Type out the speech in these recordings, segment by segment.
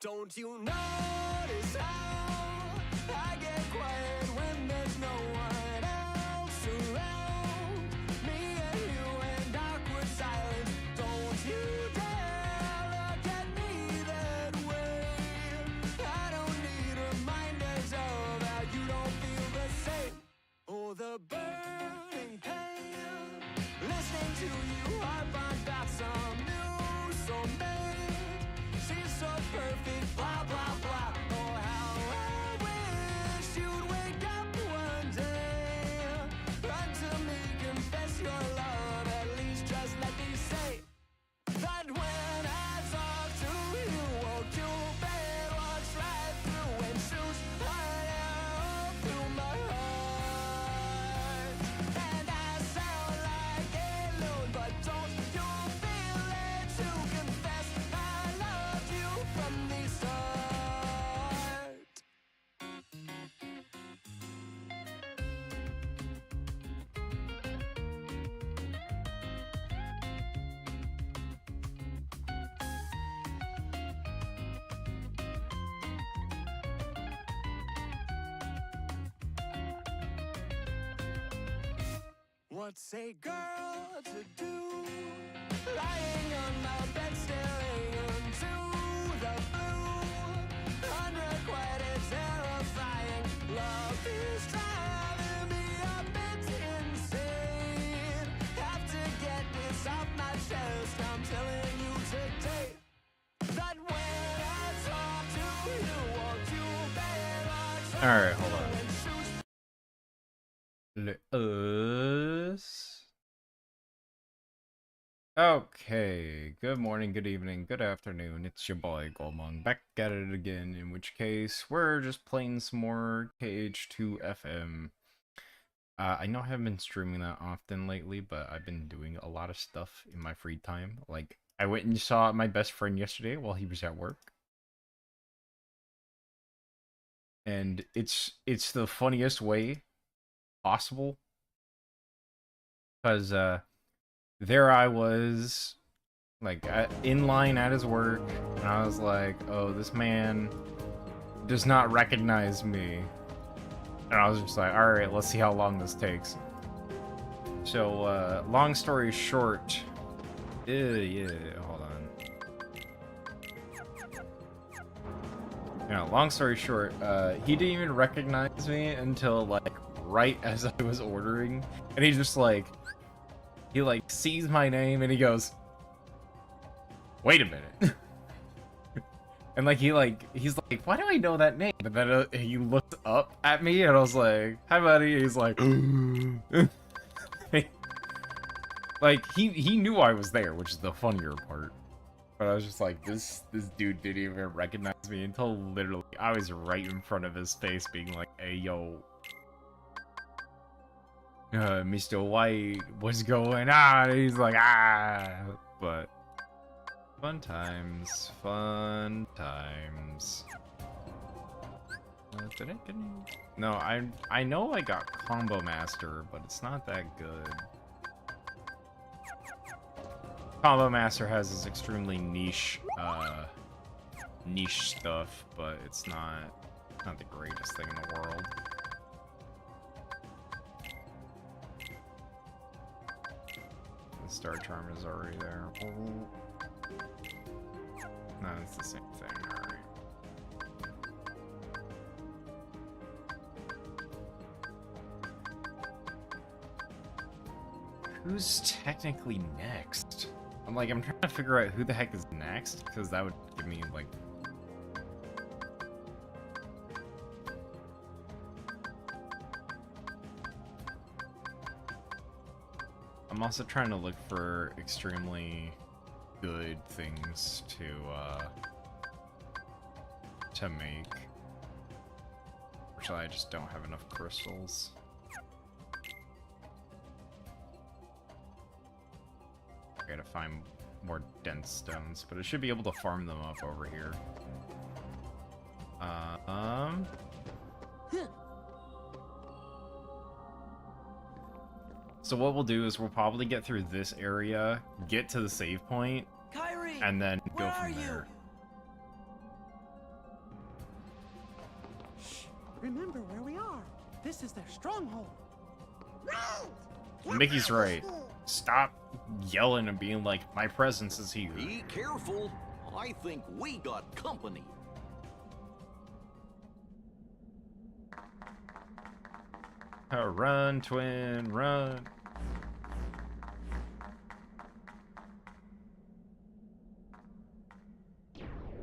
Don't you notice how I get quiet when there's no one else around? Me and you and awkward silence. Don't you dare look at me that way. I don't need reminders of how you don't feel the same. Oh, the burning pain, listening to you harp on about some new soulmate. She's so perfect, blah, blah, blah. Oh, how I wish you'd wake up one day. Run to me, confess your love, at least just let me say that when I talk to you, won't you bed walks right through and shoots an arrow through my heart. And I sound like a loon, but don't you feel it to confess I loved you from the start. What's a girl to do? Lying on my bed staring into the blue. Unrequited, terrifying. Love is driving me a bit insane. Have to get this off my chest. I'm telling you today that when I talk to you, won't you bet? Alright, hold on. Okay, good morning, good evening, good afternoon, it's your boy Goldmong back at it again, in which case we're just playing some more KH2FM. I know I haven't been streaming that often lately, but I've been doing a lot of stuff in my free time. Like, I went and saw my best friend yesterday while he was at work. And it's the funniest way possible. Because, there I was, like, in line at his work, and I was like, oh, this man does not recognize me. And I was just like, alright, let's see how long this takes. So, long story short, hold on. Long story short, he didn't even recognize me until, like, right as I was ordering, and he just, like, he, like, sees my name, and he goes, wait a minute. And, like, he's like, why do I know that name? And then he looked up at me, and I was like, hi, buddy. And he's like, like, he knew I was there, which is the funnier part. But I was just like, this dude didn't even recognize me until literally I was right in front of his face being like, hey, yo, Mr. White, what's going on? And he's like, but fun times, fun times. Did I get any? No, I know I got Combo Master, but it's not that good. Combo Master has this extremely niche stuff, but it's not the greatest thing in the world. Star Charm is already there. No, it's the same thing, alright. Who's technically next? I'm trying to figure out who the heck is next, because that would give me, like... I'm also trying to look for extremely good things to make. Which I just don't have enough crystals. I gotta find more dense stones, but I should be able to farm them up over here. So what we'll do is we'll probably get through this area, get to the save point, Kyrie, and then go from there. Remember where we are. This is their stronghold. Mickey's right. Stop yelling and being like, my presence is here. Be careful. I think we got company. Run, twin, run.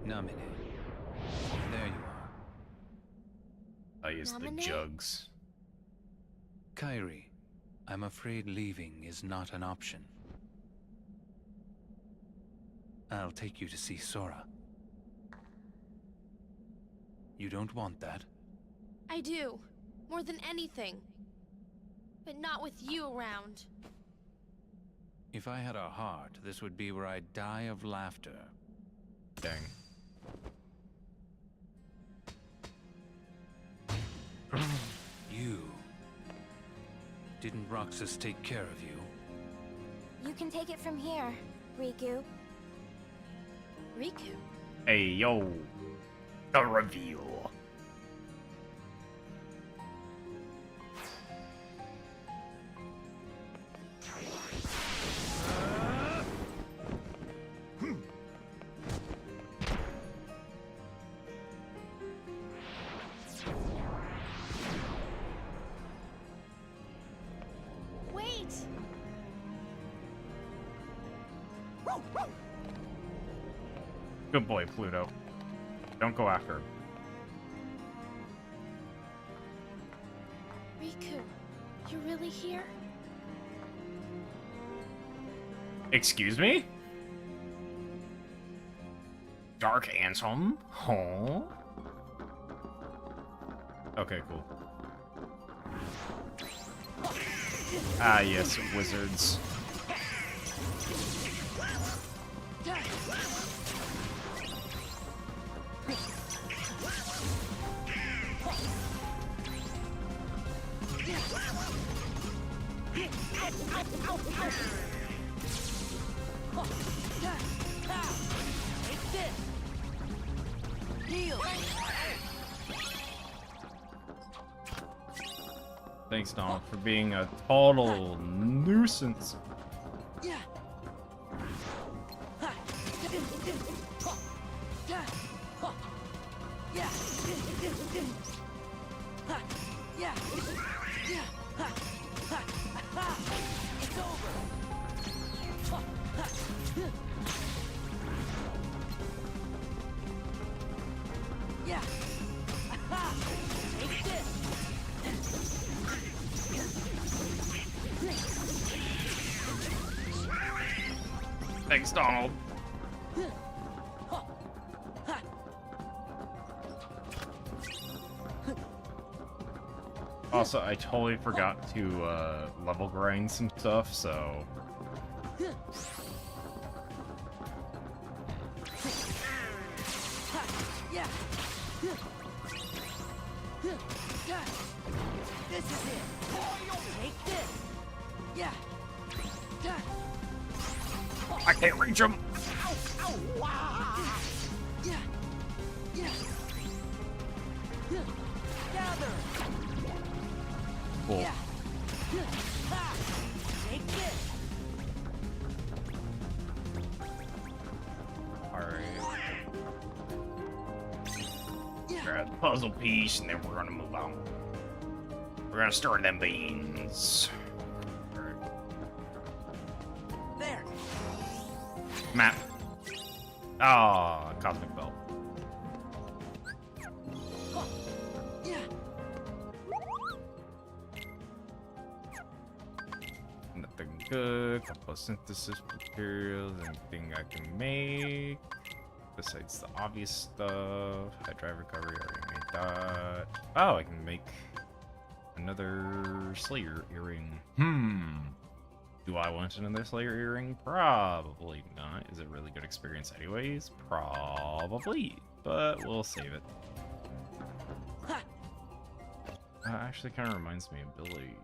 Namine. There you are. I use the Nominate? jugs. Kairi, I'm afraid leaving is not an option. I'll take you to see Sora. You don't want that? I do. More than anything. But not with you around. If I had a heart, this would be where I'd die of laughter. Dang. You. Didn't Roxas take care of you? You can take it from here, Riku. Riku? Hey, yo. The reveal. Wait! Good boy, Pluto. Don't go after him. Riku, you're really here? Excuse me? Dark Handsome? Huh? Okay, cool. Ah, yes, wizards. Thanks, Donald, for being a total nuisance. It's over. Yeah. Take this. Thanks, Donald. Also, I totally forgot to level grind some stuff, so... Yeah. This is it. Take this. Yeah. I can't reach him! Yeah. Yeah. Gather. Cool. Yeah. Ha. Take this. Alright. Yeah. Grab the puzzle piece, and then we're gonna move on. We're gonna store them beans. Alright. There. Map. Ah, Cosmic Belt. Yeah. Nothing good. Couple of synthesis materials. Anything I can make. Besides the obvious stuff. High drive recovery. Already made that. Oh, I can make another Slayer earring. Do I want another Slayer earring? Probably not. Is it really good experience anyways? Probably. But we'll save it. Actually kind of reminds me of Billy.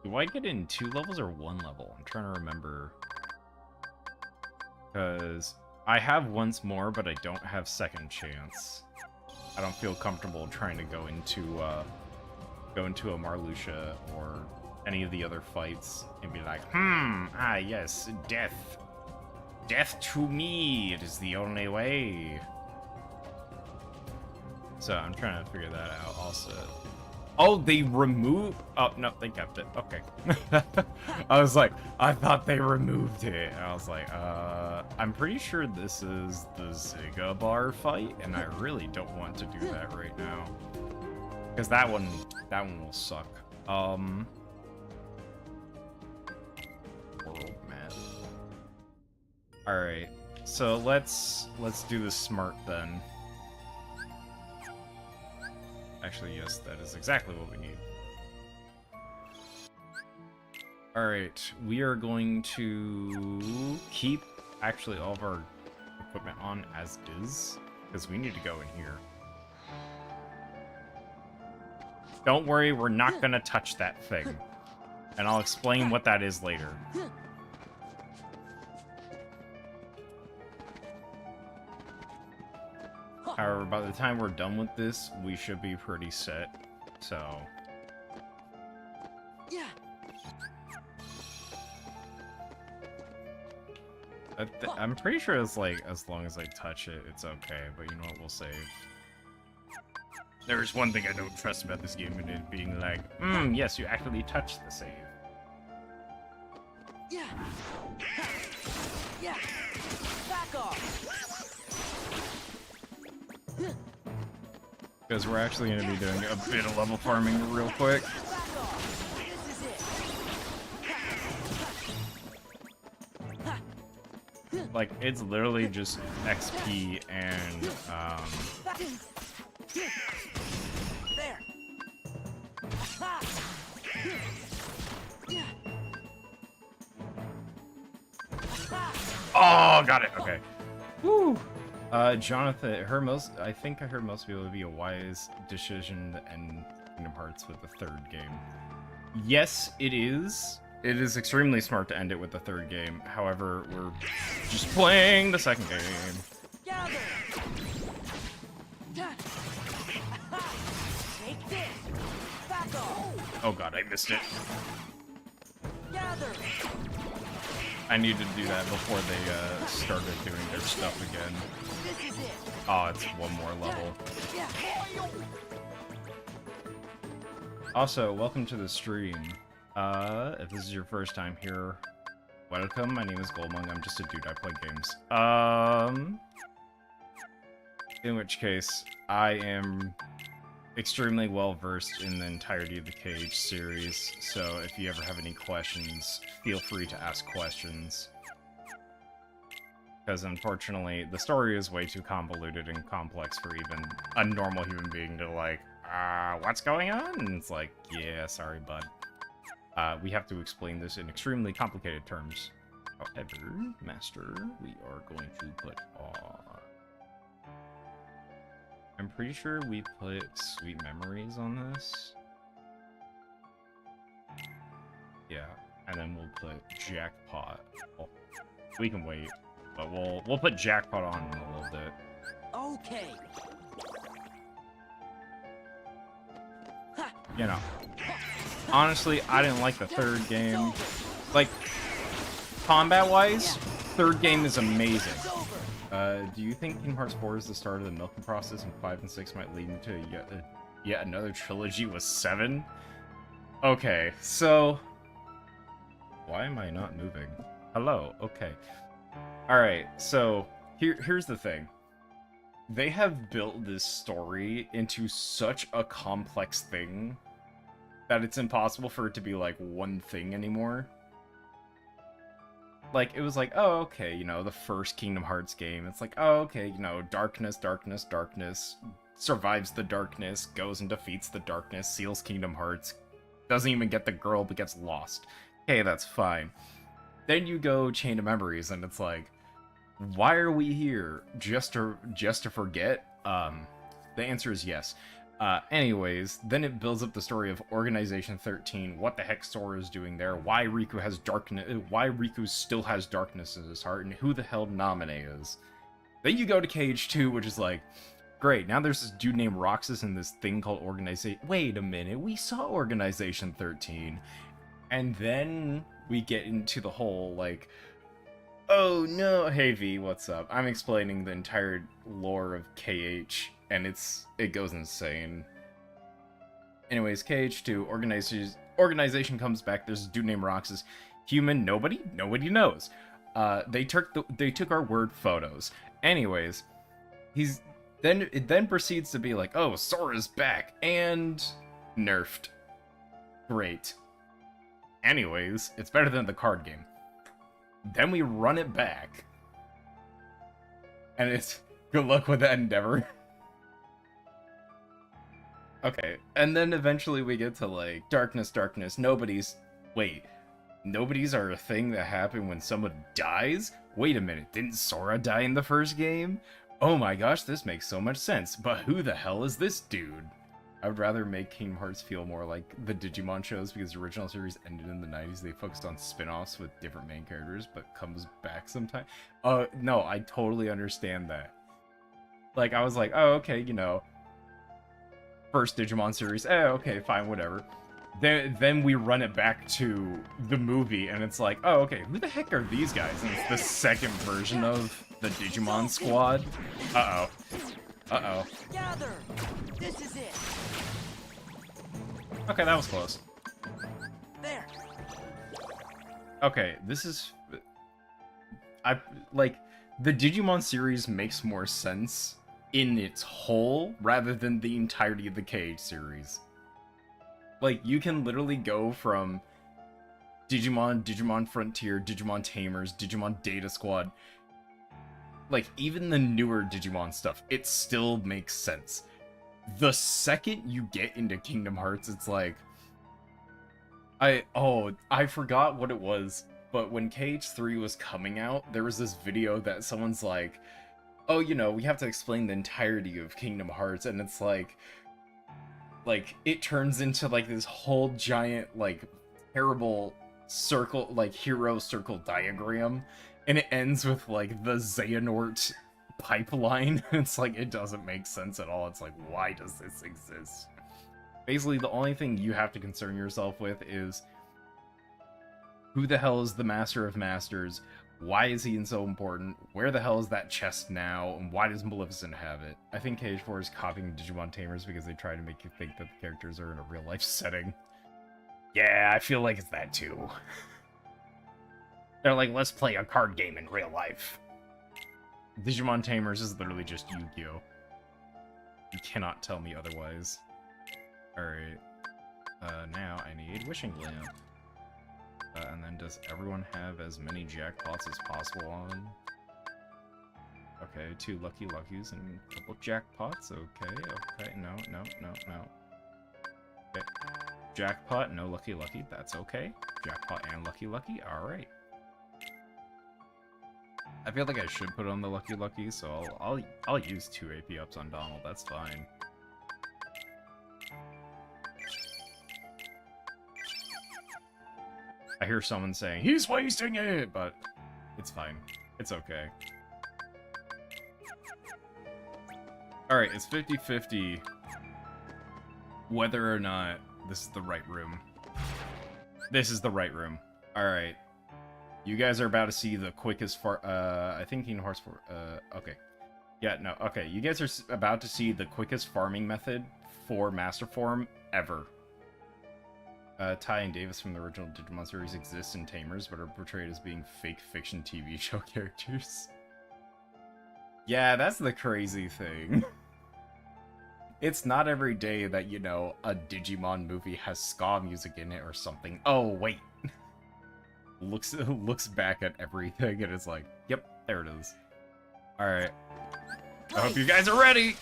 Do I get in 2 levels or 1 level? I'm trying to remember. Because I have once more, but I don't have second chance. I don't feel comfortable trying to go into a Marluxia or any of the other fights and be like, yes, death. Death to me, it is the only way. So I'm trying to figure that out also. Oh, they removed... Oh, no, they kept it. Okay. I was like, I thought they removed it. And I was like, I'm pretty sure this is the Ziga Bar fight, and I really don't want to do that right now. Because that one will suck. World map. Alright, so let's do this smart then. Actually, yes, that is exactly what we need. Alright, we are going to keep actually all of our equipment on as is, because we need to go in here. Don't worry, we're not gonna touch that thing. And I'll explain what that is later. However, by the time we're done with this, we should be pretty set. So... Yeah. I'm pretty sure it's like, as long as I touch it, it's okay. But you know what, we'll save. There's one thing I don't trust about this game, and it being like, yes, you actually touched the save. Yeah. Yeah. Back off. Because we're actually going to be doing a bit of level farming real quick. Back off. This is it. Like, it's literally just XP and, There. Ha. Yeah. Ha. Oh, got it. Okay. Woo. Jonathan, I think I heard most people would be a wise decision to end Kingdom Hearts with the third game. Yes, it is. It is extremely smart to end it with the third game. However, we're just playing the second game. Gather. Take this. Back off. Oh god, I missed it. Gather. I needed to do that before they started doing their stuff again. This is it. Oh, it's one more level. Yeah. Also, welcome to the stream. If this is your first time here, welcome. My name is Goldmung. I'm just a dude. I play games. In which case, I am extremely well versed in the entirety of the Cage series, so if you ever have any questions, feel free to ask questions. Because unfortunately, the story is way too convoluted and complex for even a normal human being to like, what's going on? And it's like, yeah, sorry, bud. We have to explain this in extremely complicated terms. However, Master, we are going to put on... I'm pretty sure we put Sweet Memories on this. Yeah, and then we'll put Jackpot. Well, we can wait, but we'll put Jackpot on in a little bit. Okay. You know, honestly, I didn't like the third game. Like, combat-wise, third game is amazing. Do you think Kingdom Hearts 4 is the start of the milking process, and 5 and 6 might lead into yet another trilogy with 7? Okay, so... Why am I not moving? Hello, okay. Alright, so, here's the thing. They have built this story into such a complex thing that it's impossible for it to be, like, one thing anymore. Like, it was like, oh, okay, you know, the first Kingdom Hearts game. It's like, oh, okay, you know, darkness, survives the darkness, goes and defeats the darkness, seals Kingdom Hearts, doesn't even get the girl, but gets lost. Okay, that's fine. Then you go Chain of Memories, and it's like, why are we here? Just to forget? The answer is yes. Anyways, then it builds up the story of Organization 13, what the heck Sora is doing there, why Riku has darkness, why Riku still has darkness in his heart, and who the hell Naminé is. Then you go to Cage 2, which is like, great. Now there's this dude named Roxas and this thing called Organization. Wait a minute, we saw Organization 13. And then we get into the whole, like, oh no, hey V, what's up? I'm explaining the entire lore of KH, and it goes insane. Anyways, KH2, organization comes back, there's a dude named Roxas. Human, nobody knows. They took our word photos. Anyways, it then proceeds to be like, oh, Sora's back, and nerfed. Great. Anyways, it's better than the card game. Then we run it back. And it's good luck with that endeavor. Okay, and then eventually we get to, like, darkness, nobody's are a thing that happen when someone dies? Wait a minute, didn't Sora die in the first game? Oh my gosh, this makes so much sense, but who the hell is this dude? I would rather make Kingdom Hearts feel more like the Digimon shows because the original series ended in the 90s. They focused on spin-offs with different main characters, but comes back sometime. No, I totally understand that. Like, I was like, oh, okay, you know, first Digimon series, okay, fine, whatever. Then we run it back to the movie, and it's like, oh, okay, who the heck are these guys? And it's the second version of the Digimon squad. Uh-oh. Gather! This is it! Okay, that was close. There! Okay, this is... the Digimon series makes more sense in its whole, rather than the entirety of the KH series. Like, you can literally go from Digimon Frontier, Digimon Tamers, Digimon Data Squad. Like, even the newer Digimon stuff, it still makes sense. The second you get into Kingdom Hearts, it's like... I forgot what it was, but when KH3 was coming out, there was this video that someone's like, oh, you know, we have to explain the entirety of Kingdom Hearts, and it's like, it turns into, like, this whole giant, like, terrible circle, like, hero circle diagram, and it ends with, like, the Xehanort pipeline. It's like, it doesn't make sense at all. It's like, why does this exist? Basically, the only thing you have to concern yourself with is, who the hell is the Master of Masters? Why is he so important? Where the hell is that chest now? And why does Maleficent have it? I think KH4 is copying Digimon Tamers because they try to make you think that the characters are in a real-life setting. Yeah, I feel like it's that too. They're like, let's play a card game in real life. Digimon Tamers is literally just Yu-Gi-Oh! You cannot tell me otherwise. Alright. Now I need Wishing Lamp. And then does everyone have as many jackpots as possible on? Okay, 2 Lucky Luckies and a couple jackpots. Okay, no. Okay. Jackpot, no Lucky Lucky, that's okay. Jackpot and Lucky Lucky, alright. I feel like I should put on the Lucky Lucky, so I'll use 2 AP ups on Donald, that's fine. I hear someone saying, he's wasting it, but it's fine. It's okay. Alright, it's 50-50 whether or not this is the right room. This is the right room. Alright. You guys are about to see the quickest I think Kingdom Hearts okay. Yeah, no, okay. You guys are about to see the quickest farming method for Master Form ever. Ty and Davis from the original Digimon series exist in Tamers, but are portrayed as being fake fiction TV show characters. Yeah, that's the crazy thing. It's not every day that, you know, a Digimon movie has ska music in it or something. Oh, wait. Looks back at everything and is like, yep, there it is. Alright. I hope you guys are ready!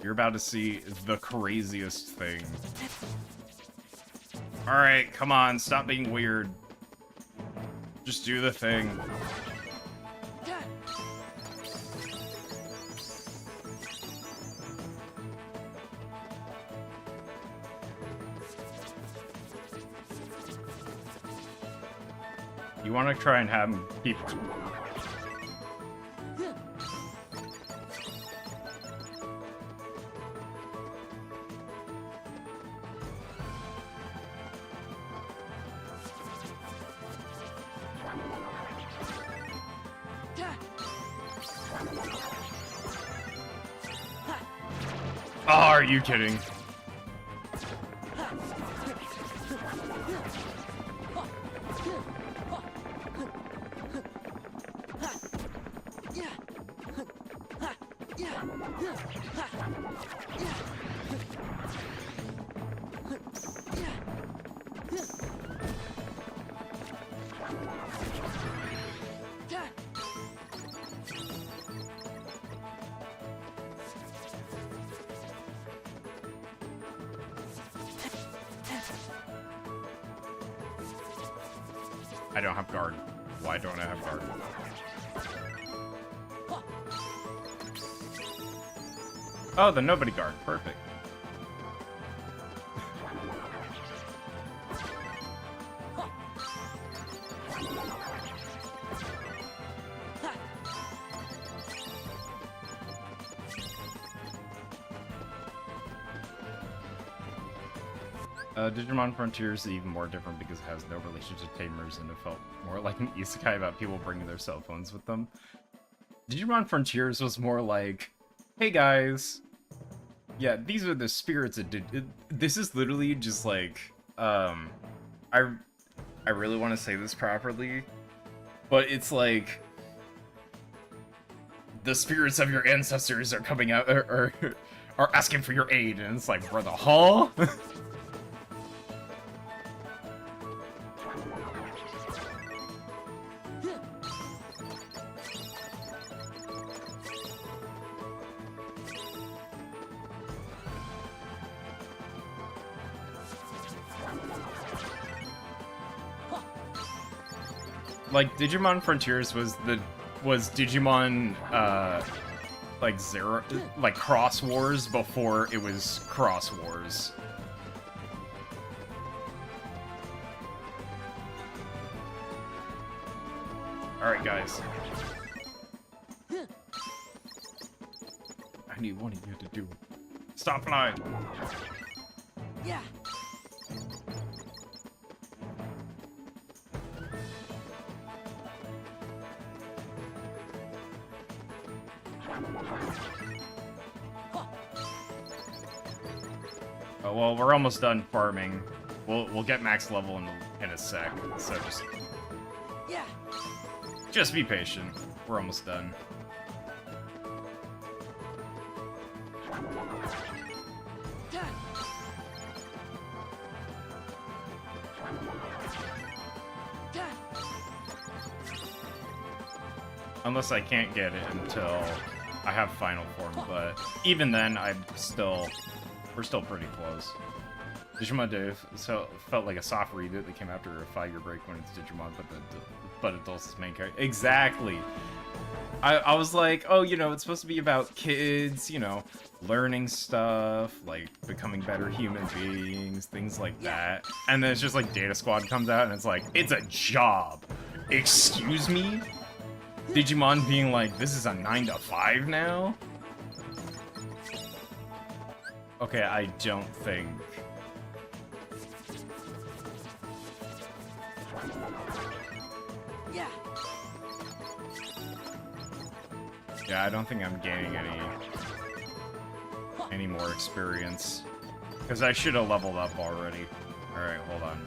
You're about to see the craziest thing. Alright, come on, stop being weird. Just do the thing. You want to try and have him keep... Oh, are you kidding? I don't have guard. Why don't I have guard? Oh, the nobody guard. Perfect. Digimon Frontiers is even more different because it has no relation to Tamers and it felt more like an isekai about people bringing their cell phones with them. Digimon Frontiers was more like, hey guys, yeah, these are the spirits that did. This is literally just like, I really want to say this properly, but it's like, the spirits of your ancestors are coming out, or are asking for your aid, and it's like, brother, huh? Like, Digimon Frontiers was Digimon, like, Zero, like, Cross Wars before it was Cross Wars. Alright, guys. I need one of you to do it. Stop flying! Yeah. Oh, well, we're almost done farming. We'll get max level in a sec, so just be patient. We're almost done. Unless I can't get it until I have final form, but even then, we're still pretty close. Digimon Dave felt like a soft reboot that came after a 5-year break when it's Digimon, but adults is main character. Exactly. I was like, oh, you know, it's supposed to be about kids, you know, learning stuff, like becoming better human beings, things like that. And then it's just like Data Squad comes out and it's like, it's a job. Excuse me? Digimon being like, this is a 9 to 5 now? Okay, I don't think. Yeah, I don't think I'm gaining any more experience. Because I should have leveled up already. Alright, hold on.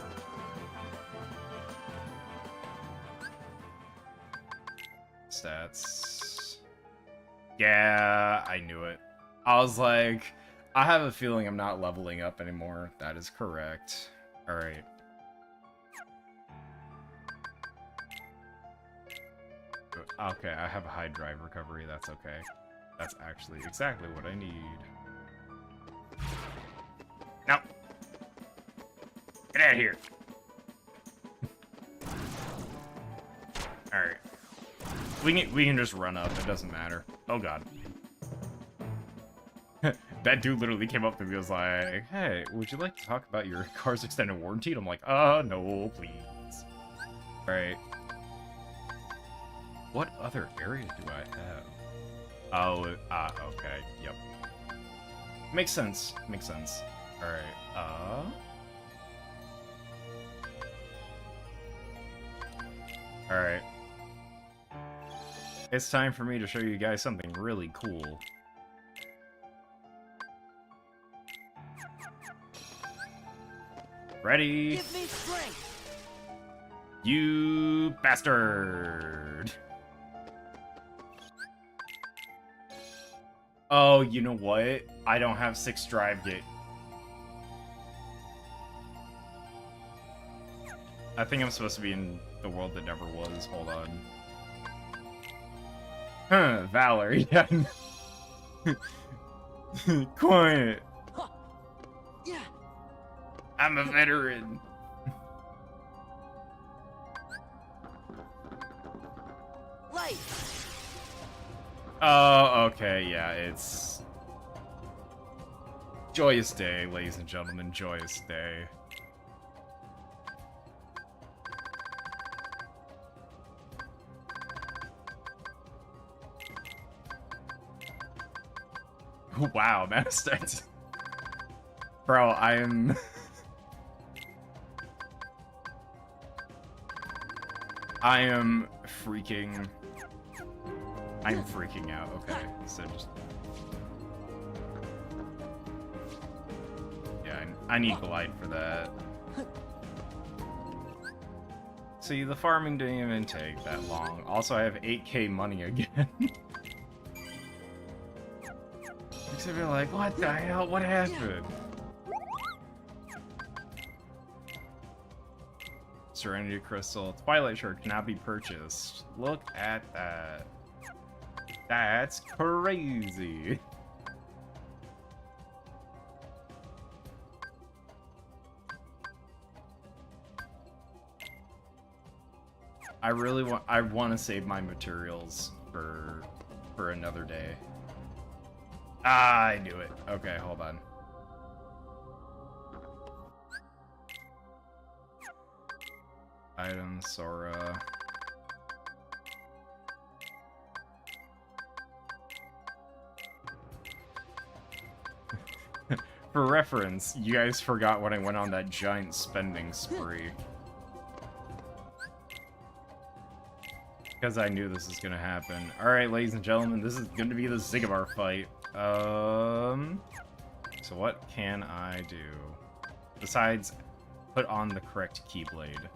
Stats. Yeah, I knew it. I was like, I have a feeling I'm not leveling up anymore. That is correct. Alright. Okay, I have a high drive recovery. That's okay. That's actually exactly what I need. No! Get out of here! Alright. We can just run up. It doesn't matter. Oh god. That dude literally came up to me and was like, hey, would you like to talk about your car's extended warranty? And I'm like, no, please. Alright. What other area do I have? Oh, okay, yep. Makes sense, makes sense. Alright, Alright. It's time for me to show you guys something really cool. Ready? Give me strength. You bastard! Oh, you know what? I don't have 6 drive gate. I think I'm supposed to be in the world that never was. Hold on. Huh, Valor, yeah. Quiet. Huh. Yeah. I'm a veteran. Light. Oh, okay, yeah, it's... Joyous day, ladies and gentlemen, joyous day. Wow, Master. Bro, I am... I am freaking... I'm freaking out. Okay, so just... Yeah, I need glide for that. See, the farming didn't even take that long. Also, I have 8k money again. Makes me like, what the hell? What happened? Serenity Crystal. Twilight Shirt cannot be purchased. Look at that. That's crazy. I want to save my materials for another day. Ah, I knew it. Okay, hold on. Item Sora. For reference, you guys forgot when I went on that giant spending spree. Because I knew this was gonna happen. Alright, ladies and gentlemen, this is gonna be the Zygabar fight. So what can I do? Besides, put on the correct Keyblade.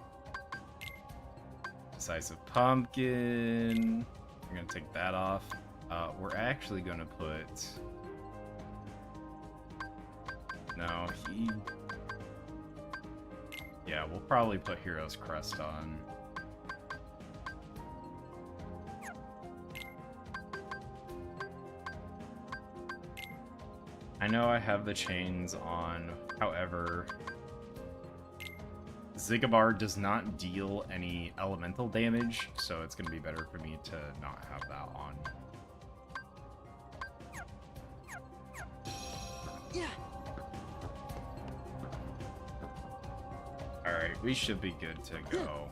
Decisive Pumpkin. We're gonna take that off. We're actually gonna put... No, he... Yeah, we'll probably put Hero's Crest on. I know I have the chains on, however... Zygabar does not deal any elemental damage, so it's gonna be better for me to not have that on. Yeah. Alright, we should be good to go.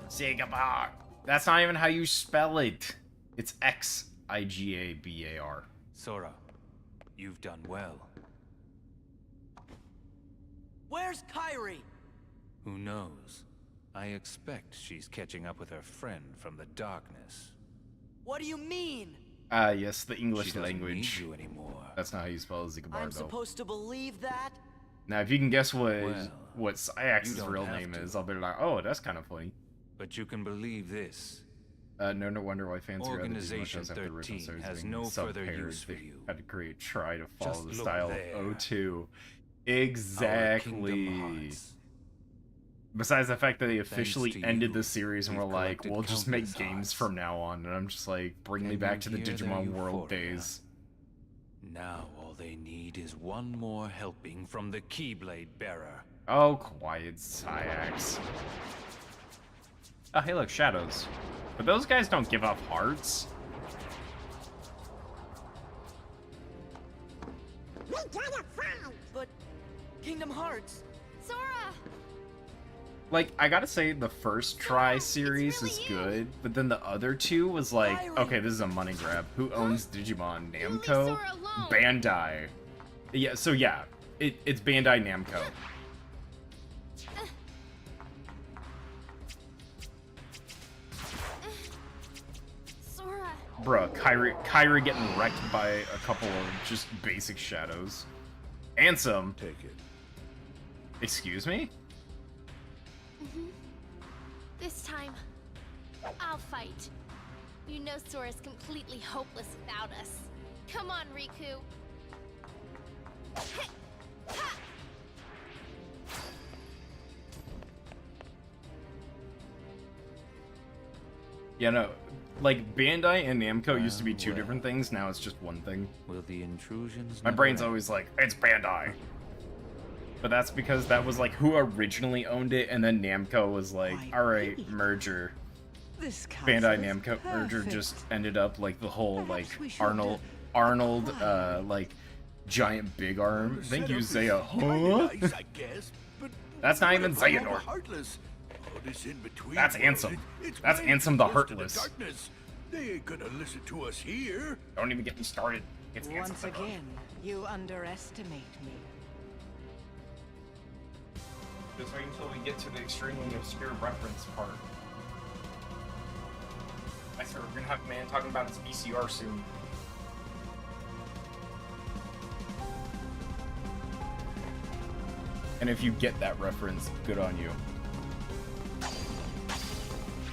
Zygabar! That's not even how you spell it! It's X-I-G-A-B-A-R. Sora, you've done well. Where's Kyrie? Who knows? I expect she's catching up with her friend from the darkness. What do you mean? Yes, the English She doesn't language. need you anymore. That's not how you spell Zygabar, I'm though. supposed to believe that? Now, if you can guess what Well, you Syax's don't real have name to. is, I'll be like, oh, that's kind of funny. But you can believe this. No wonder why fans who Organization 13 has no further use for you. Had to try to follow Just the look style there. of O2. Our Exactly. Kingdom Hearts. Besides the fact that they Thanks officially to ended you, the series and we've were like, collected we'll just make countless games hearts. from now on, and I'm just like, bring me Can back you to the hear their Digimon World euphoria? days. Now all they need is one more helping from the Keyblade bearer. Oh, quiet, Syax. Oh, hey, look, Shadows. But those guys don't give up hearts. But Kingdom Hearts. Sora! Like, I gotta say, the first try It's series really is you. good, but then the other two was like, Kyrie. okay, this is a money grab. Who owns Digimon? You leave Namco? Sora alone. Bandai. Yeah, so yeah, it's Bandai Namco. Sora. Bruh, Kyrie getting wrecked by a couple of just basic shadows. And some. Take it. Excuse me? This time, I'll fight. You know Sora's completely hopeless without us. Come on, Riku. Yeah, no. Like, Bandai and Namco used to be two different things, now it's just one thing. Will the intrusions My never brain's end? always like, it's Bandai. But that's because that was like who originally owned it, and then Namco was like, alright, merger. This Bandai Namco merger just ended up like the whole like Arnold like giant big arm. Thank you, Zaya. Huh? Nice, I guess, but That's not even what about all Xehanort. the Heartless? All this in between That's world, Ansem. it's That's way Ansem the too close to Heartless. darkness. They ain't gonna listen to us here. Don't even get me started. It's Once Ansem the Heartless. again, you underestimate me. Just wait until we get to the extremely obscure reference part. I swear, we're gonna have a man talking about his VCR soon. And if you get that reference, good on you.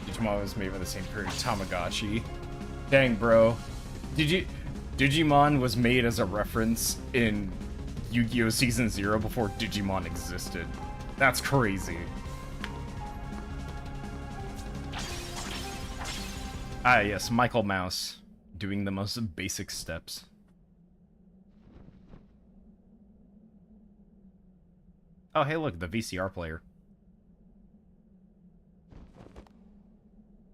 Digimon was made by the same period, Tamagotchi. Dang, bro. Digimon was made as a reference in Yu-Gi-Oh! Season 0 before Digimon existed. That's crazy. Ah, yes, Michael Mouse. Doing the most basic steps. Oh, hey, look, the VCR player.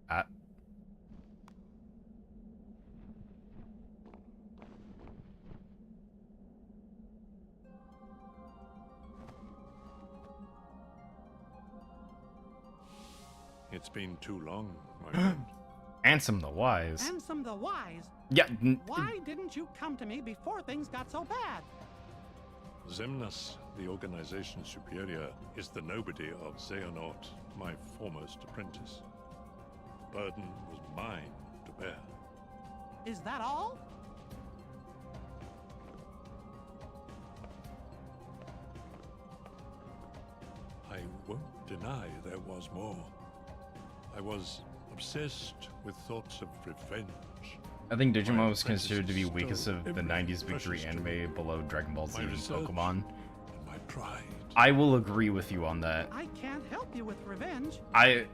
Ah. It's been too long, my friend. Ansem the Wise. Ansem the Wise? Yeah. Why didn't you come to me before things got so bad? Zemnas, the organization superior, is the nobody of Xehanort, my foremost apprentice. The burden was mine to bear. Is that all? I won't deny there was more. I was obsessed with thoughts of revenge. I think Digimon My was considered to be apprentices weakest stole of the everything 90s Big 3 precious to anime me. below Dragon Ball Z My and research Pokemon. and my pride. I will agree with you on that. I can't help you with revenge. I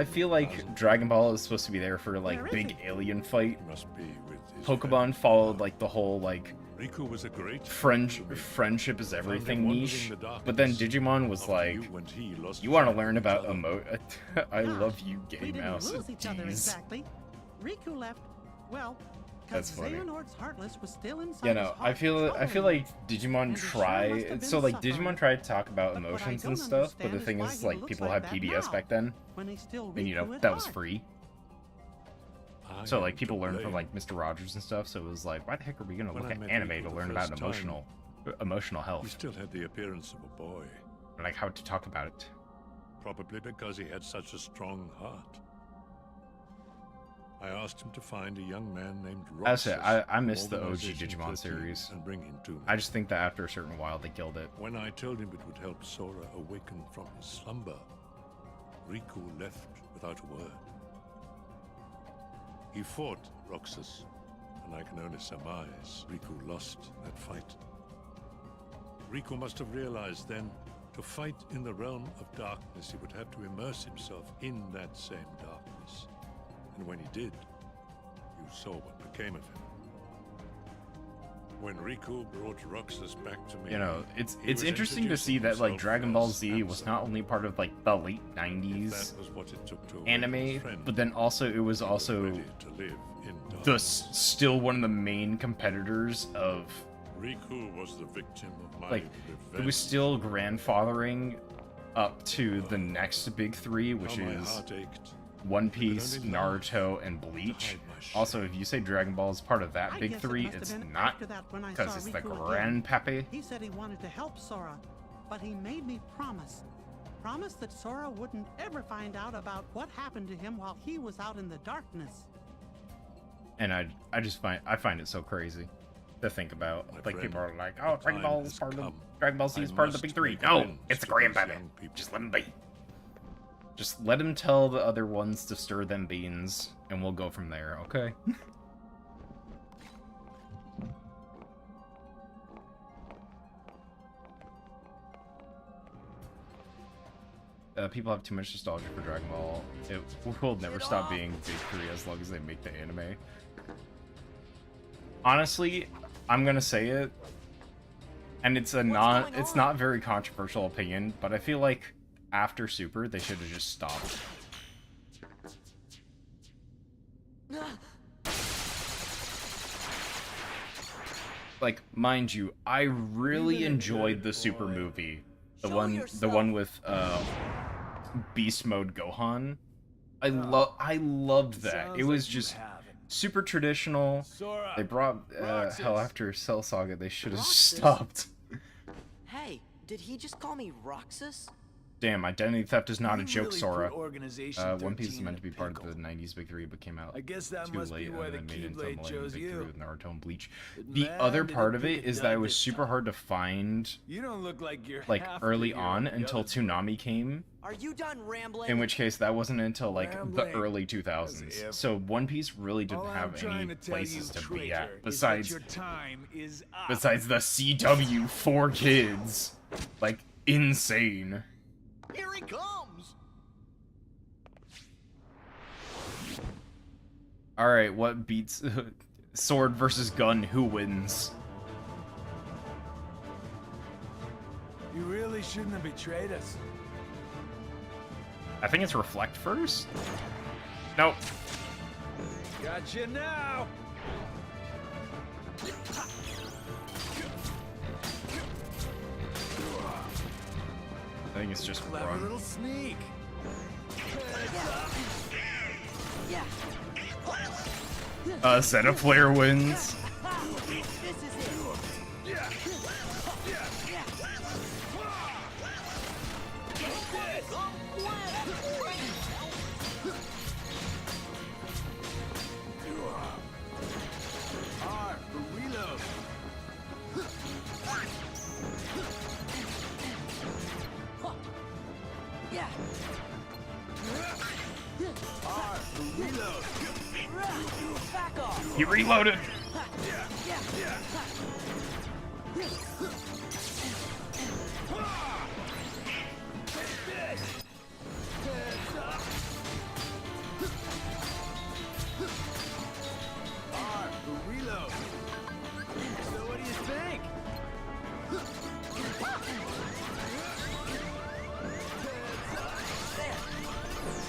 feel like Dragon Ball is supposed to be there for like Where is big he? alien fight. He must be with his Pokemon friend. followed like the whole like Riku was a great friendship is everything niche, but then Digimon was like, you you want to learn about I Gosh, love you, we Gay didn't Mouse. lose each other Jeez. exactly. Riku left, well, That's because funny. Xehanort's Heartless was still inside You his know, heart, I feel controlling like him. Digimon And he sure must try have so been like Digimon suffering. tried to talk about But what I emotions don't and stuff, but understand the thing why is he like looks people like had that PBS now, back then, when he's still and you know Riku at that was heart. free. So like people learned from like Mr. Rogers and stuff, so it was like, why the heck are we gonna When look I at met anime Riku to the learn about first time, emotional He health, still had the appearance of a boy, and like how to talk about it. probably because he had such a strong heart. I asked him to find a young man named Roxas. I from miss the OG Organization Digimon 13 series. and bring him to me. I just think that after a certain while they killed it. When I told him it would help Sora awaken from his slumber, Riku left without a word. He fought Roxas, and I can only surmise Riku lost that fight. Riku must have realized then, to fight in the realm of darkness, he would have to immerse himself in that same darkness. And when he did, you saw what became of him. When Riku brought Roxas back to me, You know, it's he was interesting to see that like introducing Dragon Ball himself Z as was not only part of like the late 90s That was what it took to awaken his anime, friend. but then also it was He also ready to live in the darkness. still one of the main competitors of Riku was the victim of my like revenge. it was still grandfathering up to the next big three, which How my is heart ached. One Piece, only laughed Naruto, and Bleach. hide my shame. Also, if you say Dragon Ball is part of that I big guess it three, must have it's been not, after that when I because saw it's the Riku again. Grandpappy. He said he wanted to help Sora, but he made me promise. Promise that Sora wouldn't ever find out about what happened to him while he was out in the darkness. And I find it so crazy. to think about. My Like, friend, people are like, oh, the Dragon time Ball has is part of come. Dragon Ball Z is I part of the must big three. make No, amends it's the to grand these battle. young people. Just let him be. Just let him tell the other ones to stir them beans, and we'll go from there, okay? People have too much nostalgia for Dragon Ball. It will never stop being big three as long as they make the anime. Honestly, I'm gonna say it, and it's not very controversial opinion, but I feel like after Super they should have just stopped. Like, mind you, I really enjoyed the Super movie. The one with Beast Mode Gohan. I loved that. It was just super traditional. They brought hell, after Cell Saga they should have stopped. Hey, did he just call me Roxas? Damn, identity theft is not a joke, really Sora. put Organization One Piece is 13 meant to be in a part of pickle. the 90s Big 3, but came out I guess that too must late be why and the then made it into Keyblade Millennium chose Big you. 3 with Naruto and Bleach. But The man, other did part it of it pick a is that it dud was this super time. hard to find, You don't look like you're like, half early the hero on the until others were. Tsunami came. Are you done rambling? In which case, that wasn't until, like, the Rambling. early As 2000s. if. So One Piece really didn't All I'm have trying any to tell places you, to be traitor, at, is that besides your time is up. besides the CW for kids. Like, insane. Here he comes! Alright, what beats sword versus gun? Who wins? You really shouldn't have betrayed us. I think it's reflect first? Nope. Gotcha now! I think it's just Clever run. little sneak. Yeah. Zeta player wins. This is it. R for reload. Yeah. R for reload. Back off. He reloaded. R for reload. So what do you think?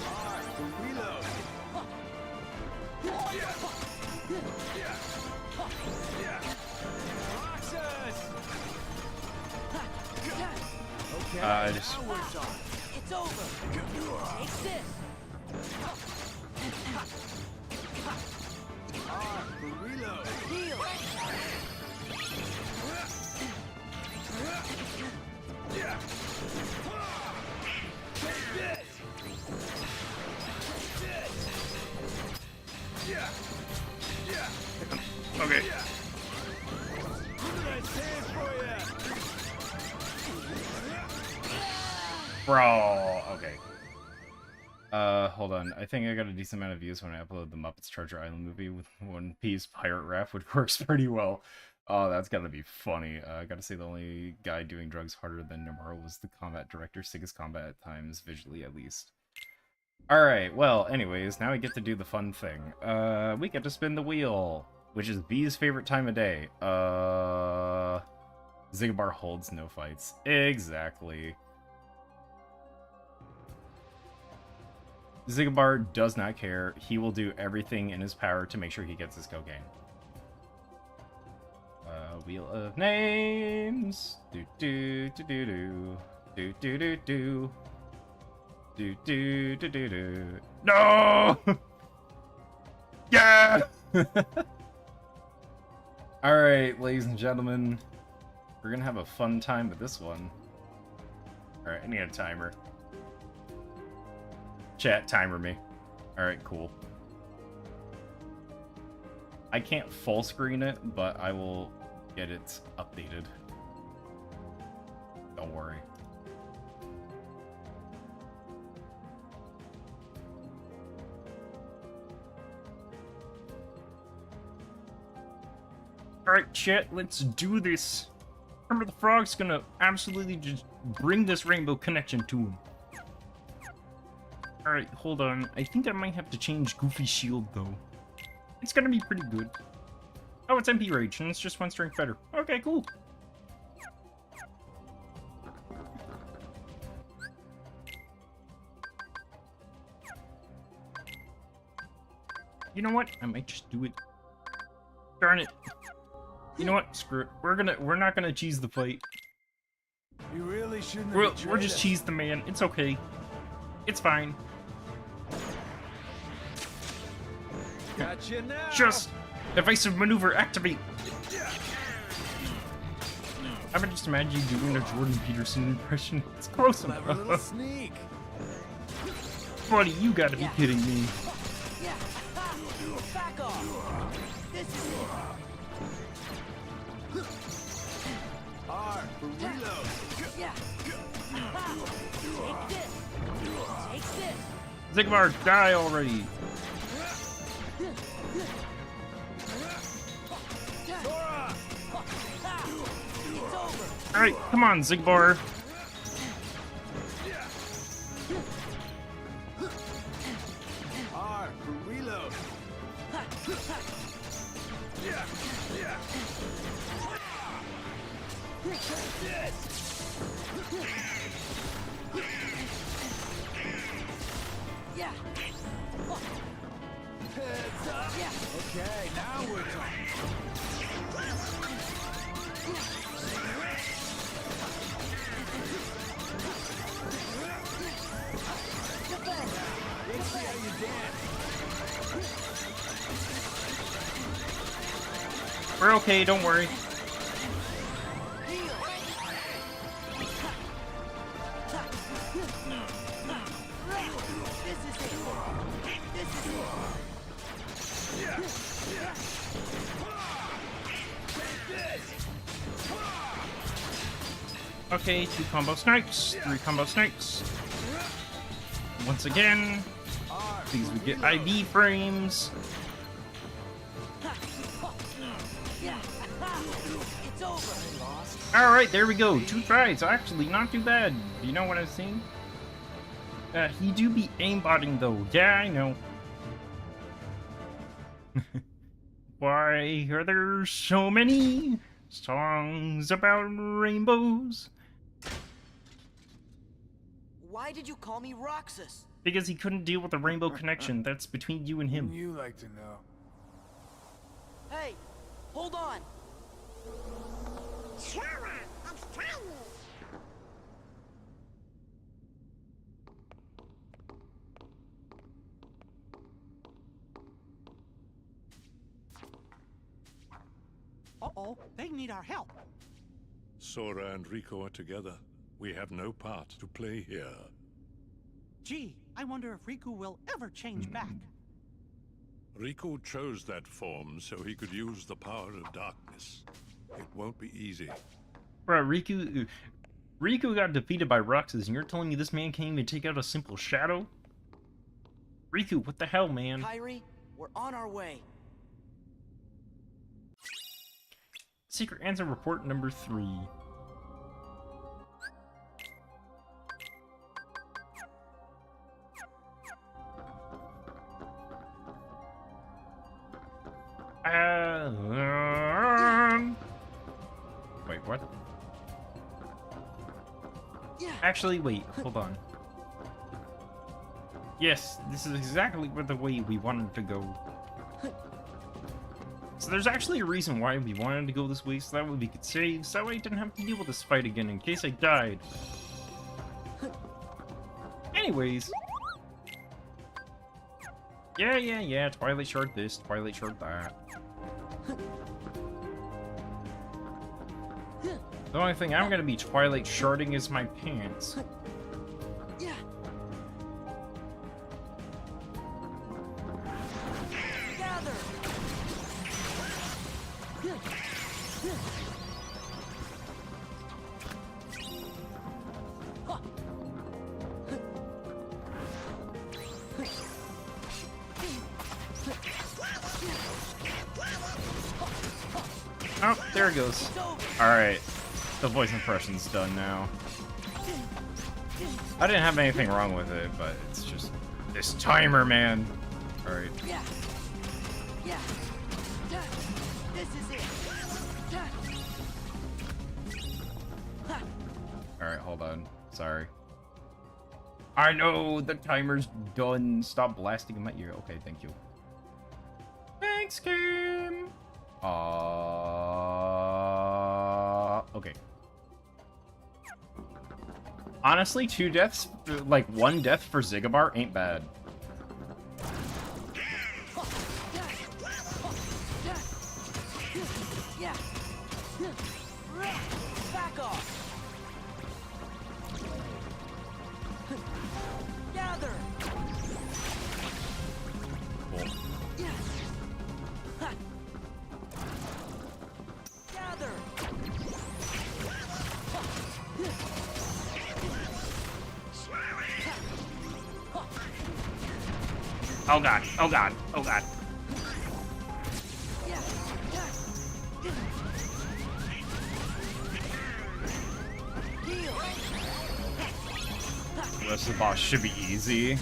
R for reload. Roxas! Okay, I just- now we're talking. It's over. Take this. R for reload. Heal. Okay. Bro, okay. Hold on. I think I got a decent amount of views when I uploaded the Muppets Treasure Island movie with One Piece pirate rap, which works pretty well. Oh, that's gotta be funny. I gotta say the only guy doing drugs harder than Nomura was the combat director, sickest combat at times, visually at least. Alright, well, anyways, now we get to do the fun thing. We get to spin the wheel, which is V's favorite time of day. Zigbar holds no fights. Exactly. Zigbar does not care. He will do everything in his power to make sure he gets his cocaine. Wheel of names. Do do do do do. Do do do do. Do do do do do. No! Yeah! Alright, ladies and gentlemen. We're gonna have a fun time with this one. Alright, I need a timer. Chat, timer me. Alright, cool. I can't full screen it, but I will get it updated. Don't worry. Alright, chat, let's do this. Remember, the frog's gonna absolutely just bring this rainbow connection to him. Alright, hold on. I think I might have to change Goofy's shield, though. It's gonna be pretty good. Oh, it's MP Rage, and it's just one strength better. Okay, cool. You know what? I might just do it. Darn it. You know what? Screw it. We're not gonna cheese the fight. You really shouldn't have We're betrayed just us. cheese the man. It's okay. It's fine. Gotcha now. Just evasive maneuver activate. I would just imagine you doing a Jordan Peterson impression. It's close Clever little enough. sneak. Buddy, you gotta be kidding me. Yeah. Back off. This is it. R for reload. Yeah. Take this. Take this. Zigbar, die already. Sora! It's over. Alright, come on, Zigbar. R for reload. Yeah. Heads up. Yeah. Okay, now we're talking. Let's see how you dance. We're okay, don't worry. This is it. This is it. Okay, 2 combo snipes, 3 combo snipes. Once again, please we get IV frames. Yeah. It's over. Alright, there we go. 2 tries. Actually, not too bad. You know what I was saying? He do be aimbotting though. Yeah, I know. Why are there so many songs about rainbows? Why did you call me Roxas? Because he couldn't deal with the rainbow connection that's between you and him. You like to know. Hey, hold on. Uh-oh, they need our help. Sora and Rico are together. We have no part to play here. Gee, I wonder if Riku will ever change back. Rico chose that form so he could use the power of darkness. It won't be easy. Bro, Riku got defeated by Roxas, and you're telling me this man can't even take out a simple shadow? Riku, what the hell, man? Kyrie, we're on our way. Secret answer report number 3. Wait, what? Yeah. Actually, wait, hold on. Yes, this is exactly where the way we wanted to go. So there's actually a reason why we wanted to go this way, so that way we could save, so that way I didn't have to deal with this fight again in case I died. Anyways. Yeah, Twilight Shard this, Twilight Shard that. The only thing I'm gonna be Twilight Sharding is my pants. Yeah. Gather. Oh, there it goes. Alright. The voice impression's done now. I didn't have anything wrong with it, but it's just this timer, man. Alright. Yeah. Yeah. This is it. Alright, hold on. Sorry. I know the timer's done. Stop blasting in my ear. Okay, thank you. Thanks, game. Okay. Honestly, 2 deaths, like 1 death for Zigabar ain't bad. Yeah. Back off. Gather. Cool. Gather. Oh god, oh god, oh god. The rest of the boss should be easy.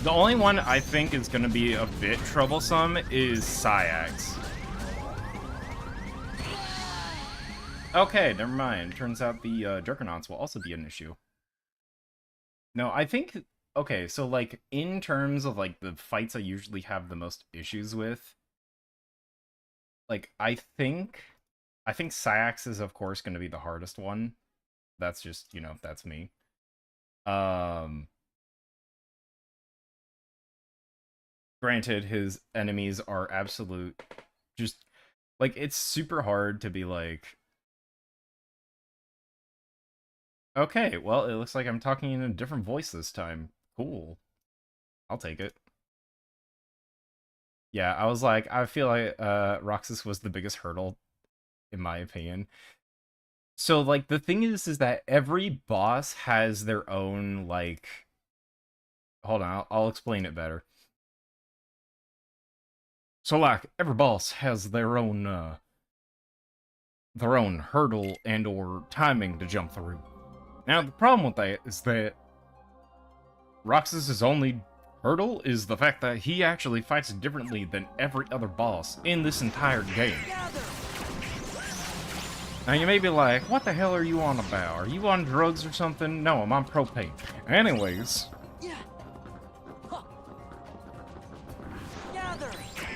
The only one I think is going to be a bit troublesome is Syax. Okay, never mind. Turns out the Juggernautes will also be an issue. No, I think... Okay, so, like, in terms of, like, the fights I usually have the most issues with, like, I think Syax is, of course, going to be the hardest one. That's just, you know, that's me. Granted, his enemies are absolute, just, like, it's super hard to be like, okay, well, it looks like I'm talking in a different voice this time. Cool. I'll take it. Yeah, I was like, I feel like Roxas was the biggest hurdle, in my opinion. So, like, the thing is that every boss has their own, like... Hold on, I'll explain it better. So, like, every boss has their own hurdle and or timing to jump through. Now, the problem with that is that Roxas's only hurdle is the fact that he actually fights differently than every other boss in this entire game. Now, you may be like, what the hell are you on about? Are you on drugs or something? No, I'm on propane. Anyways...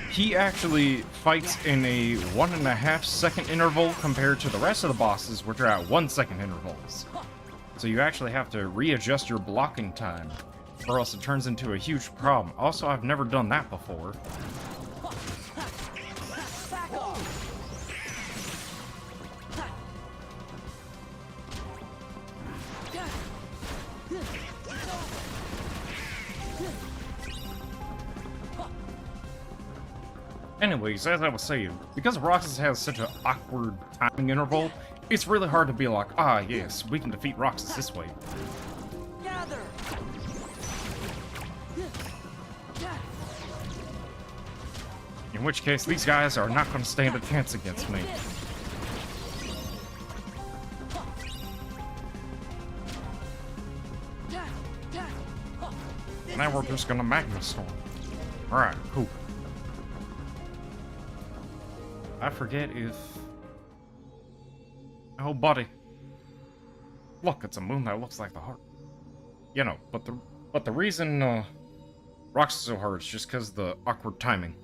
He actually fights in a 1.5 second interval compared to the rest of the bosses, which are at 1 second intervals. So you actually have to readjust your blocking time, or else it turns into a huge problem. Also, I've never done that before. Anyways, as I was saying, because Roxas has such an awkward timing interval, it's really hard to be like, ah yes, we can defeat Roxas this way. Gather. In which case, these guys are not going to stand a chance against me. Now we're just gonna Magma Storm. Alright, cool. I forget if... Oh, buddy. Look, it's a moon that looks like the heart. You know, but the reason, Roxas is so hard is just because of the awkward timing.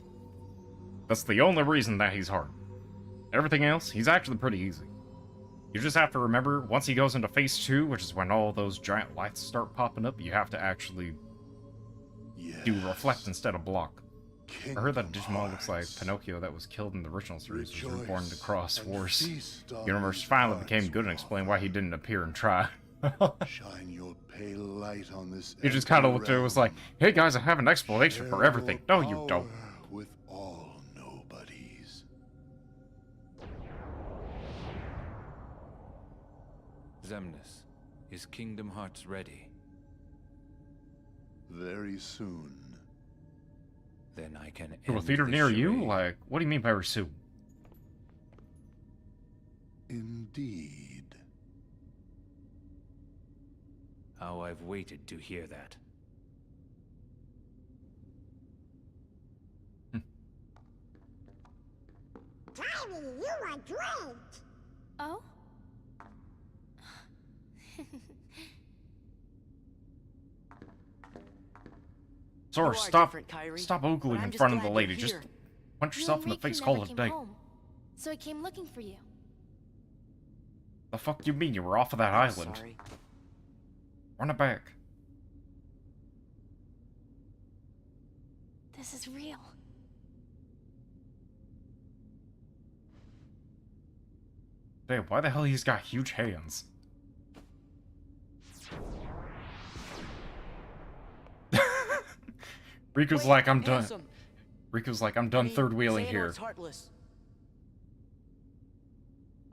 That's the only reason that he's hard. Everything else, he's actually pretty easy. You just have to remember, once he goes into phase 2, which is when all those giant lights start popping up, you have to actually do reflect instead of block. I heard that Digimon looks like Pinocchio that was killed in the original series was reborn to cross wars. The universe finally became good and explained why he didn't appear and try. Shine your pale light on this. He just kind of looked at it and was like, hey guys, I have an explanation for everything. No, you don't. With all nobodies. Xemnas, is Kingdom Hearts ready? Very soon. Then I can To a end theater this near you? charade. Like, what do you mean by soon? indeed. How I've waited to hear that. Tiny, you are great! Oh? Sora, are stop! different, Kyrie, Stop but ogling I'm in just front of the glad lady. you're Just here. punch You yourself and in the face, Riku call never it a came day. home, so I came looking for you. The fuck do you mean? You were off of that I'm island. sorry. Run it back. This is real. Damn, why the hell he's got huge hands? Riku's Wait, like, I'm done. handsome. Riku's like, I'm done third wheeling here. Xehanort's heartless.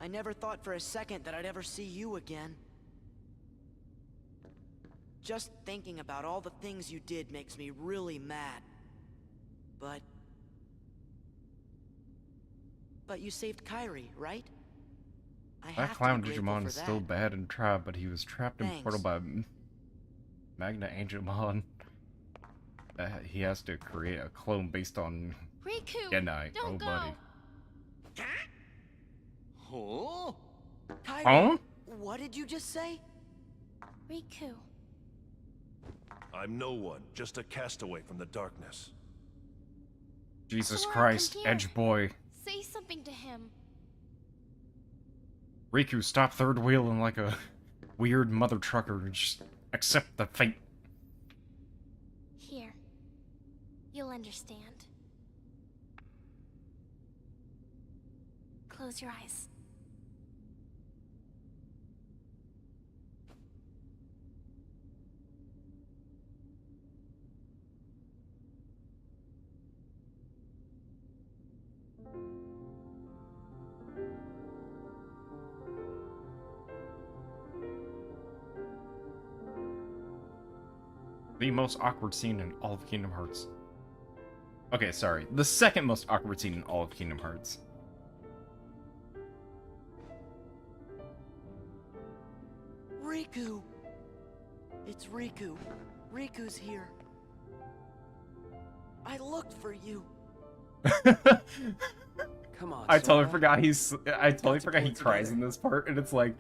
I never thought for a second that I'd ever see you again. Just thinking about all the things you did makes me really mad. But you saved Kyrie, right? I That have clown to be grateful Digimon for is still that. bad and trapped, but he was trapped in Thanks. portal by Magna Angelmon. He has to create a clone based on Riku! Genai. Don't Oh, go! buddy. Huh? Kyrie, Huh? what did you just say? Riku. I'm no one, just a castaway from the darkness. Jesus Sora, Christ, come here. Edge Boy. Say something to him. Riku, stop third wheeling like a weird mother trucker and just accept the fate. Here. You'll understand. Close your eyes. The most awkward scene in all of Kingdom Hearts. Okay, sorry. The second most awkward scene in all of Kingdom Hearts. Riku! It's Riku. Riku's here. I looked for you. Come on, I totally Sora. forgot he cries in this part, and it's like,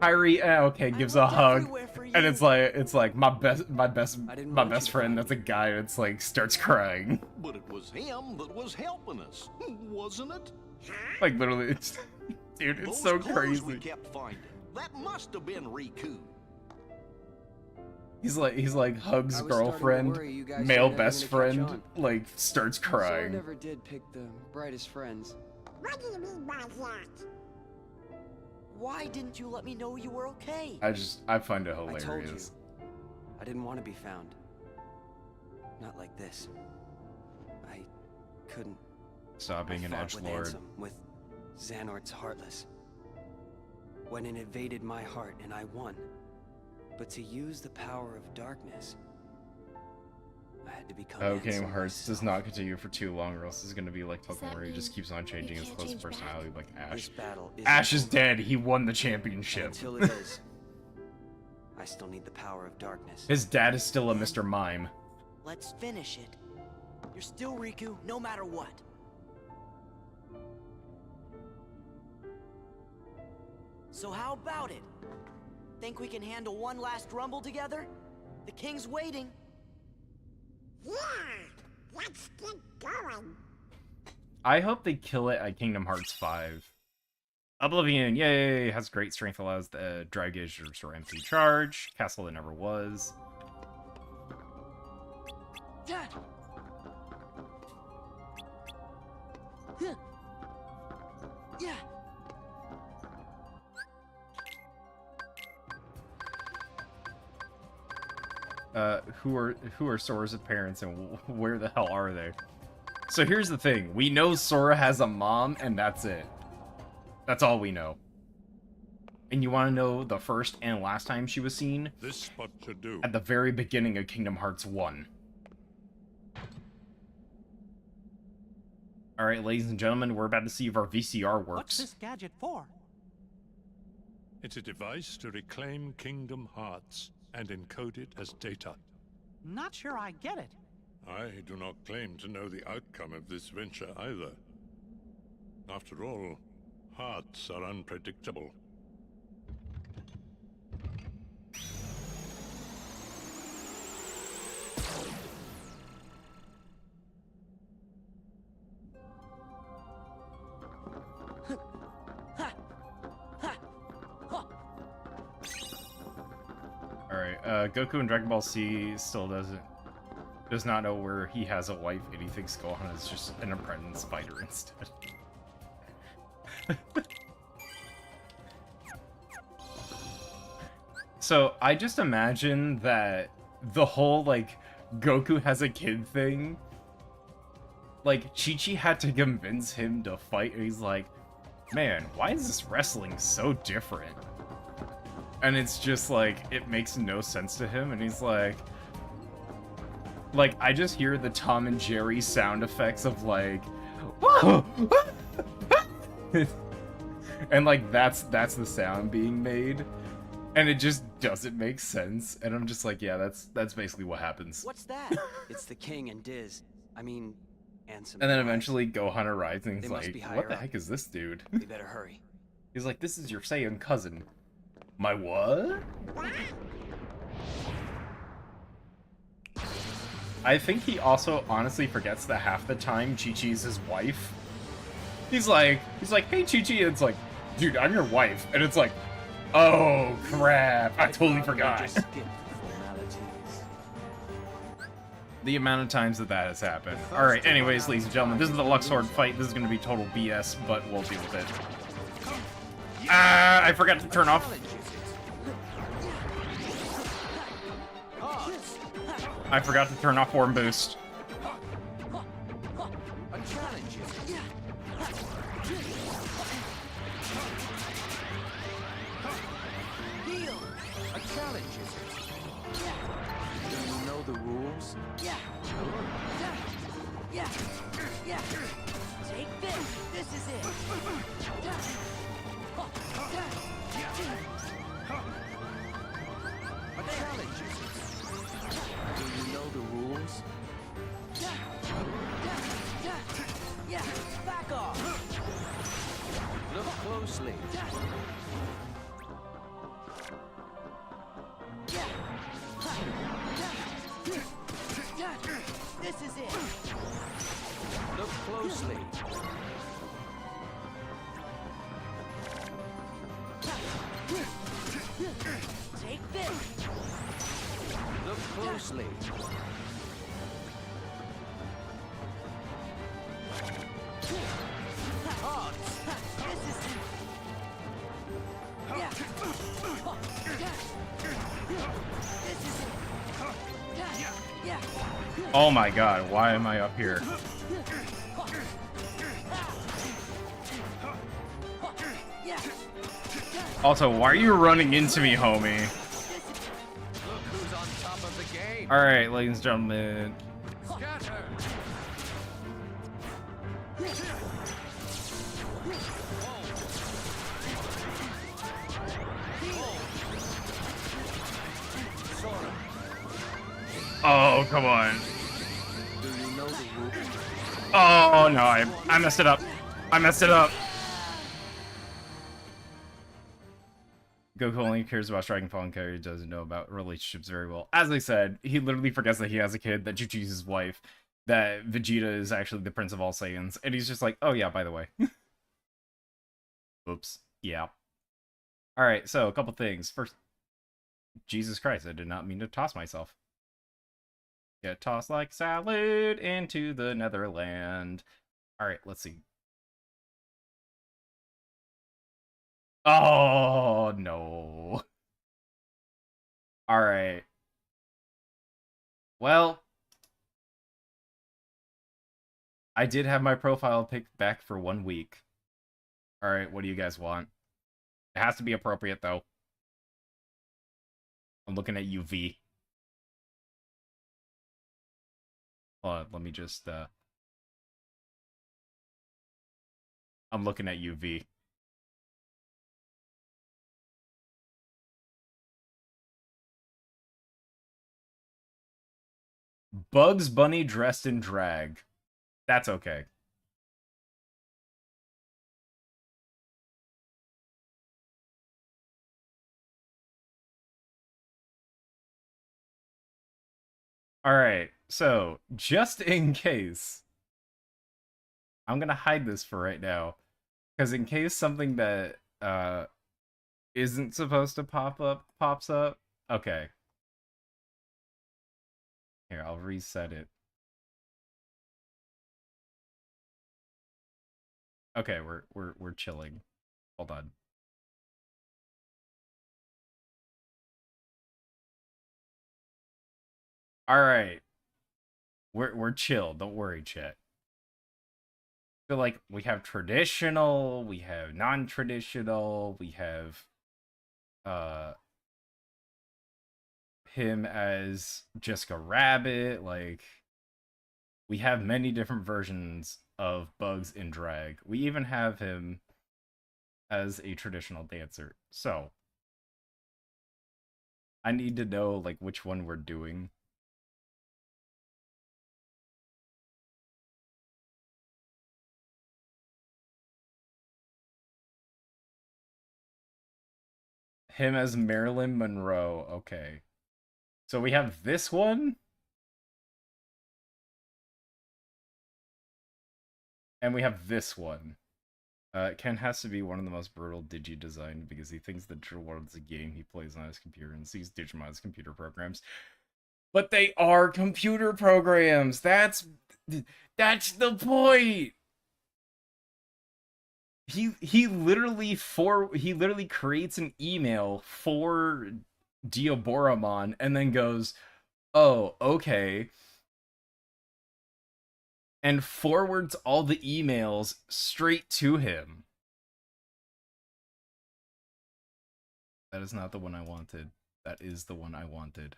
Kyrie, okay, gives a hug, and it's like my best friend, that's a guy, and it's like starts crying. But it was him that was helping us, wasn't it? Like literally, it's dude, it's so Those clues we crazy. kept finding. That must have been Riku. He's like hugs I was starting to girlfriend, worry you guys male were never best gonna catch friend, on. like starts Sora crying. never did pick the brightest friends. What do you mean by that? Why didn't you let me know you were okay? I find it I told you. hilarious. I didn't want to be found. Not like this. I couldn't. Stop being I an fought with edgelord. Ansem, with Xehanort's Heartless. When it invaded my heart and I won. But to use the power of darkness, I had to become Oh, Kingdom Ansem Hearts does myself. not continue for too long, or else this is gonna be like Does Pokemon that where he just mean keeps on changing his can't close change back? personality like Ash. This battle is Ash is dead, he won the championship. Until it is, I still need the power of darkness. His dad is still a Mr. Mime. Let's finish it. You're still Riku, no matter what. So how about it? Think we can handle one last rumble together? The king's waiting. Yeah, let's get going. I hope they kill it at Kingdom Hearts 5. Oblivion, yay! Has great strength, allows the dry gauge to restore empty charge. Castle that never was. Yeah. Huh. Yeah. Who are Sora's parents and where the hell are they? So here's the thing. We know Sora has a mom, and that's it. That's all we know. And you want to know the first and last time she was seen? This spot should do. At the very beginning of Kingdom Hearts 1. Alright, ladies and gentlemen, we're about to see if our VCR What's works. this gadget for? It's a device to reclaim Kingdom Hearts and encode it as data. Not sure I get it. I do not claim to know the outcome of this venture either. After all, hearts are unpredictable. Alright, Goku in Dragon Ball Z still does not know where he has a wife, and he thinks Gohan is just an apprentice spider instead. So, I just imagine that the whole, like, Goku has a kid thing, like, Chi-Chi had to convince him to fight, and he's like, man, why is this wrestling so different? And it's just like, it makes no sense to him, and he's like, I just hear the Tom and Jerry sound effects of like, and like, that's the sound being made, and it just doesn't make sense, and I'm just like, yeah, that's basically what happens. What's that? It's the king and Diz. I mean, and some And then guys. eventually Gohan arrives, and he's They must be like, higher what the up. heck is this dude? We better hurry. He's like, this is your Saiyan cousin. My what? I think he also honestly forgets that half the time Chi-Chi's his wife. He's like, hey Chi-Chi, and it's like, dude, I'm your wife. And it's like, oh crap, I totally forgot. Just skip the formalities. The amount of times that has happened. Alright, anyways, ladies and gentlemen, this is the Luxord fight. This is going to be total BS, but we'll deal with it. I forgot to turn off. I forgot to turn off form boost. A challenge. Heal. A challenge. Do you know the rules? Yeah. Yeah. Yeah. Take this. This is it. A challenge. Do you know the rules? Yeah. Back off. Look closely. This is it. Look closely. Take this. Look closely. This is it. This is it. Oh my god, why am I up here? Also, why are you running into me, homie? Look who's on top of the game. Alright, ladies and gentlemen. Scatter. Oh, come on. Do you know the rules? Oh no, I messed it up. I messed it up. Goku only cares about striking fallen characters, doesn't know about relationships very well. As I said, he literally forgets that he has a kid, that Chi-Chi's his wife, that Vegeta is actually the prince of all Saiyans, and he's just like, oh yeah, by the way. Oops. Yeah. Alright, so a couple things. First, Jesus Christ, I did not mean to toss myself. Get tossed like salad into the Netherland. Alright, let's see. Oh, no. Alright. Well, I did have my profile picked back for 1 week. Alright, what do you guys want? It has to be appropriate, though. I'm looking at you, V. Hold on, let me just, I'm looking at you, V. Bugs Bunny dressed in drag. That's okay. Alright, so, just in case, I'm gonna hide this for right now, because in case something that, isn't supposed to pop up pops up, okay. Here, I'll reset it. Okay, we're chilling. Hold on. Alright. We're chill, don't worry, chat. So like we have traditional, we have non-traditional, we have him as Jessica Rabbit, like we have many different versions of Bugs in drag. We even have him as a traditional dancer. So I need to know like which one we're doing. Him as Marilyn Monroe. Okay. So we have this one. And we have this one. Ken has to be one of the most brutal Digi designed because he thinks the digital world is a game he plays on his computer and sees Digimon as computer programs. But they are computer programs! That's the point! He literally creates an email for Diaboramon and then goes, "Oh, okay." And forwards all the emails straight to him. That is not the one I wanted. That is the one I wanted.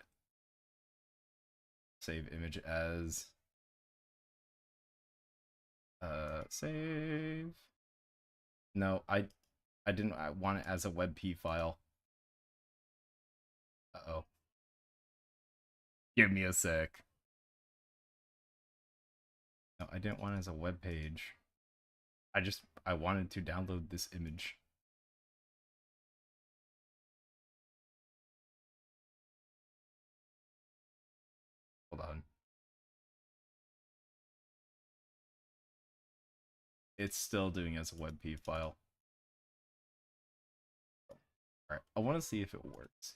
Save image as... save... No, I want it as a WebP file. Uh-oh. Give me a sec. No, I didn't want it as a web page. I wanted to download this image. Hold on. It's still doing it as a WebP file. Alright, I want to see if it works.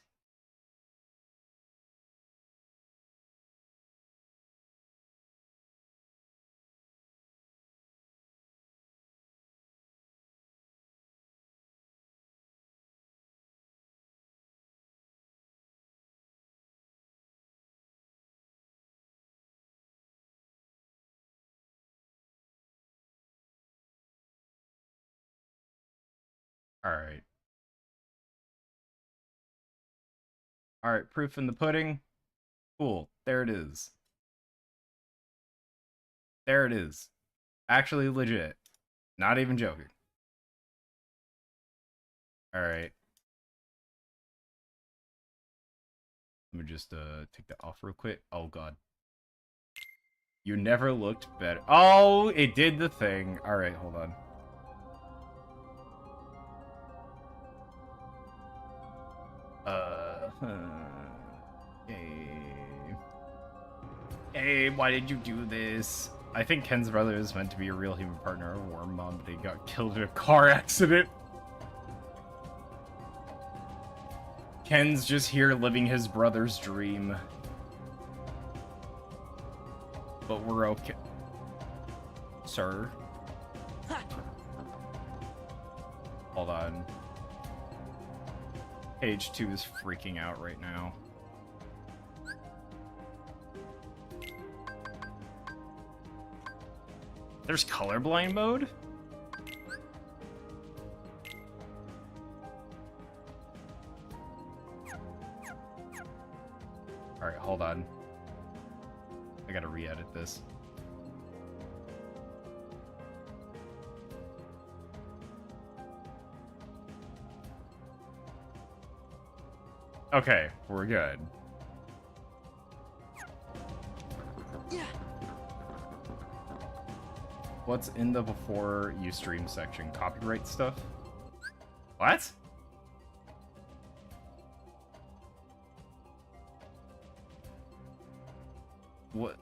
Alright. Alright, proof in the pudding. Cool, there it is. There it is. Actually legit. Not even joking. Alright. Let me just take that off real quick. Oh god. You never looked better. Oh, it did the thing. Alright, hold on. Hey, why did you do this? I think Ken's brother is meant to be a real human partner of Worm Mom, but he got killed in a car accident. Ken's just here living his brother's dream. But we're okay. Sir? Hold on. Page 2 is freaking out right now. There's colorblind mode? Alright, hold on. I gotta re-edit this. Okay, we're good. What's in the before you stream section? Copyright stuff? What? What?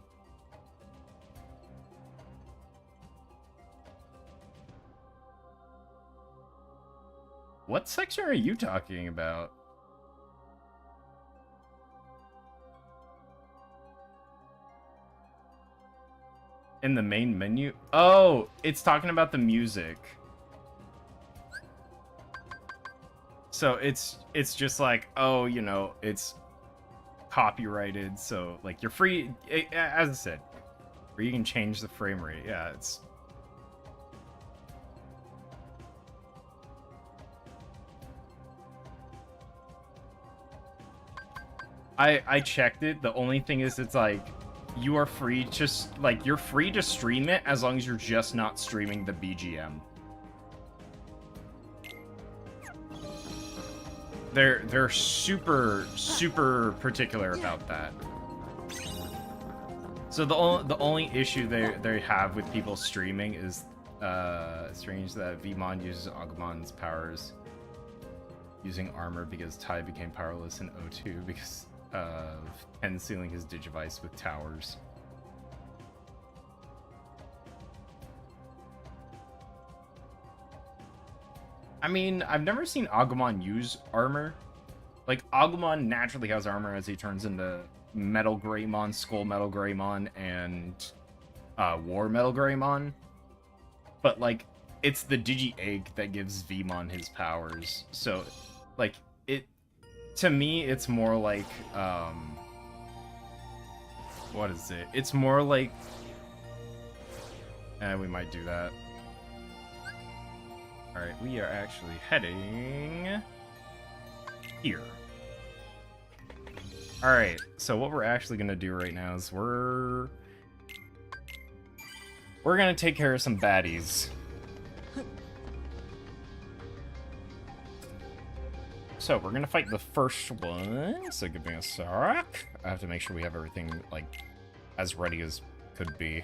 What section are you talking about? In the main menu? Oh, it's talking about the music. So it's just like, oh, you know, it's copyrighted, so like you're free, as I said, where you can change the frame rate. Yeah, it's I checked it. The only thing is, it's like you are free, just like you're free to stream it as long as you're just not streaming the BGM. They're super particular about that. So the only issue they have with people streaming is strange that Vmon uses Agumon's powers using armor because Tai became powerless in O2 because of Ken sealing his Digivice with towers. I mean, I've never seen Agumon use armor. Like, Agumon naturally has armor as he turns into Metal Greymon, Skull Metal Greymon, and War Metal Greymon. But, like, it's the Digi-Egg that gives Vmon his powers. So, like, to me, it's more like, what is it? It's more like, we might do that. Alright, we are actually heading here. Alright, so what we're actually gonna do right now is we're gonna take care of some baddies. So we're gonna fight the first one, so give me a sec. I have to make sure we have everything, like, as ready as could be.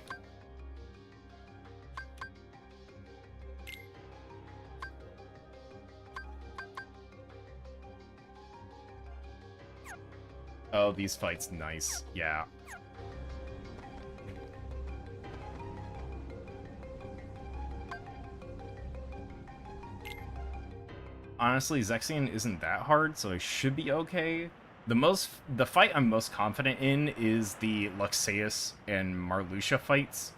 Oh, these fights, nice. Yeah. Honestly, Zexion isn't that hard, so I should be okay. The fight I'm most confident in is the Luxeus and Marluxia fights.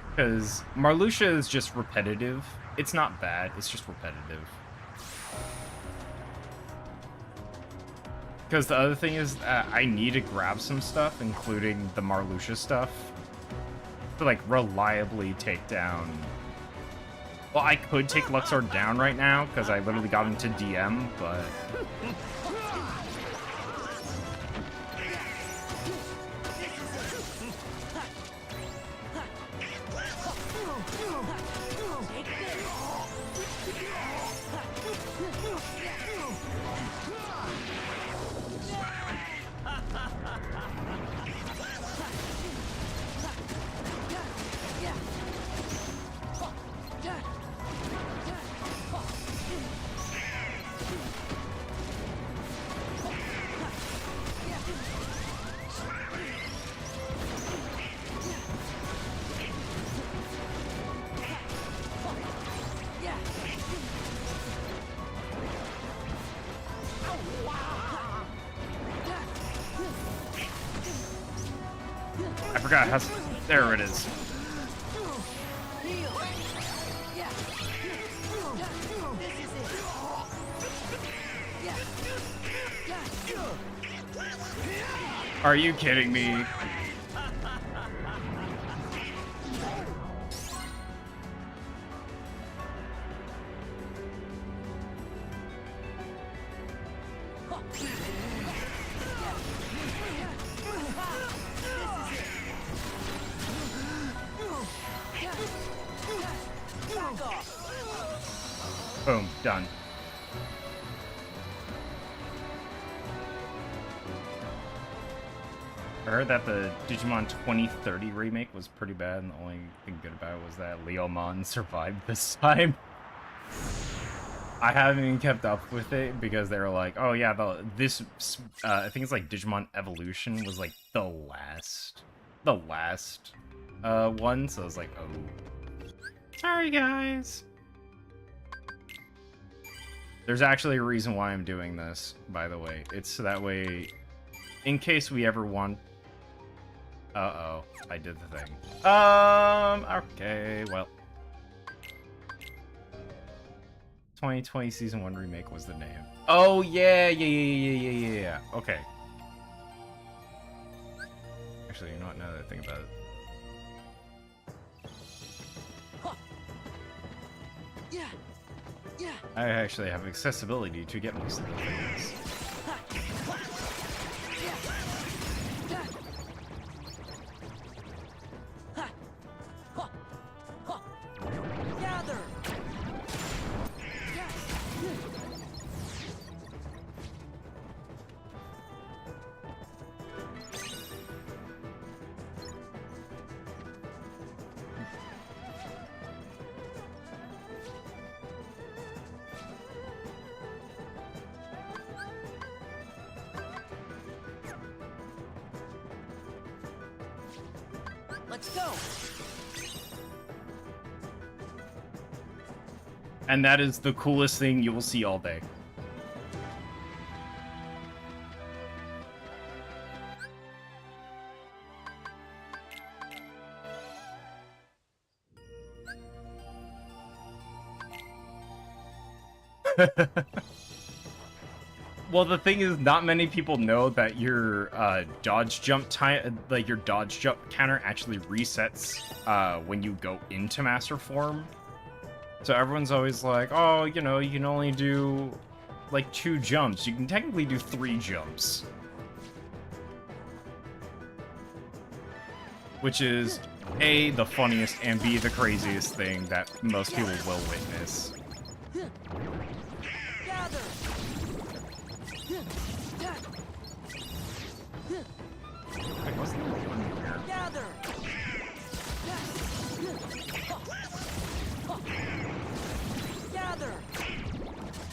Because Marluxia is just repetitive. It's not bad, it's just repetitive. Because the other thing is, I need to grab some stuff, including the Marluxia stuff, to, like, reliably take down... Well, I could take Luxor down right now, because I literally got him to DM, but... I forgot how... There it is. Are you kidding me? Boom, done. I heard that the Digimon 2030 remake was pretty bad, and the only thing good about it was that Leomon survived this time. I haven't even kept up with it because they were like, oh yeah, I think it's like Digimon Evolution was like the last one, so I was like, oh, sorry guys. There's actually a reason why I'm doing this, by the way. It's so that way, in case we ever want... Uh-oh, I did the thing. Okay, well. 2020 Season 1 Remake was the name. Oh, yeah. Okay. Actually, you know what, now that I think about it. I actually have accessibility to get most of the things. Let's go. And that is the coolest thing you will see all day. Well, the thing is, not many people know that your dodge jump time, like your dodge jump counter, actually resets when you go into Master Form. So everyone's always like, "Oh, you know, you can only do like 2 jumps. You can technically do 3 jumps," which is A, the funniest, and B, the craziest thing that most people will witness. Wait, what's the one here?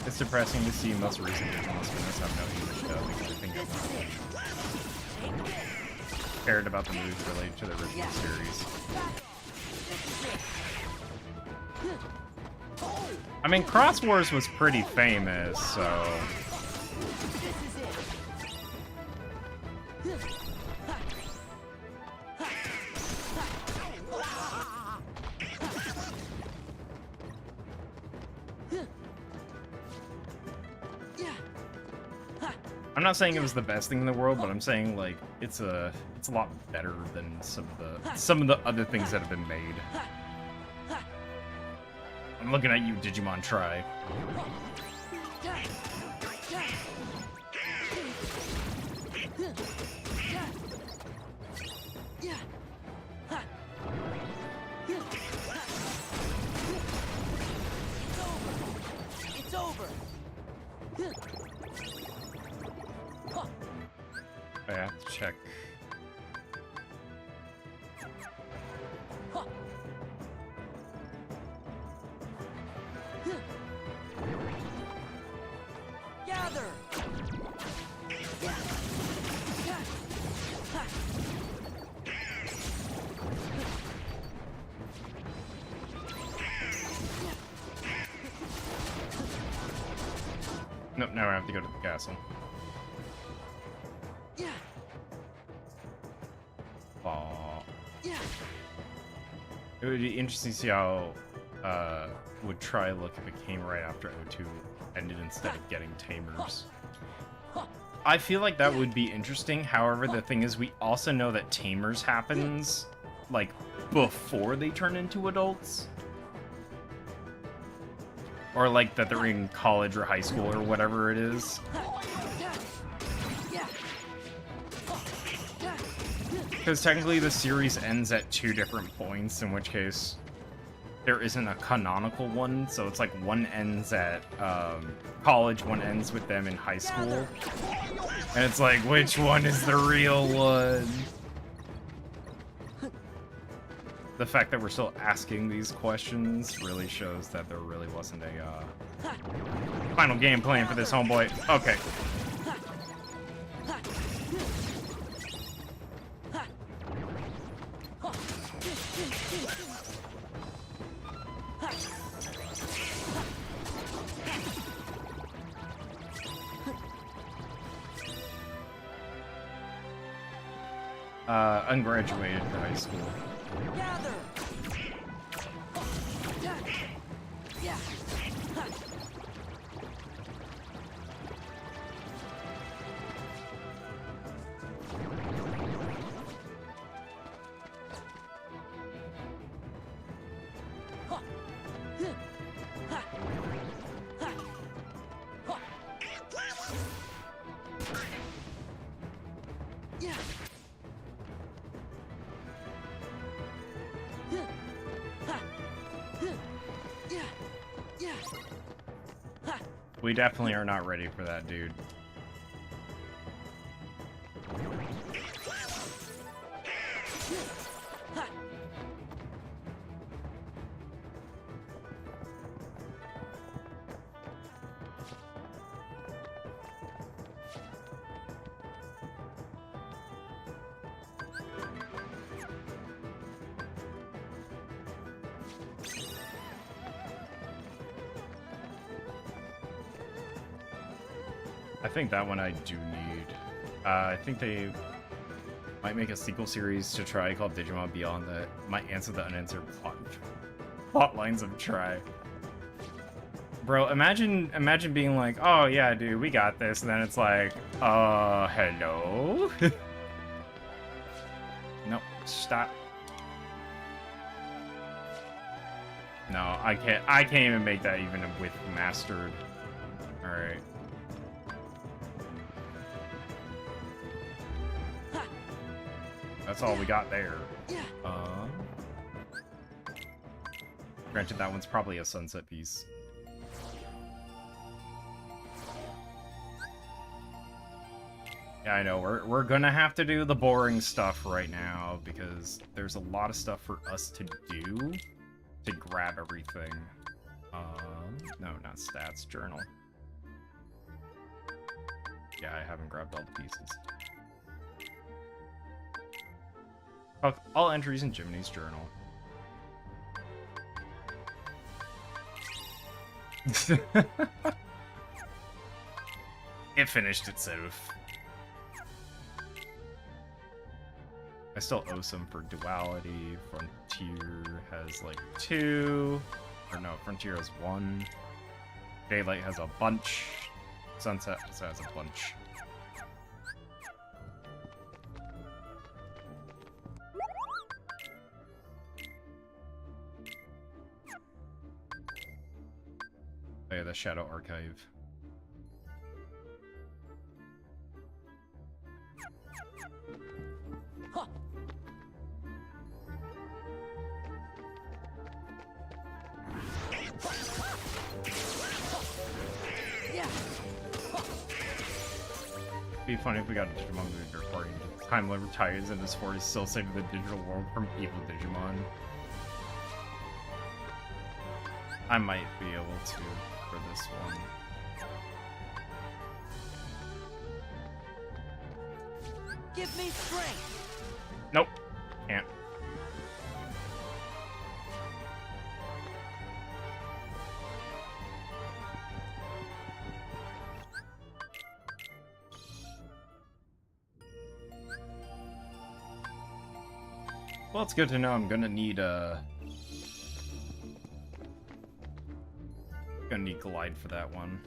It's depressing to see most recent Digimon spinners have no English dub because I think it's cared about the moves related to the original series. I mean, Cross Wars was pretty famous, so... I'm not saying it was the best thing in the world, but I'm saying like it's a lot better than some of the other things that have been made. I'm looking at you, Digimon Try. It's over. I have to check. Gather. Nope, now I have to go to the castle. Aww. It would be interesting to see how would Try look if it came right after O2 ended instead of getting Tamers. I feel like that would be interesting. However, the thing is, we also know that Tamers happens like before they turn into adults. Or like that they're in college or high school or whatever it is. Because technically the series ends at 2 different points, in which case there isn't a canonical one, so it's like one ends at college, one ends with them in high school. And it's like, which one is the real one? The fact that we're still asking these questions really shows that there really wasn't a final game plan for this homeboy. Okay. Ungraduated to high school. Gather. Yeah. We definitely are not ready for that, dude. I think that one I do need. I think they might make a sequel series to Try called Digimon Beyond that might answer the unanswered plot lines of Try. Bro, imagine being like, oh yeah, dude, we got this, and then it's like, hello? Nope, stop. No, I can't even make that even with mastered. Alright. That's all we got there. Granted, that one's probably a sunset piece. Yeah, I know, we're gonna have to do the boring stuff right now because there's a lot of stuff for us to do to grab everything. No, not stats, journal. Yeah, I haven't grabbed all the pieces. All entries in Jiminy's journal. It finished itself. I still owe some for duality. Frontier has like 2. Or no, Frontier has 1. Daylight has a bunch. Sunset also has a bunch. Oh yeah, the Shadow Archive. Be funny if we got a Digimon movie recording. Time limit ties and this force still saving the digital world from evil Digimon. I might be able to for this one. Give me strength. Nope. Can't. Well, it's good to know I'm gonna need glide for that one.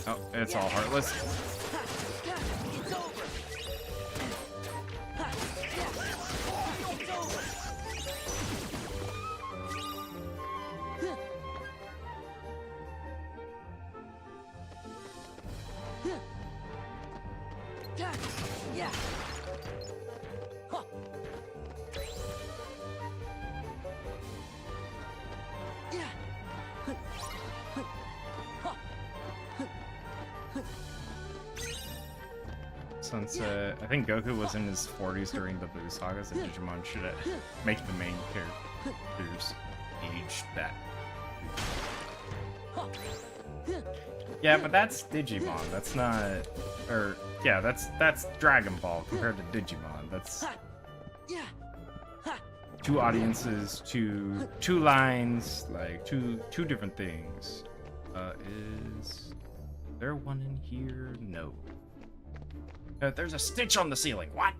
Oh, it's all heartless. It's over. Sunset. I think Goku was in his 40s during the Blue Saga, so Digimon should make the main characters age that. Yeah, but that's Digimon. That's not, or yeah, that's Dragon Ball compared to Digimon. That's two audiences, two lines, like two different things. Is there one in here? No. There's a stitch on the ceiling. What?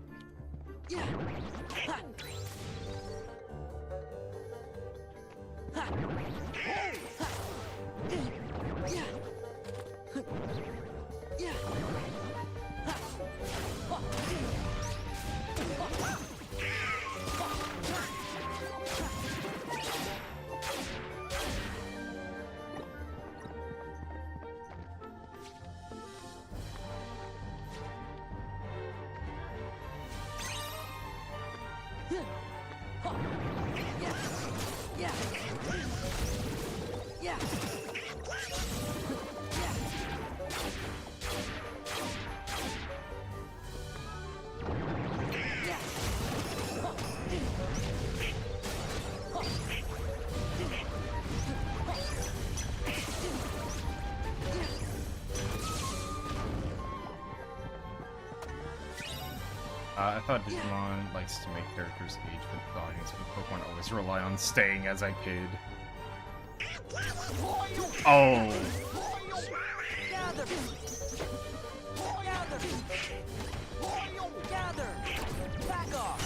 I thought Digimon likes to make characters age with the audience, but Pokemon always rely on staying as a kid. Oh! Gather! Gather! Gather! Back off!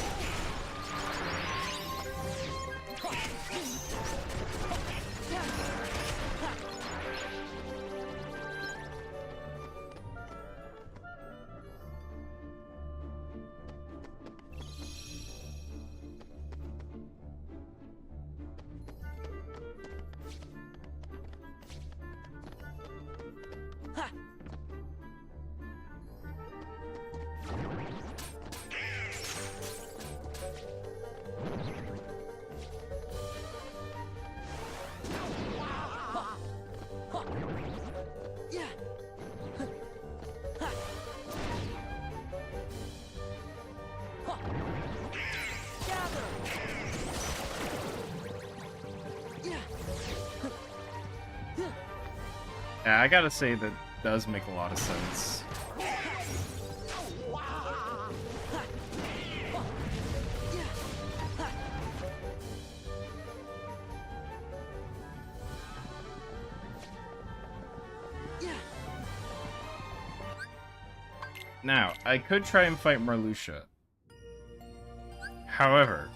Yeah, I gotta say that does make a lot of sense. Now, I could try and fight Marluxia. However,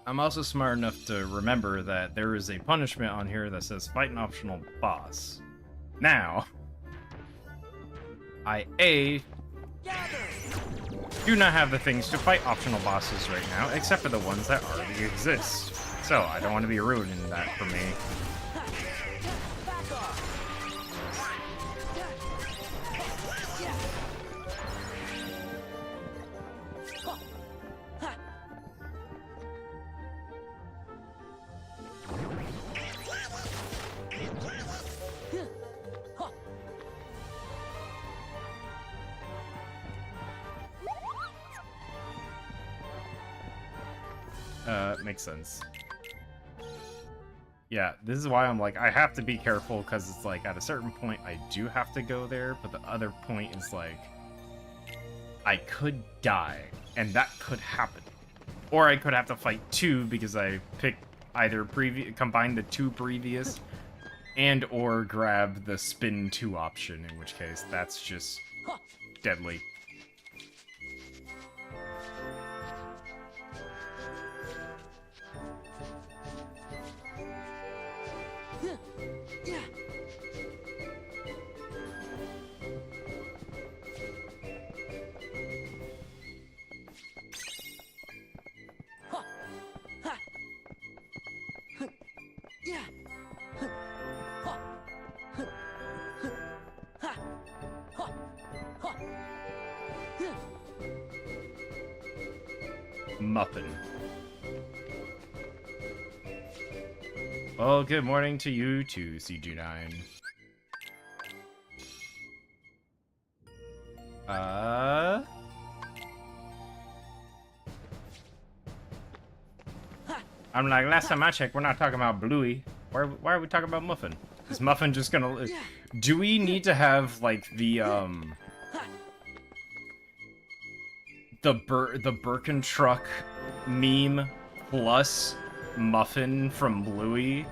I'm also smart enough to remember that there is a punishment on here that says fight an optional boss. Now, I do not have the things to fight optional bosses right now, except for the ones that already exist. So, I don't want to be ruining that for me. Makes sense. Yeah, this is why I'm like, I have to be careful, because it's like, at a certain point, I do have to go there, but the other point is like, I could die, and that could happen. Or I could have to fight two, because I picked either combine the two previous, and or grab the spin 2 option, in which case, that's just deadly. Muffin. Well, good morning to you too, CG9. I'm like, last time I checked, we're not talking about Bluey. Why are we talking about Muffin? Is Muffin just gonna... Do we need to have, like, the Birkin truck meme plus Muffin from Bluey?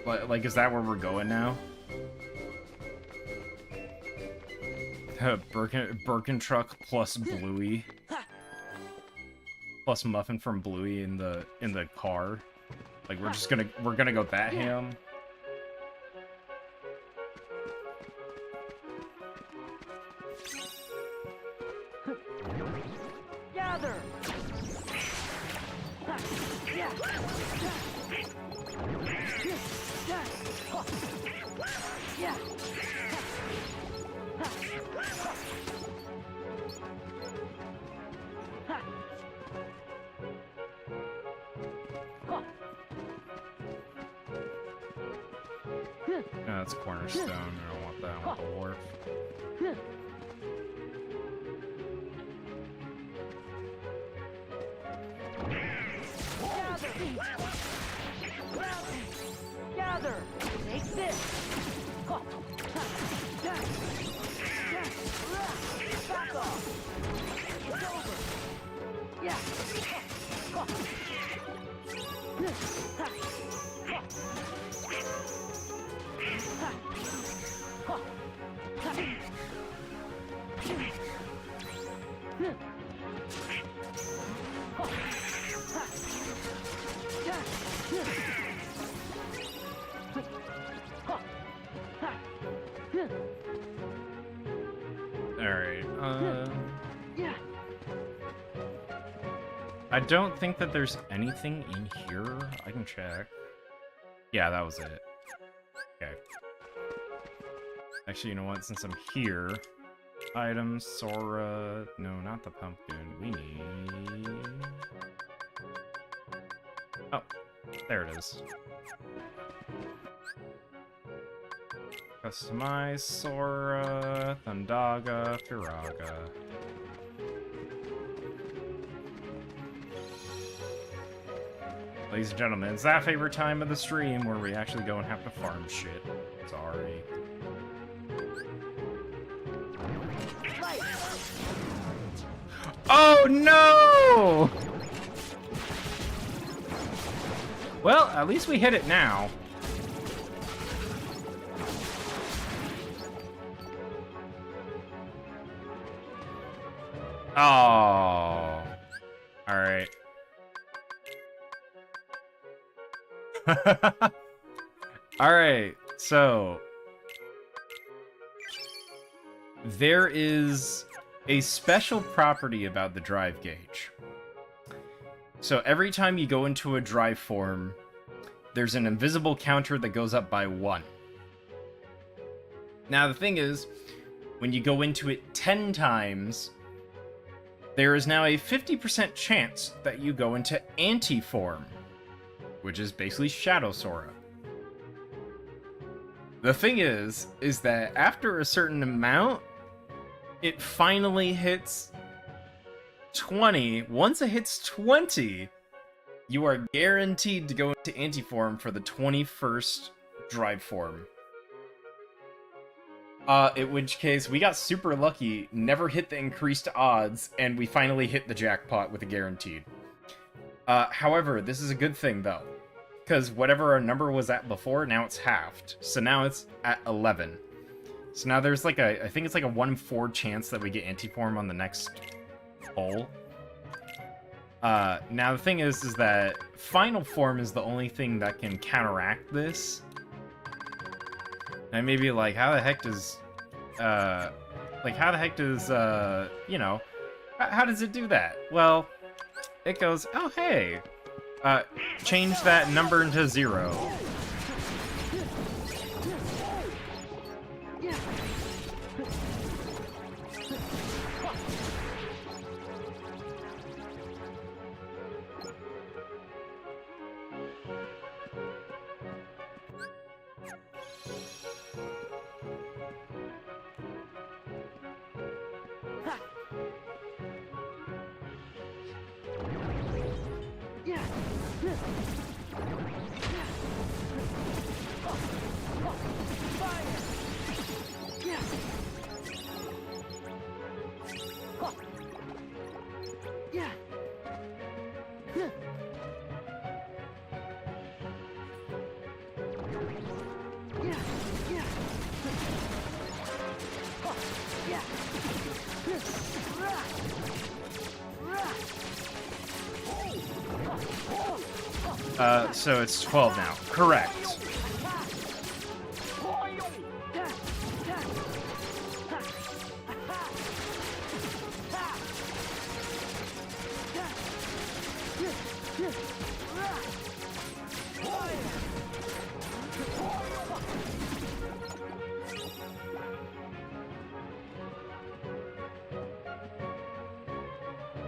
Like, is that where we're going now? Birkin truck plus Bluey. Plus Muffin from Bluey in the car. Like, we're gonna go that ham. Gather. Yeah. Oh, that's cornerstone. I don't want that with the wharf. Gather. Take this. Back off. It's over. Yeah. Alright, I don't think that there's anything in here. I can check. Yeah, that was it. Okay. Actually, you know what? Since I'm here... Items, Sora... No, not the pumpkin. We need... Oh, there it is. Customize Sora, Thundaga, Firaga. Ladies and gentlemen, it's that favorite time of the stream where we actually go and have to farm shit. Sorry. Oh no! Well, at least we hit it now. Oh. Alright. Alright, so... There is a special property about the drive gauge. So every time you go into a drive form, there's an invisible counter that goes up by 1. Now the thing is, when you go into it 10 times, there is now a 50% chance that you go into anti-form, which is basically Shadow Sora. The thing is that after a certain amount, it finally hits 20. Once it hits 20, you are guaranteed to go into anti-form for the 21st drive form. In which case, we got super lucky, never hit the increased odds, and we finally hit the jackpot with a guaranteed. However, this is a good thing, though. Because whatever our number was at before, now it's halved. So now it's at 11. So now there's like I think it's like a 1/4 chance that we get anti-form on the next hole. Now the thing is that final form is the only thing that can counteract this. And maybe like, how the heck does, you know, how does it do that? Well, it goes, oh hey, change that number into 0. So it's 12 now. Correct.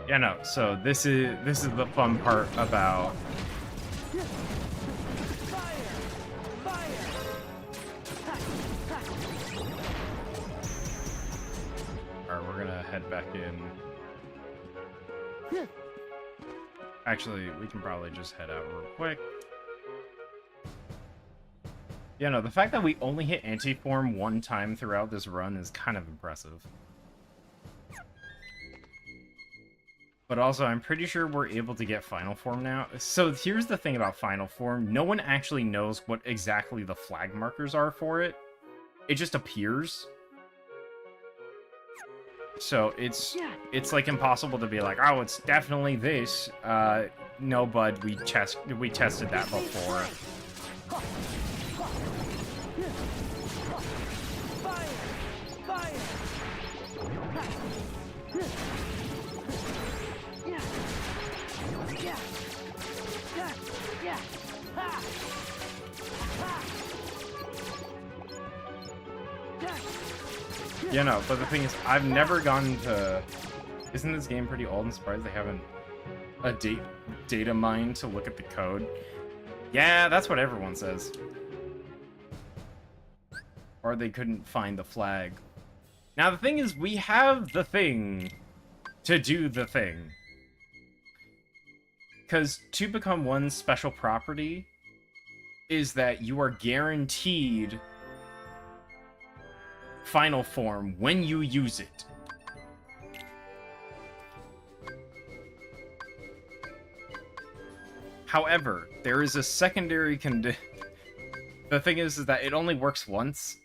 Yeah, no, so this is the fun part about Alright, we're gonna head back in. Actually, we can probably just head out real quick. Yeah, no, the fact that we only hit anti-form one time throughout this run is kind of impressive. But also, I'm pretty sure we're able to get final form now. So here's the thing about final form. No one actually knows what exactly the flag markers are for it. It just appears. So it's like impossible to be like, oh, it's definitely this. No, bud, we tested that before. You know, but the thing is, I've never gone to... Isn't this game pretty old? I'm surprised they haven't a data mine to look at the code. Yeah, that's what everyone says. Or they couldn't find the flag. Now, the thing is, we have the thing to do the thing. Because to become one special property is that you are guaranteed final form when you use it. However, there is a secondary condition. The thing is that it only works once.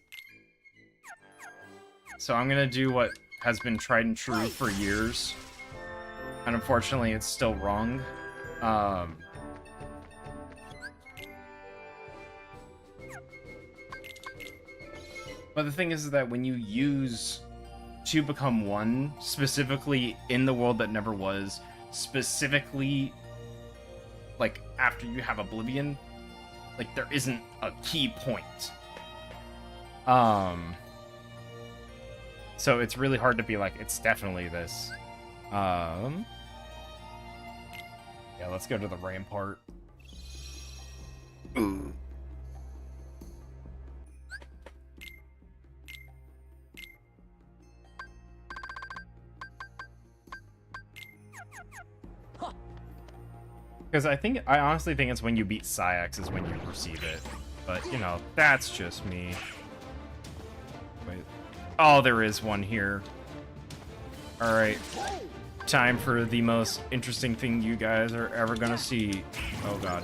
So I'm gonna do what has been tried and true for years. And unfortunately, it's still wrong. But the thing is that when you use to become one, specifically in the world that never was, specifically like after you have Oblivion, like there isn't a key point. So it's really hard to be like, it's definitely this. Yeah, let's go to the rampart. Ooh. Because I honestly think it's when you beat Syax is when you receive it. But, you know, that's just me. Wait. Oh, there is one here. Alright. Time for the most interesting thing you guys are ever gonna see. Oh, God.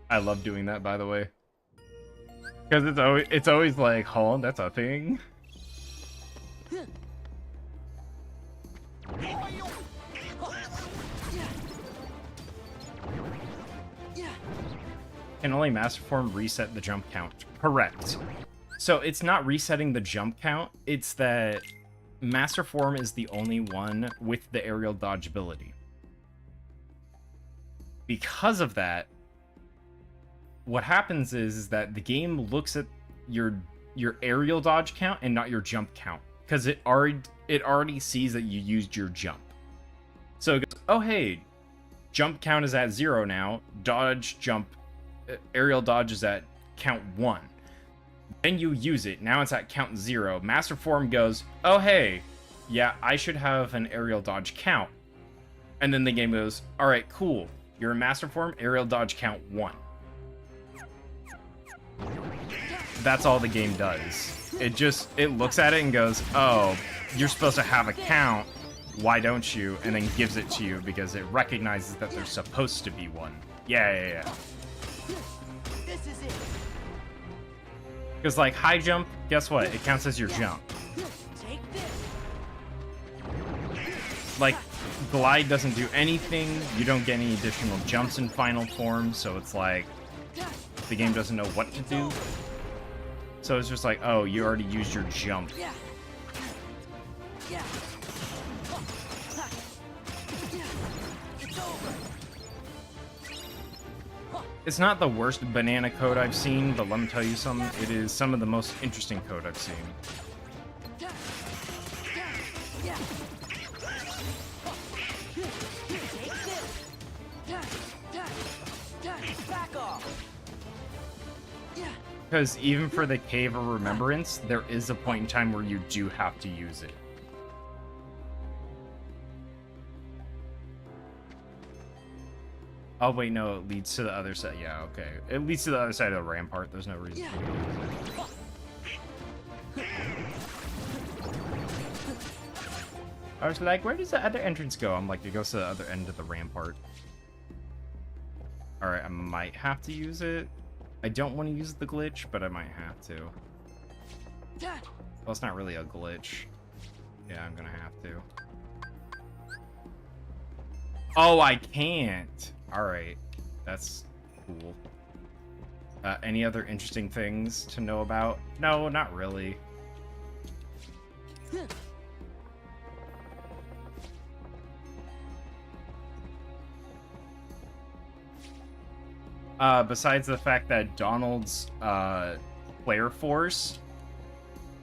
I love doing that, by the way. Because it's always like, oh, that's a thing. Can only Master Form reset the jump count? Correct. So it's not resetting the jump count, it's that Master Form is the only one with the aerial dodge ability. Because of that, what happens is that the game looks at your aerial dodge count and not your jump count, because it already sees that you used your jump. So it goes, oh hey, jump count is at 0 now, dodge, jump, aerial dodge is at count 1. Then you use it. Now it's at count 0. Master Form goes, oh hey, yeah, I should have an aerial dodge count. And then the game goes, alright, cool. You're in Master Form, aerial dodge count 1. That's all the game does. It looks at it and goes, oh, you're supposed to have a count. Why don't you? And then gives it to you because it recognizes that there's supposed to be one. Yeah. This is it. Because, like, high jump, guess what? It counts as your jump. Take this. Like, glide doesn't do anything. You don't get any additional jumps in final form, so it's like the game doesn't know what to do. So it's just like, oh, you already used your jump. It's not the worst banana code I've seen, but let me tell you something. It is some of the most interesting code I've seen. Back off. Because even for the Cave of Remembrance, there is a point in time where you do have to use it. Oh, wait, no, it leads to the other side. Yeah, okay. It leads to the other side of the rampart. There's no reason to use it. I was like, where does the other entrance go? I'm like, it goes to the other end of the rampart. Alright, I might have to use it. I don't want to use the glitch, but I might have to. Well, it's not really a glitch. Yeah, I'm gonna have to. Oh, I can't! Alright, that's cool. Any other interesting things to know about? No, not really. Besides the fact that Donald's player force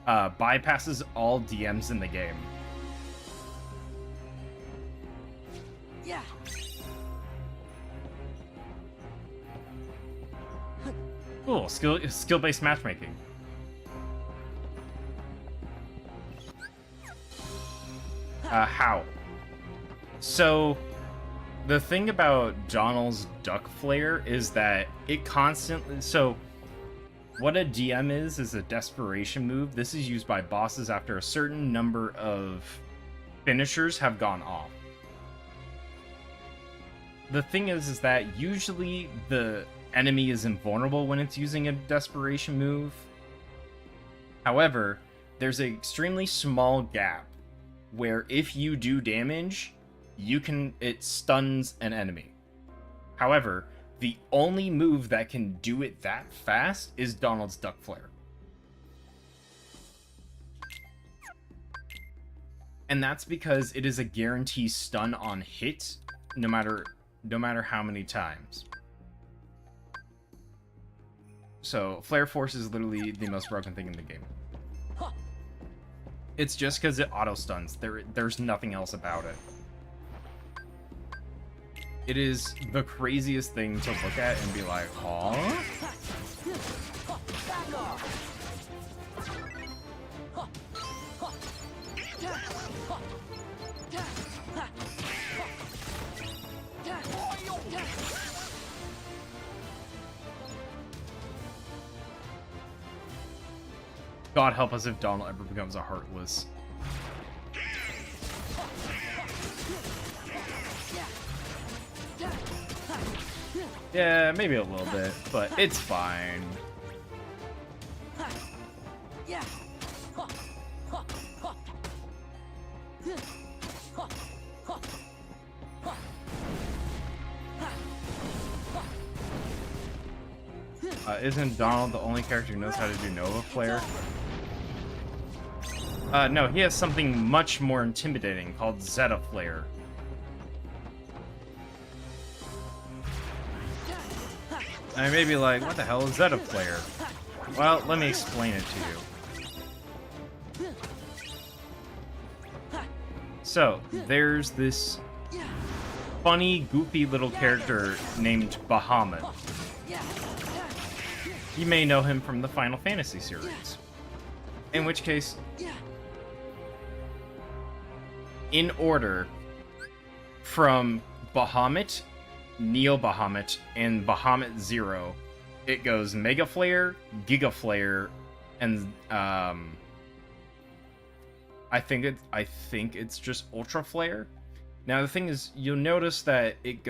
bypasses all DMs in the game. Yeah. Cool, skill-based matchmaking. How? So, the thing about Donald's duck flare is that it constantly... So, what a DM is a desperation move. This is used by bosses after a certain number of finishers have gone off. The thing is that usually the enemy is invulnerable when it's using a desperation move. However, there's an extremely small gap where if you do damage, it stuns an enemy. However, the only move that can do it that fast is Donald's duck flare. And that's because it is a guarantee stun on hit no matter how many times. So, Flare Force is literally the most broken thing in the game. It's just because it auto-stuns. There's nothing else about it. It is the craziest thing to look at and be like, huh? God help us if Donald ever becomes a Heartless. Yeah, maybe a little bit, but it's fine. Isn't Donald the only character who knows how to do Nova Flare? No, he has something much more intimidating called Zeta Flare. I may be like, what the hell is Zeta Flare? Well, let me explain it to you. So, there's this funny, goofy little character named Bahamut. you may know him from the Final Fantasy series. In which case, in order, from Bahamut, Neo Bahamut, and Bahamut Zero, it goes Mega Flare, Giga Flare, and I think it's just Ultra Flare. Now the thing is, you'll notice that it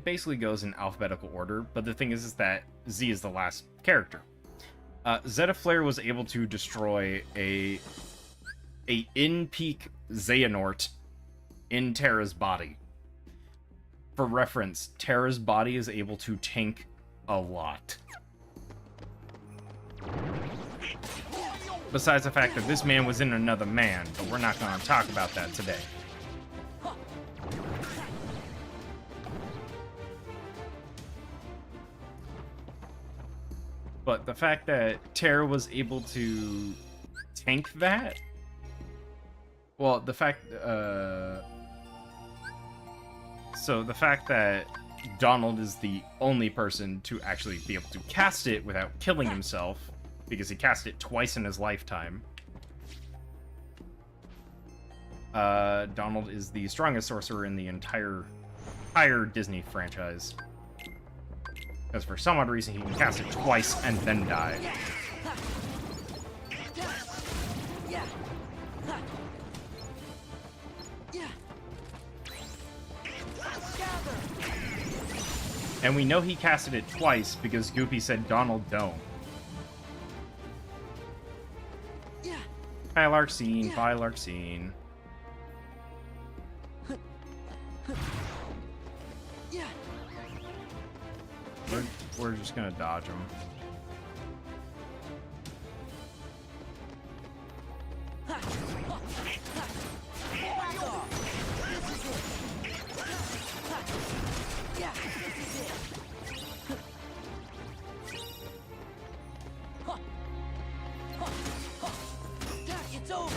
basically goes in alphabetical order, but the thing is that Z is the last character. Zeta Flare was able to destroy a in-peak Xehanort in Terra's body. For reference, Terra's body is able to tank a lot. Besides the fact that this man was in another man, but we're not going to talk about that today. But the fact that Terra was able to tank that... Well, the fact... So the fact that Donald is the only person to actually be able to cast it without killing himself, because he cast it twice in his lifetime. Donald is the strongest sorcerer in the entire Disney franchise. Because for some odd reason he can cast it twice and then die. And we know he casted it twice because Goopy said Donald don't. Hi Larxene, bye Larxene. We're just gonna dodge him. It's over.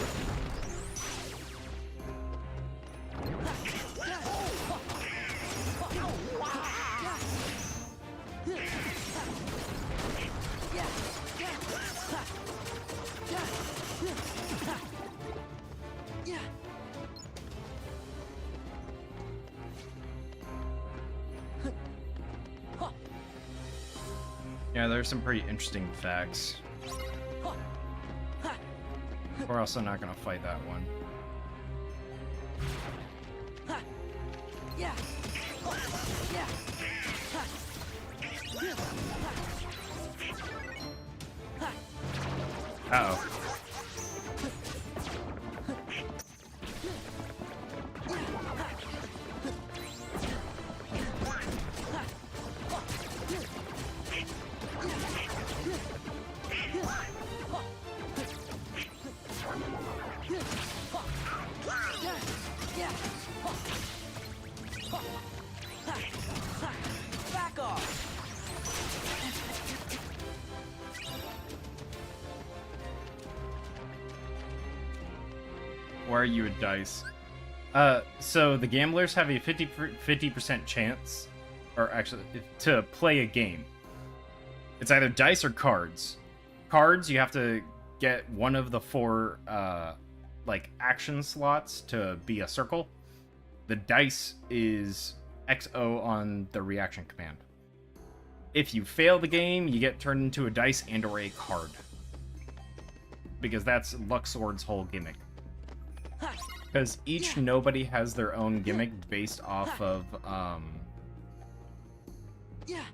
Yeah, there's some pretty interesting facts. We're also not gonna fight that one. Uh-oh. Back off. Why are you a dice? So the gamblers have a 50% chance, or actually, to play a game. It's either dice or cards. Cards, you have to get one of the 4, like, action slots to be a circle. The dice is XO on the reaction command. If you fail the game, you get turned into a dice and or a card. Because that's Luxord's whole gimmick. Because each nobody has their own gimmick based off of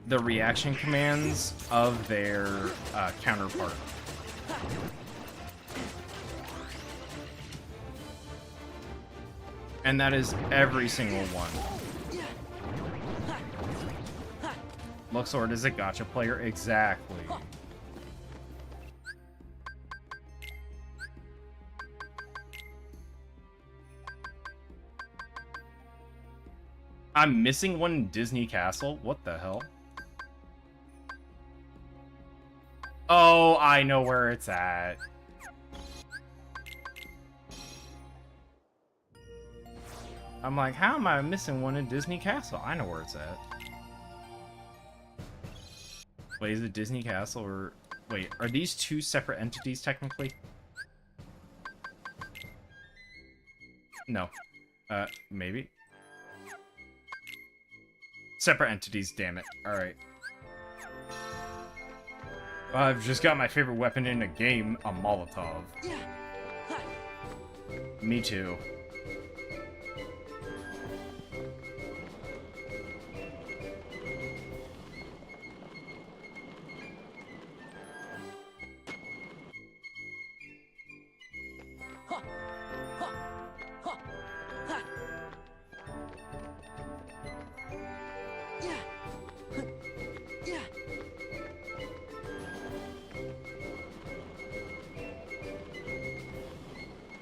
the reaction commands of their counterpart. And that is every single one. Luxord is a gacha player, exactly. I'm missing one in Disney Castle? What the hell? Oh, I know where it's at. I'm like, how am I missing one in Disney Castle? I know where it's at. Wait, is it Disney Castle or... Wait, are these two separate entities technically? No. Maybe? Separate entities, damn it. Alright. I've just got my favorite weapon in a game, a Molotov. Me too.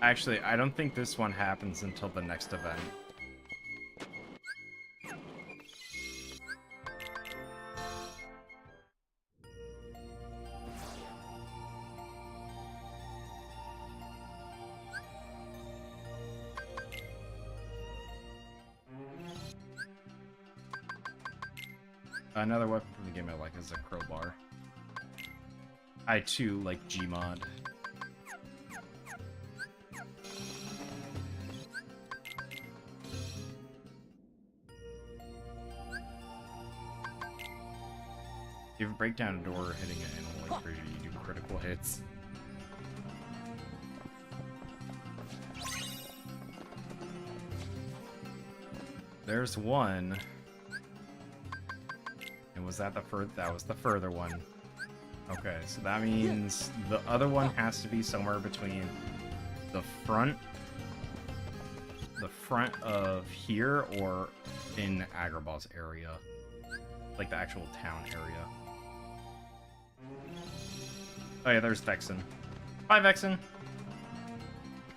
Actually, I don't think this one happens until the next event. Another weapon from the game I like is a crowbar. I too like Gmod. If you break down a door hitting an animal like crazy, you do critical hits. There's one. And was that the further? That was the further one. Okay, so that means the other one has to be somewhere between the front of here or in Agrabah's area. Like the actual town area. Oh yeah, there's Vexen. Bye, Vexen!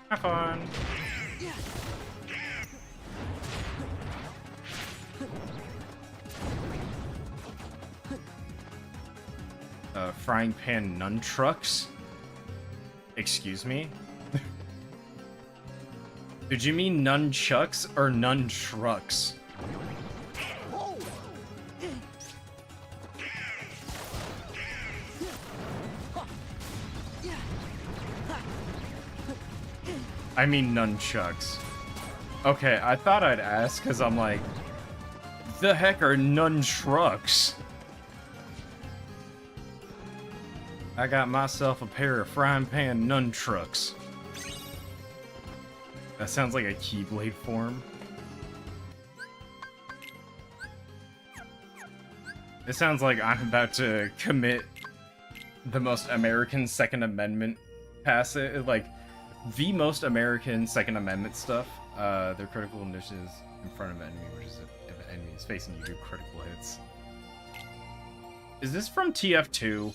Have fun! Frying pan nunchucks? Excuse me? Did you mean nunchucks or nunchucks? I mean nunchucks. Okay, I thought I'd ask because I'm like, the heck are nunchucks? I got myself a pair of frying pan nunchucks. That sounds like a Keyblade form. It sounds like I'm about to commit the most American Second Amendment like, the most American Second Amendment stuff. Their critical initiatives in front of an enemy, which is if an enemy is facing you, do critical hits. Is this from TF2?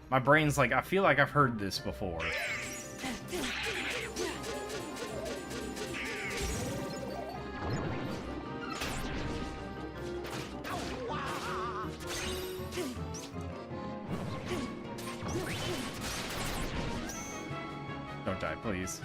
My brain's like, I feel like I've heard this before. Don't die, please.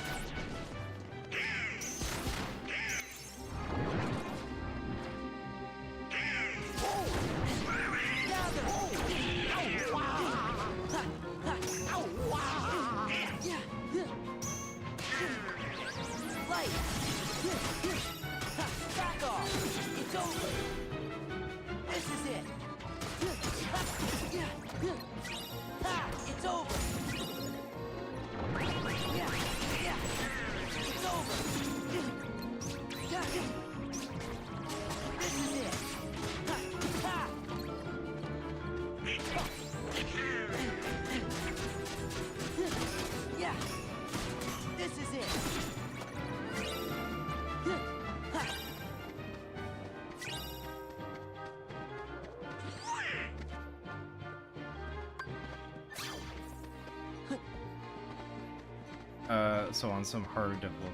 So on some harder difficult,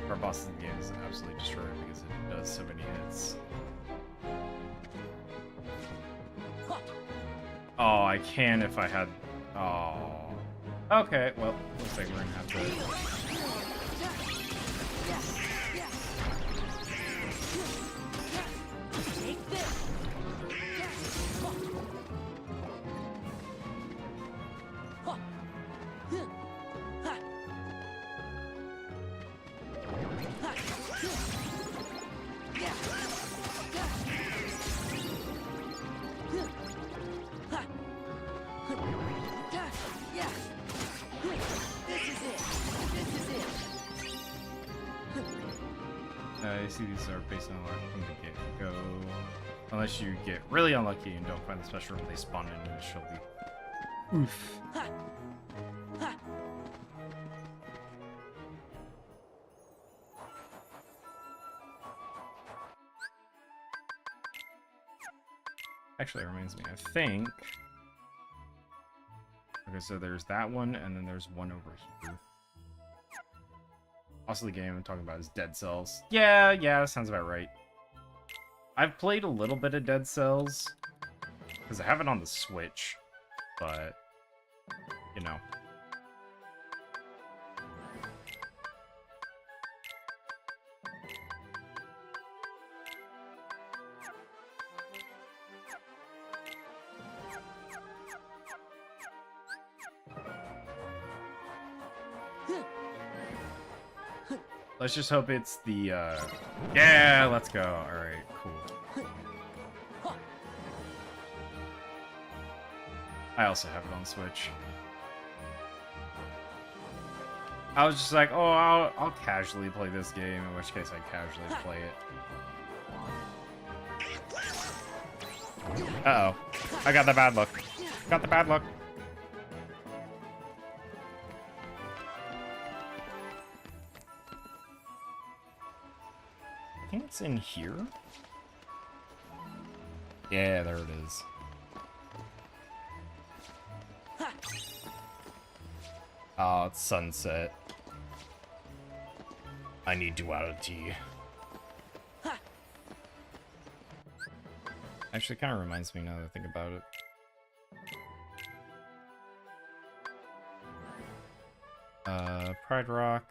our bosses in the game is absolutely destroyed because it does so many hits. Oh, I can if I had... Oh. Okay, well, looks like we're gonna have to... Take Obviously, these are based on luck from the get-go. Unless you get really unlucky and don't find the special room they spawn in initially. Oof. Actually, it reminds me, I think... Okay, so there's that one, and then there's one over here. Also, the game I'm talking about is Dead Cells. Yeah, that sounds about right. I've played a little bit of Dead Cells, because I have it on the Switch, but, you know. Let's just hope it's the, yeah, let's go. Alright, cool. I also have it on Switch. I was just like, oh, I'll casually play this game, in which case I casually play it. Uh-oh. I got the bad luck. Got the bad luck. I think it's in here. Yeah, there it is. Oh, it's sunset. I need duality. Actually, kind of reminds me now that I think about it. Pride Rock.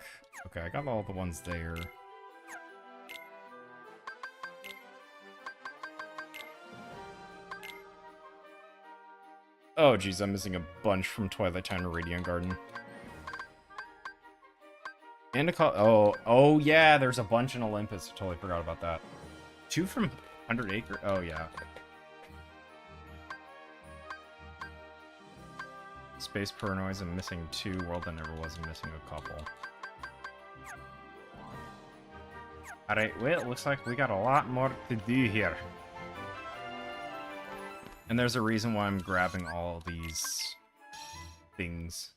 Okay, I got all the ones there. Oh, geez, I'm missing a bunch from Twilight Town to Radiant Garden. And a call. Oh, yeah, there's a bunch in Olympus. I totally forgot about that. 2 from 100 Acre. Oh, yeah. Space Paranoids, I'm missing 2. World That Never Was, I'm missing a couple. Alright, well, it looks like we got a lot more to do here. And there's a reason why I'm grabbing all these things.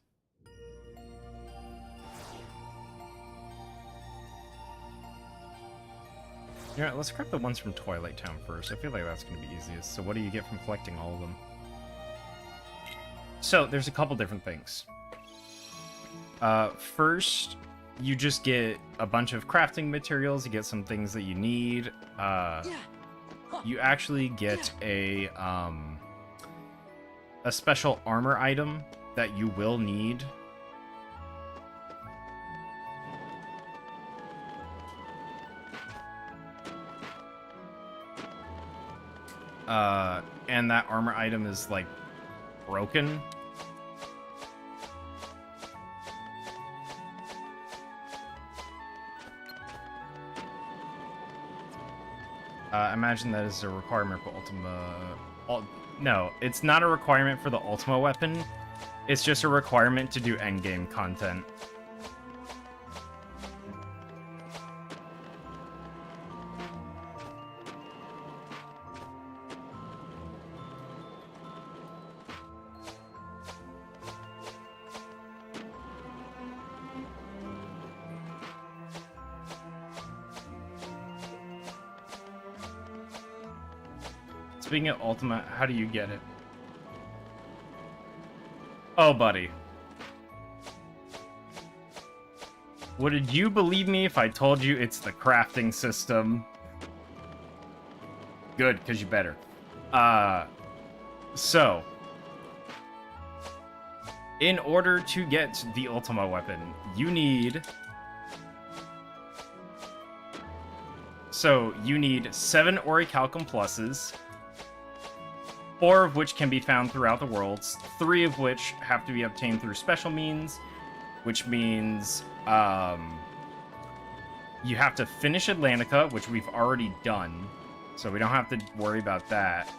Yeah, let's grab the ones from Twilight Town first. I feel like that's going to be easiest. So what do you get from collecting all of them? So, there's a couple different things. First, you just get a bunch of crafting materials. You get some things that you need. You actually get a special armor item that you will need. And that armor item is, like, broken. I imagine that is a requirement for Ultima... No, it's not a requirement for the Ultima weapon. It's just a requirement to do endgame content. Speaking of Ultima, how do you get it? Oh, buddy. Would you believe me if I told you it's the crafting system? Good, because you better. So, in order to get the Ultima weapon, you need... So, you need 7 Orichalcum pluses, 4 of which can be found throughout the worlds, 3 of which have to be obtained through special means, which means you have to finish Atlantica, which we've already done, so we don't have to worry about that.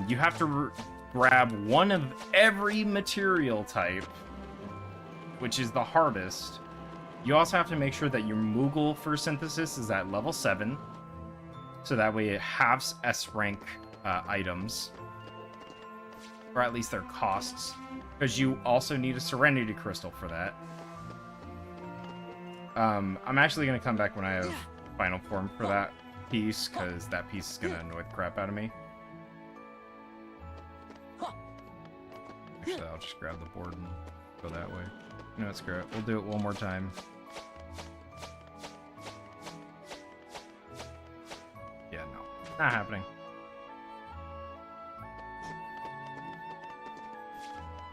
You have to grab 1 of every material type, which is the hardest, You also have to make sure that your Moogle for synthesis is at level 7. So that way it halves S rank items. Or at least their costs. Because you also need a Serenity Crystal for that. I'm actually going to come back when I have Final Form for that piece, because that piece is going to annoy the crap out of me. Actually, I'll just grab the board and go that way. No, it's great. We'll do it one more time. Yeah, no. Not happening.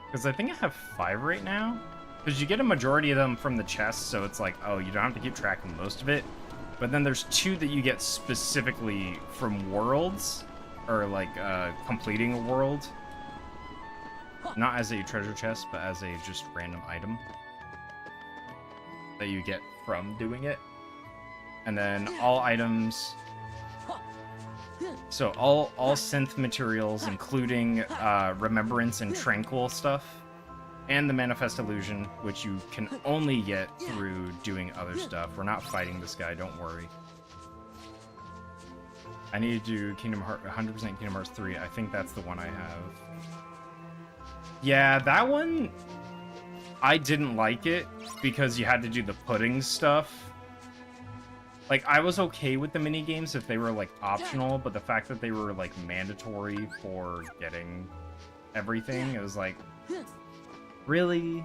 Because I think I have 5 right now. Because you get a majority of them from the chest, so it's like, oh, you don't have to keep track of most of it. But then there's 2 that you get specifically from worlds, or like completing a world. Not as a treasure chest, but as a just random item that you get from doing it. And then all items... So all synth materials, including Remembrance and Tranquil stuff, and the Manifest Illusion, which you can only get through doing other stuff. We're not fighting this guy, don't worry. I need to do 100% Kingdom Hearts 3. I think that's the one I have. Yeah, that one, I didn't like it because you had to do the pudding stuff. Like, I was okay with the minigames if they were, like, optional, but the fact that they were, like, mandatory for getting everything, it was like, really?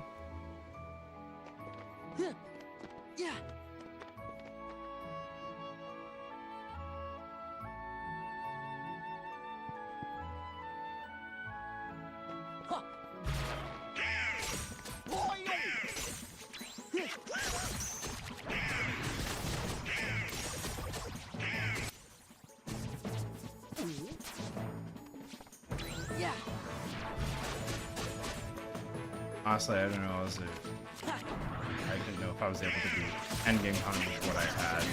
Honestly, I don't know. I didn't know if I was able to do endgame con with what I had.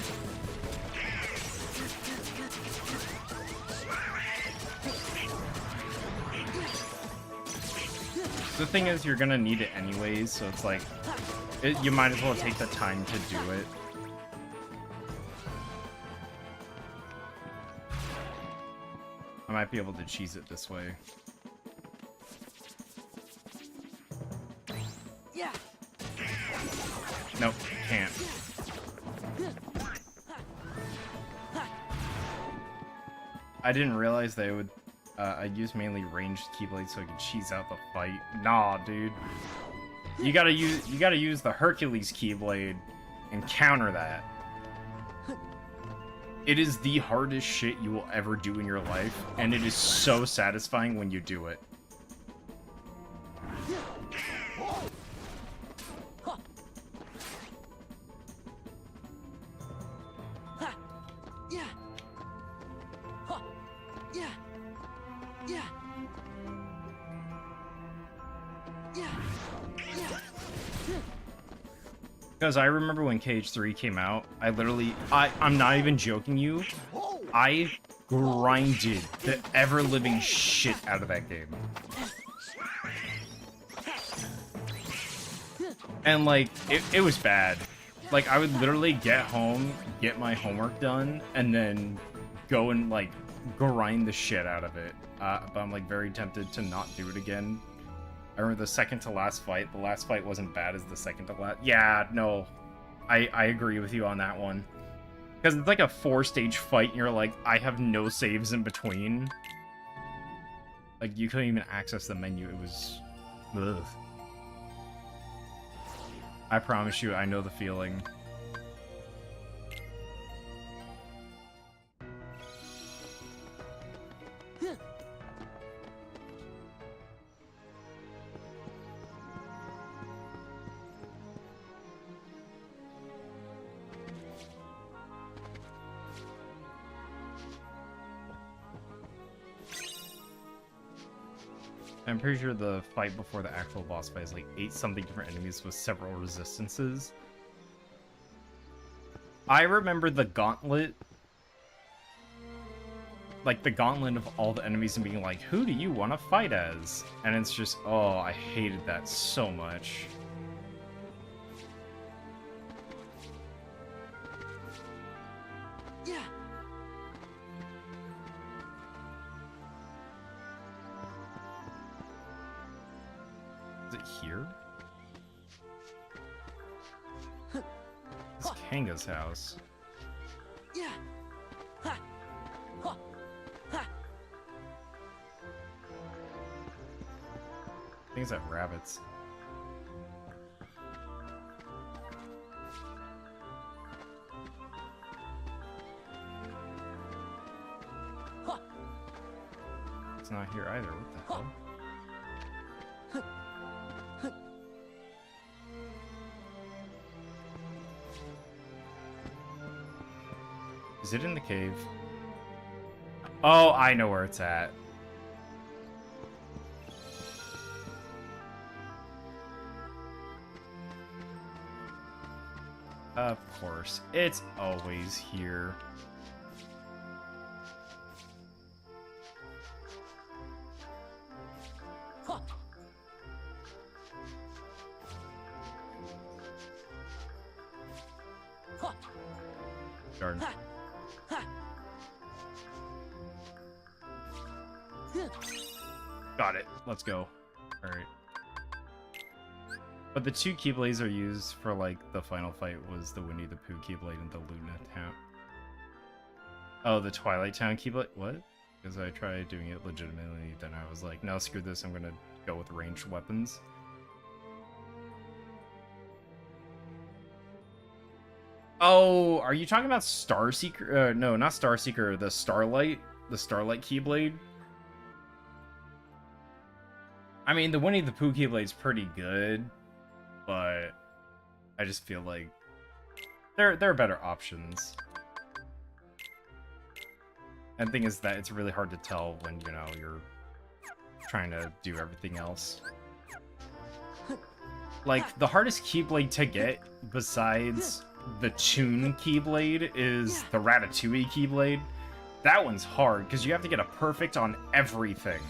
The thing is, you're gonna need it anyways, so it's like, you might as well take the time to do it. I might be able to cheese it this way. Nope, can't. I didn't realize they would. I use mainly ranged keyblades so I can cheese out the fight. Nah, dude. You gotta use the Hercules keyblade and counter that. It is the hardest shit you will ever do in your life, and it is so satisfying when you do it. Because I remember when KH3 came out, I'm not even joking you, I grinded the ever-living shit out of that game. And, like, it was bad. Like, I would literally get home, get my homework done, and then go and, like, grind the shit out of it. But I'm, like, very tempted to not do it again. I remember the second to last fight. The last fight wasn't bad as the second to last. Yeah, no. I agree with you on that one. Because it's like a 4-stage fight and you're like, I have no saves in between. Like, you couldn't even access the menu. It was... ugh. I promise you, I know the feeling. I'm pretty sure the fight before the actual boss fight is like 8-something different enemies with several resistances. I remember the gauntlet. Like the gauntlet of all the enemies and being like, who do you want to fight as? And it's just, oh, I hated that so much. here? It's Kanga's house. Yeah. Ha. Ha. Ha. Things have rabbits. It's not here either. What the hell? Is it in the cave? Oh, I know where it's at. Of course, it's always here. Darn. Got it. Let's go. Alright. But the two Keyblades are used for, like, the final fight was the Winnie the Pooh Keyblade and the Luna Town. Oh, the Twilight Town Keyblade? What? Because I tried doing it legitimately, then I was like, no, screw this, I'm gonna go with ranged weapons. Oh, are you talking about Starseeker? No, not Starseeker, the Starlight Keyblade? I mean, the Winnie the Pooh Keyblade's pretty good, but I just feel like there are better options. And the thing is that it's really hard to tell when, you know, you're trying to do everything else. Like, the hardest Keyblade to get, besides the Toon Keyblade, is the Ratatouille Keyblade. That one's hard, because you have to get a perfect on everything.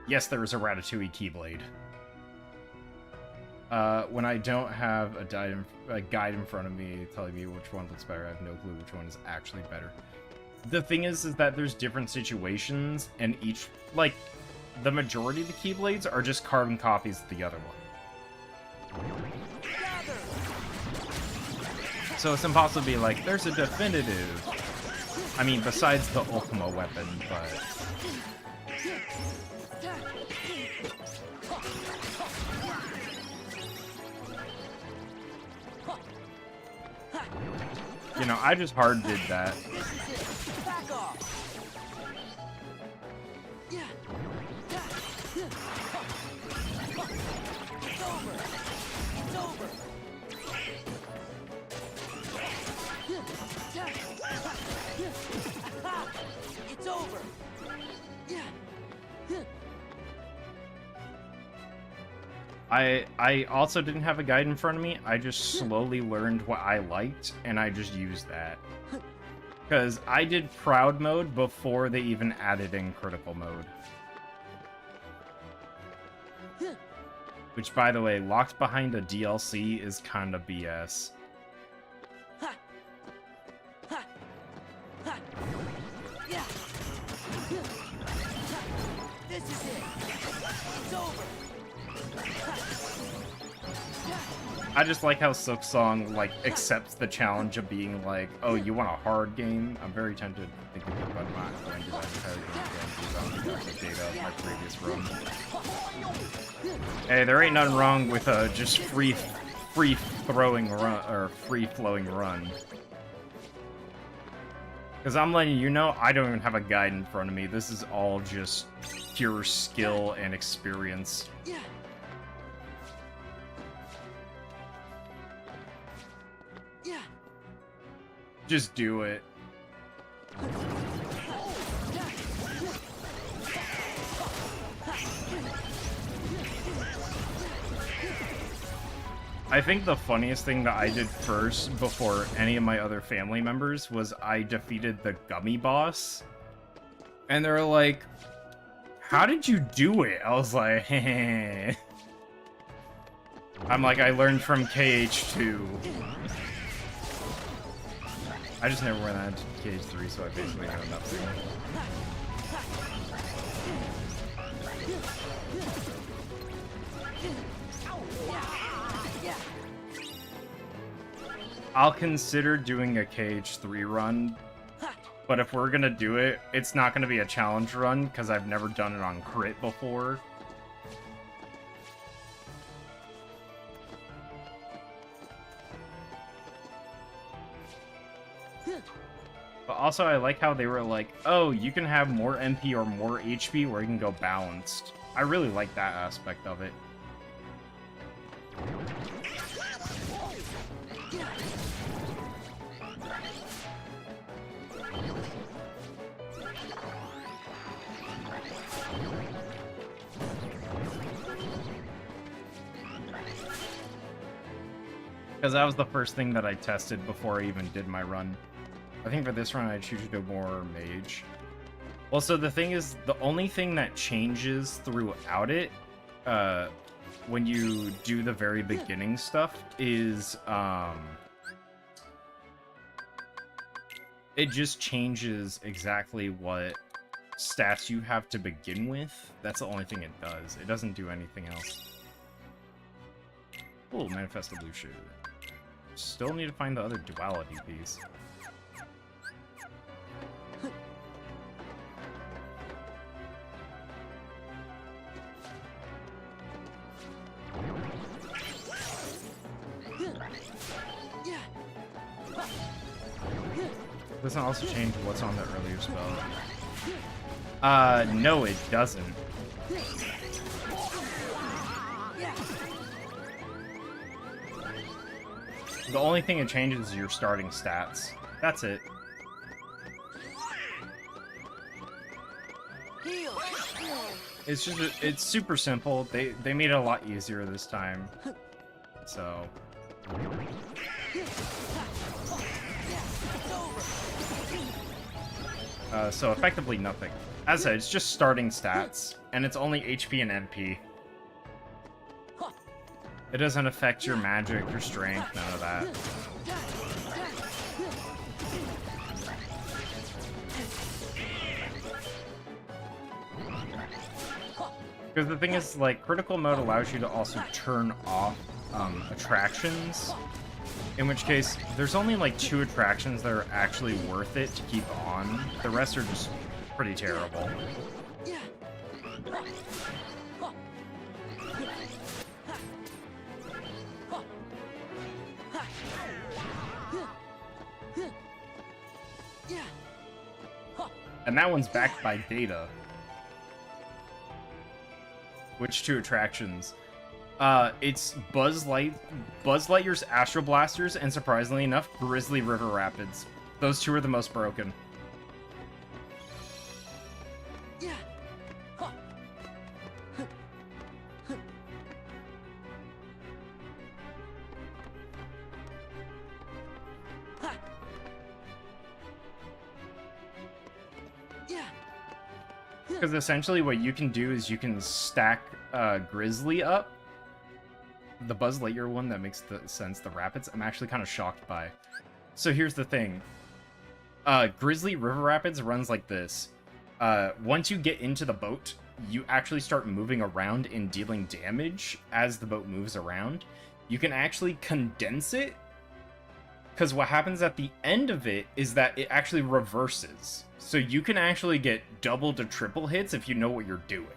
Yes, there is a Ratatouille Keyblade. When I don't have a guide in front of me telling me which one looks better, I have no clue which one is actually better. The thing is that there's different situations, and each, like, the majority of the Keyblades are just carbon copies of the other one. So it's impossible to be like, there's a definitive. I mean, besides the Ultima weapon, but... You know, I just hard did that. Back off. Yeah. It's over. It's over. It's over. Yeah. I also didn't have a guide in front of me. I just slowly learned what I liked, and I just used that. Because I did Proud Mode before they even added in Critical Mode. Which, by the way, locked behind a DLC is kinda BS. Yeah. This is it. It's over. I just like how Silksong, like, accepts the challenge of being like, oh, you want a hard game? I'm very tempted to think of it, but I'm not going to that entire game again because I don't have the data of my previous run. Hey, there ain't nothing wrong with just free-flowing run. Because I'm letting you know, I don't even have a guide in front of me. This is all just pure skill and experience. Yeah. Yeah. Just do it. I think the funniest thing that I did first, before any of my other family members, was I defeated the gummy boss. And they were like, how did you do it? I was like, heh. I'm like, I learned from KH2. I just never went on to KH3, so I basically know nothing. I'll consider doing a KH3 run, but if we're gonna do it, it's not gonna be a challenge run, because I've never done it on crit before. But also, I like how they were like, oh, you can have more MP or more HP, or you can go balanced. I really like that aspect of it. Because that was the first thing that I tested before I even did my run. I think for this run, I choose to do more mage. Well, so the thing is, the only thing that changes throughout it, when you do the very beginning stuff, is, it just changes exactly what stats you have to begin with. That's the only thing it does. It doesn't do anything else. Ooh, Manifest Illusion. Still need to find the other duality piece. Doesn't also change what's on the earlier spell. No, it doesn't. The only thing it changes is your starting stats. That's it. It's just, it's super simple. They made it a lot easier this time. So. So effectively nothing. As I said, it's just starting stats, and it's only HP and MP. It doesn't affect your magic, your strength, none of that. Because the thing is, like, critical mode allows you to also turn off attractions. In which case, there's only like 2 attractions that are actually worth it to keep on. The rest are just pretty terrible. And that one's backed by data. Which 2 attractions? It's Buzz Lightyear's Astro Blasters, and surprisingly enough, Grizzly River Rapids. Those 2 are the most broken. Because essentially what you can do is you can stack Grizzly up. The Buzz Lightyear one that makes the sense, the Rapids, I'm actually kind of shocked by. So here's the thing. Grizzly River Rapids runs like this. Once you get into the boat, you actually start moving around and dealing damage as the boat moves around. You can actually condense it, because what happens at the end of it is that it actually reverses. So you can actually get double to triple hits if you know what you're doing.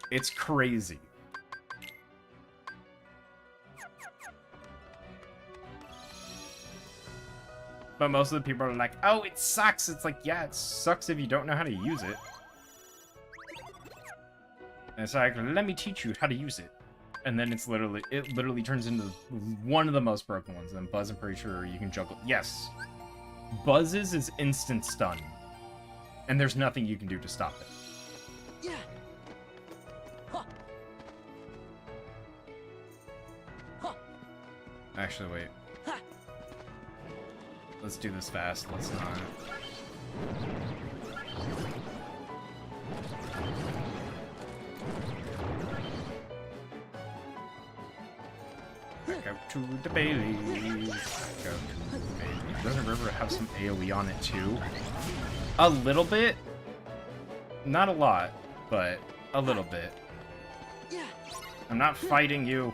It's crazy. But most of the people are like, oh, it sucks. It's like, yeah, it sucks if you don't know how to use it. And it's like, let me teach you how to use it. And then it literally turns into one of the most broken ones. And Buzz, I'm pretty sure you can juggle. Yes. Buzz's is instant stun. And there's nothing you can do to stop it. Yeah. Actually, wait. Let's do this fast. Let's not. Back out to the Bailey. Back out to the Bailey. Doesn't River have some AoE on it too? A little bit. Not a lot, but a little bit. I'm not fighting you.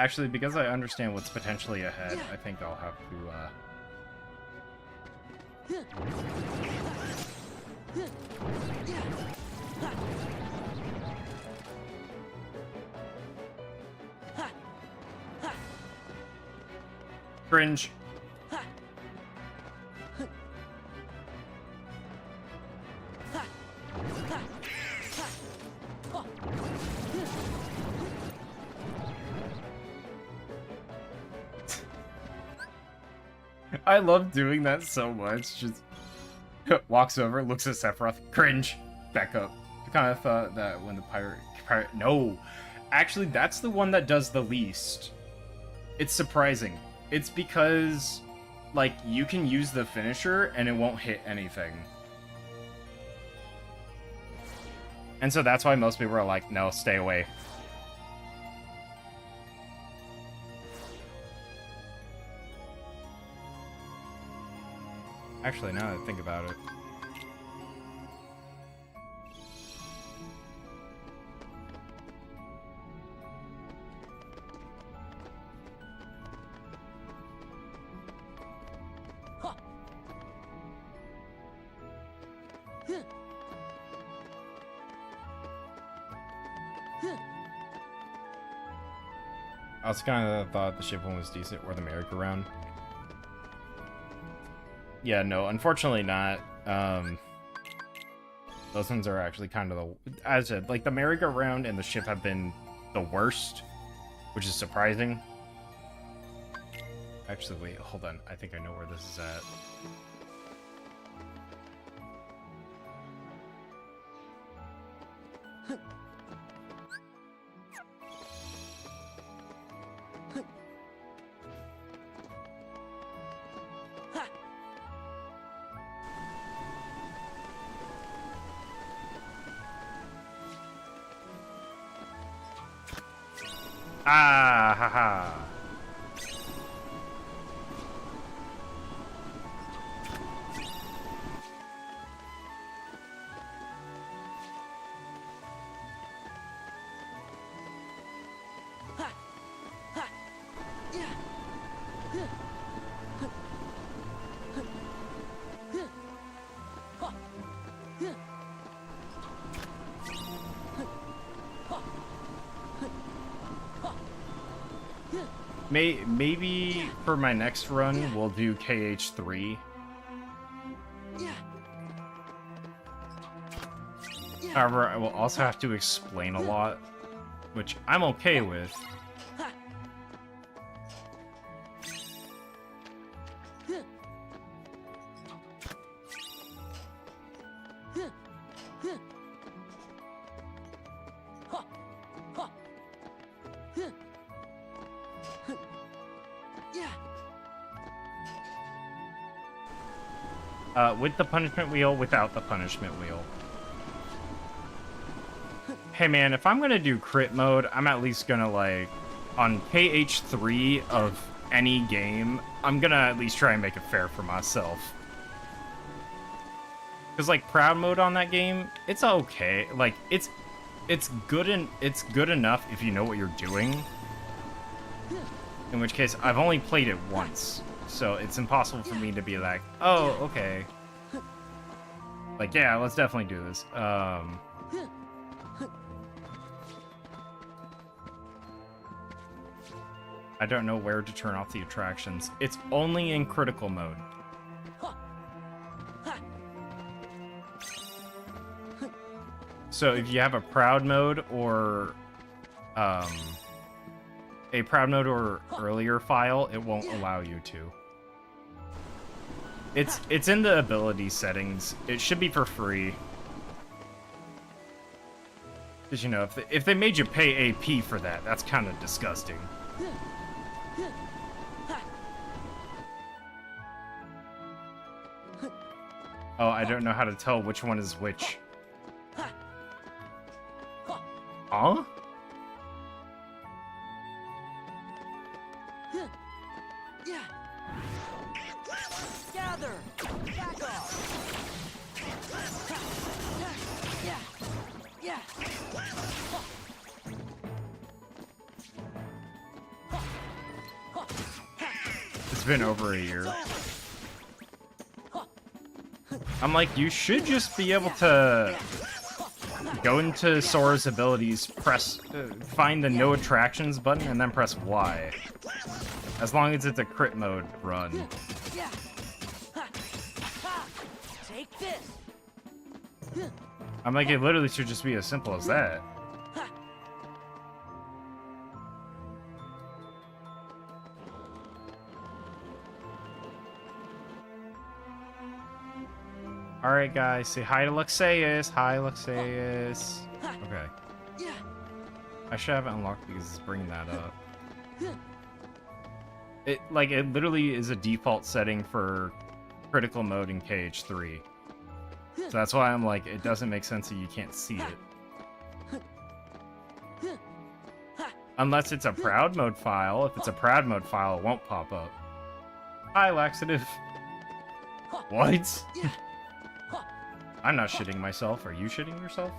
Actually, because I understand what's potentially ahead, I think I'll have to, cringe. I love doing that so much. Just walks over, looks at Sephiroth, cringe, back up. I kind of thought that when the pirate... No! Actually, that's the one that does the least. It's surprising. It's because, like, you can use the finisher and it won't hit anything. And so that's why most people are like, no, stay away. Actually, now that I think about it. I also kind of thought the ship one was decent, or the merry-go-round. Yeah, no, unfortunately not. Those ones are actually kind of the... As I said, like, the merry-go-round and the ship have been the worst, which is surprising. Actually, wait, hold on. I think I know where this is at. Ah, haha. Maybe for my next run, we'll do KH3. However, I will also have to explain a lot, which I'm okay with. With the punishment wheel, without the punishment wheel. Hey man, if I'm gonna do crit mode, I'm at least gonna, like, on KH3 of any game, I'm gonna at least try and make it fair for myself. Because, like, proud mode on that game, it's okay. Like, it's good enough if you know what you're doing. In which case, I've only played it once, so it's impossible for me to be like, oh, okay. Like, yeah, let's definitely do this. I don't know where to turn off the attractions. It's only in critical mode. So if you have a proud mode or earlier file, it won't allow you to. It's in the ability settings. It should be for free. Because, you know, if they made you pay AP for that, that's kind of disgusting. Oh, I don't know how to tell which one is which. Huh? Gather! Back off! Yeah! It's been over a year. I'm like, you should just be able to go into Sora's abilities, find the no attractions button, and then press Y. As long as it's a crit mode run. Take this! I'm like, it literally should just be as simple as that. Alright guys, say hi to Luxeus. Hi Luxeus. Okay. I should have it unlocked because it's bringing that up. It literally is a default setting for critical mode in KH3. So that's why I'm like, it doesn't make sense that you can't see it. Unless it's a proud mode file. If it's a proud mode file, it won't pop up. Hi, Laxative. What? I'm not shitting myself. Are you shitting yourself?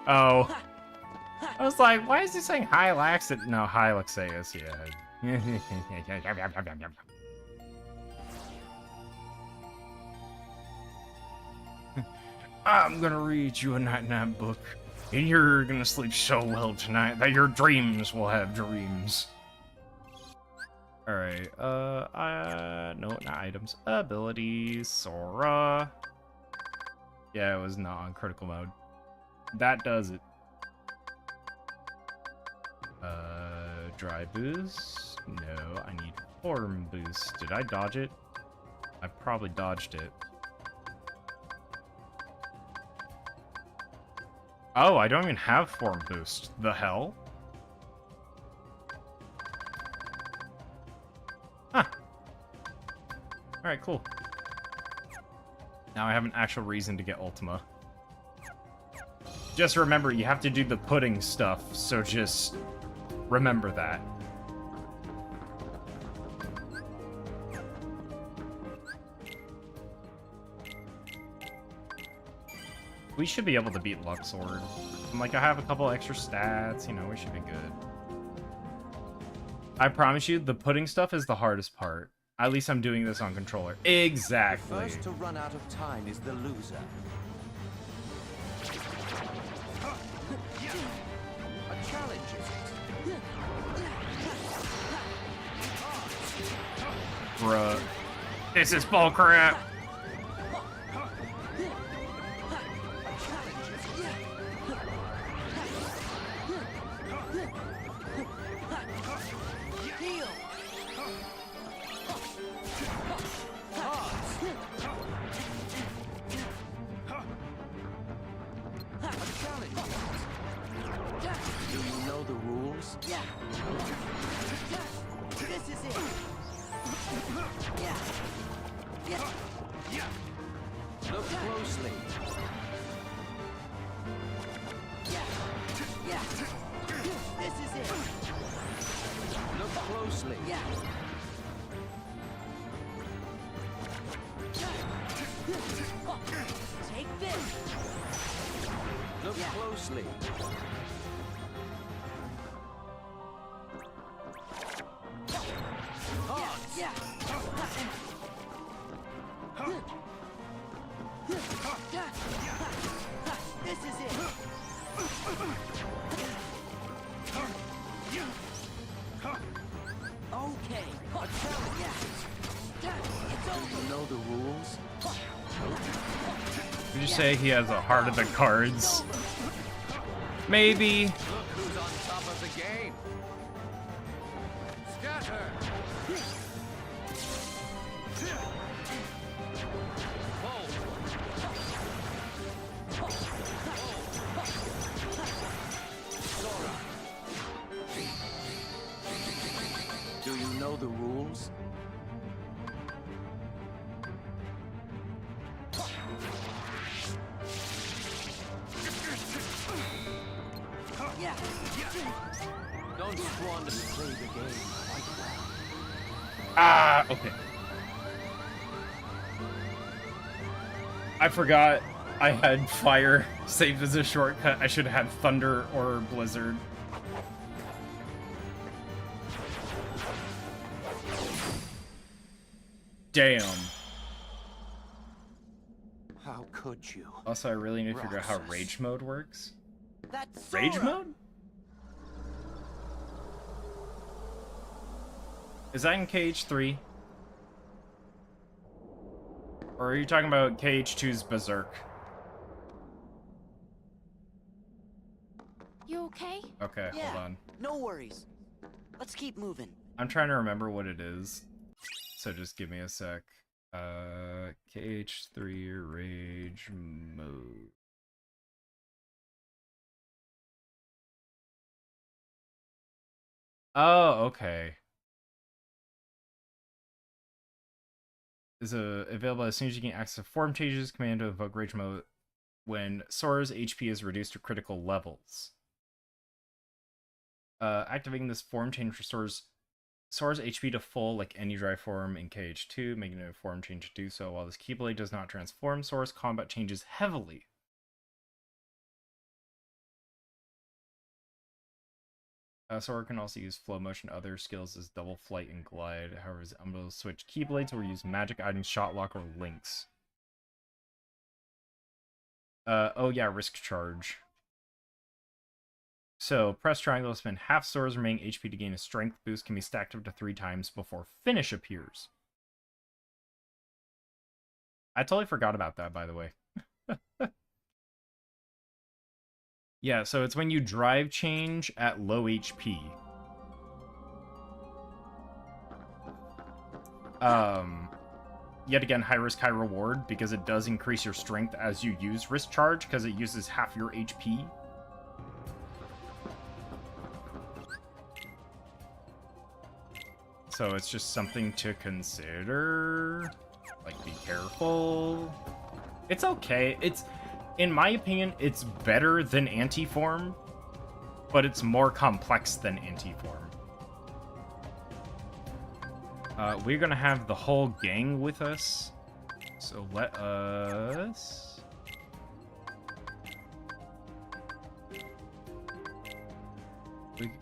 Oh. I was like, why is he saying hi, Laxative? No, hi, Luxeus, yeah. I'm gonna read you a night-night book, and you're gonna sleep so well tonight that your dreams will have dreams. Alright, no, not items. Abilities, Sora. Yeah, it was not on critical mode. That does it. Dry boost? No, I need form boost. Did I dodge it? I probably dodged it. Oh, I don't even have form boost. The hell? Huh. Alright, cool. Now I have an actual reason to get Ultima. Just remember, you have to do the pudding stuff, so just remember that. We should be able to beat Luxord. I'm like, I have a couple extra stats, you know, we should be good. I promise you, the pudding stuff is the hardest part. At least I'm doing this on controller. Exactly. First to run out of time is the loser. A challenge, is it? Bruh. This is bullcrap. Yeah. This is it. Yeah. Yeah. Yeah. Look closely. Yeah. Yeah. This is it. Look closely. Yeah. Take this. Look closely. Yeah. This is it. Okay. It's over. You know the rules? Would you say he has a heart of the cards? Maybe. Look who's on top of the game. Scatter. Don't squander to play the game quite well. Ah, okay. I forgot I had fire saved as a shortcut. I should have had thunder or blizzard. Damn. How could you? Also, I really need to figure out how rage mode works. That's Rage Sora. mode? Is that in KH3? Or are you talking about KH2's Berserk? You okay? Okay, Yeah, hold on. no worries. Let's keep moving. I'm trying to remember what it is. So just give me a sec. KH3 rage mode. Oh, okay. Is available as soon as you can access form changes command to invoke rage mode when Sora's HP is reduced to critical levels. Activating this form change restores Sora's HP to full like any dry form in KH2, making it a form change to do so. While this Keyblade does not transform, Sora's combat changes heavily. Sora can also use flow motion, other skills as double flight and glide. However, is unable to switch Keyblades or use magic items, shot lock, or links. Oh yeah, risk charge. So, press triangle to spend half Sora's remaining HP to gain a strength boost, can be stacked up to 3 times before finish appears. I totally forgot about that, by the way. Yeah, so it's when you drive change at low HP. Yet again, high risk, high reward, because it does increase your strength as you use risk charge, because it uses half your HP. So it's just something to consider. Like, be careful. It's okay. It's, in my opinion, it's better than Anti-Form, but it's more complex than Anti-Form. We're gonna have the whole gang with us, so let us...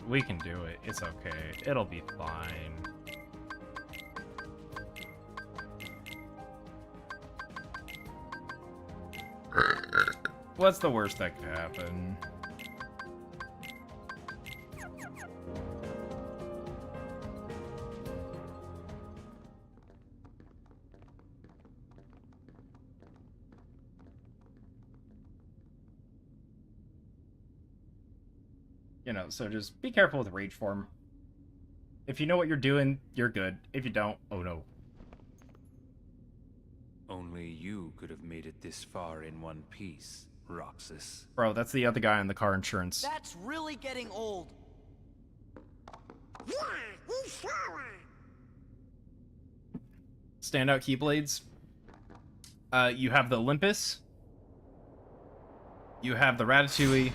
We can do it. It's okay. It'll be fine. What's the worst that could happen? You know, so just be careful with rage form. If you know what you're doing, you're good. If you don't, oh no. Only you could have made it this far in one piece, Roxas. Bro, that's the other guy on the car insurance. That's really getting old. Yeah, he's Sora. Standout Keyblades. You have the Olympus. You have the Ratatouille.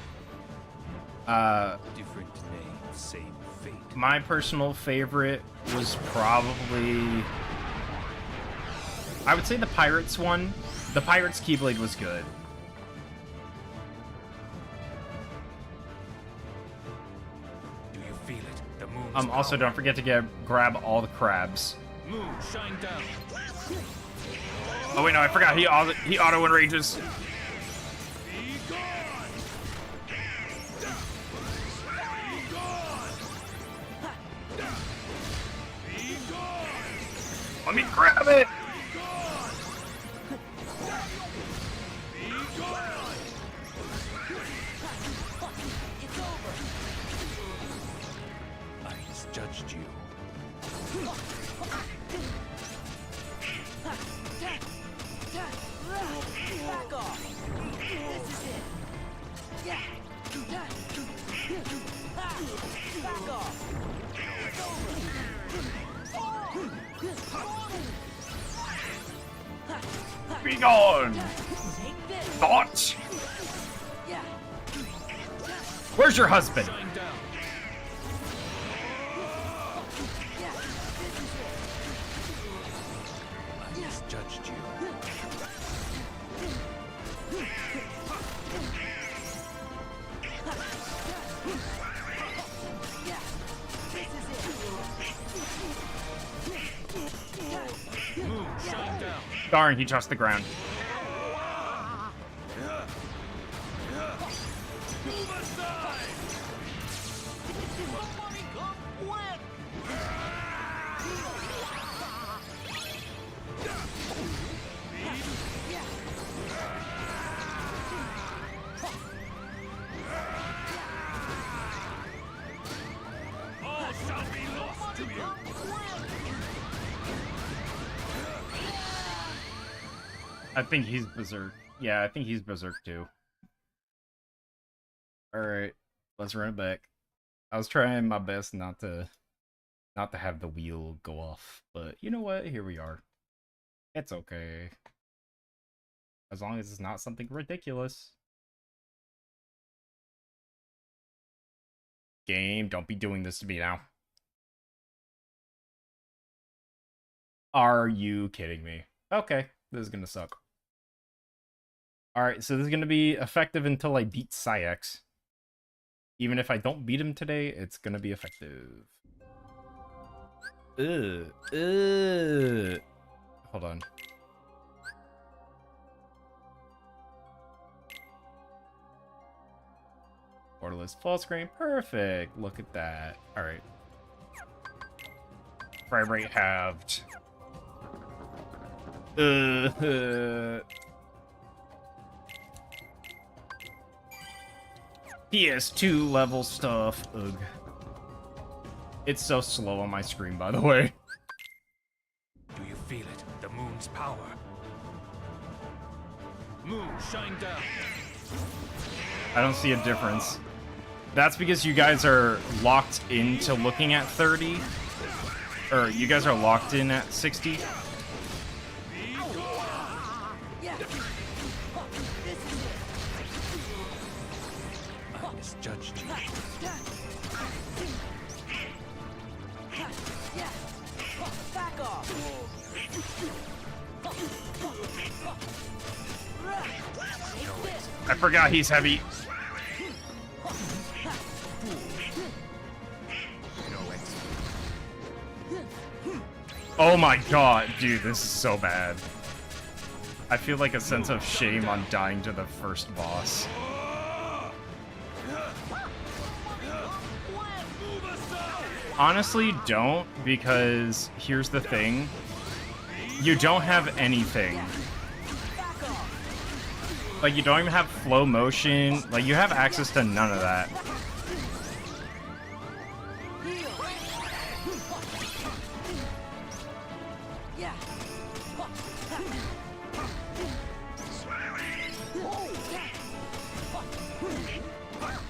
Different name, same fate. My personal favorite was probably... I would say the Pirates one. The Pirates Keyblade was good. Do you feel it? The moon's Also, don't forget to grab all the crabs. Moon, shine down. Oh wait, no, I forgot. He auto enrages. Let me grab it. I misjudged you. Back off. This is it. Yeah. Back off. It's over. Be gone. Take this. Not. Yeah. Where's your husband? Shine down. misjudged you. Move, shine down. Darn, he touched the ground. Move aside! Somebody come quick! All shall be lost to you. I think he's berserk. Yeah, I think he's berserk too. Alright, let's run it back. I was trying my best not to have the wheel go off, but you know what? Here we are. It's okay. As long as it's not something ridiculous. Game, don't be doing this to me now. Are you kidding me? Okay, this is gonna suck. Alright, so this is gonna be effective until I beat Psyx. Even if I don't beat him today, it's gonna be effective. Hold on. Borderless full screen, perfect. Look at that. Alright. Frame rate halved. PS2 level stuff. Ugh. It's so slow on my screen, by the way. Do you feel it? The moon's power. Moon, shine down. I don't see a difference. That's because you guys are locked into looking at 30. Or you guys are locked in at 60. I misjudged you. Back off! I forgot he's heavy. Oh my god, dude, this is so bad. I feel like a sense of shame on dying to the first boss. Honestly, don't, because here's the thing. You don't have anything. Like, you don't even have flow motion. Like, you have access to none of that.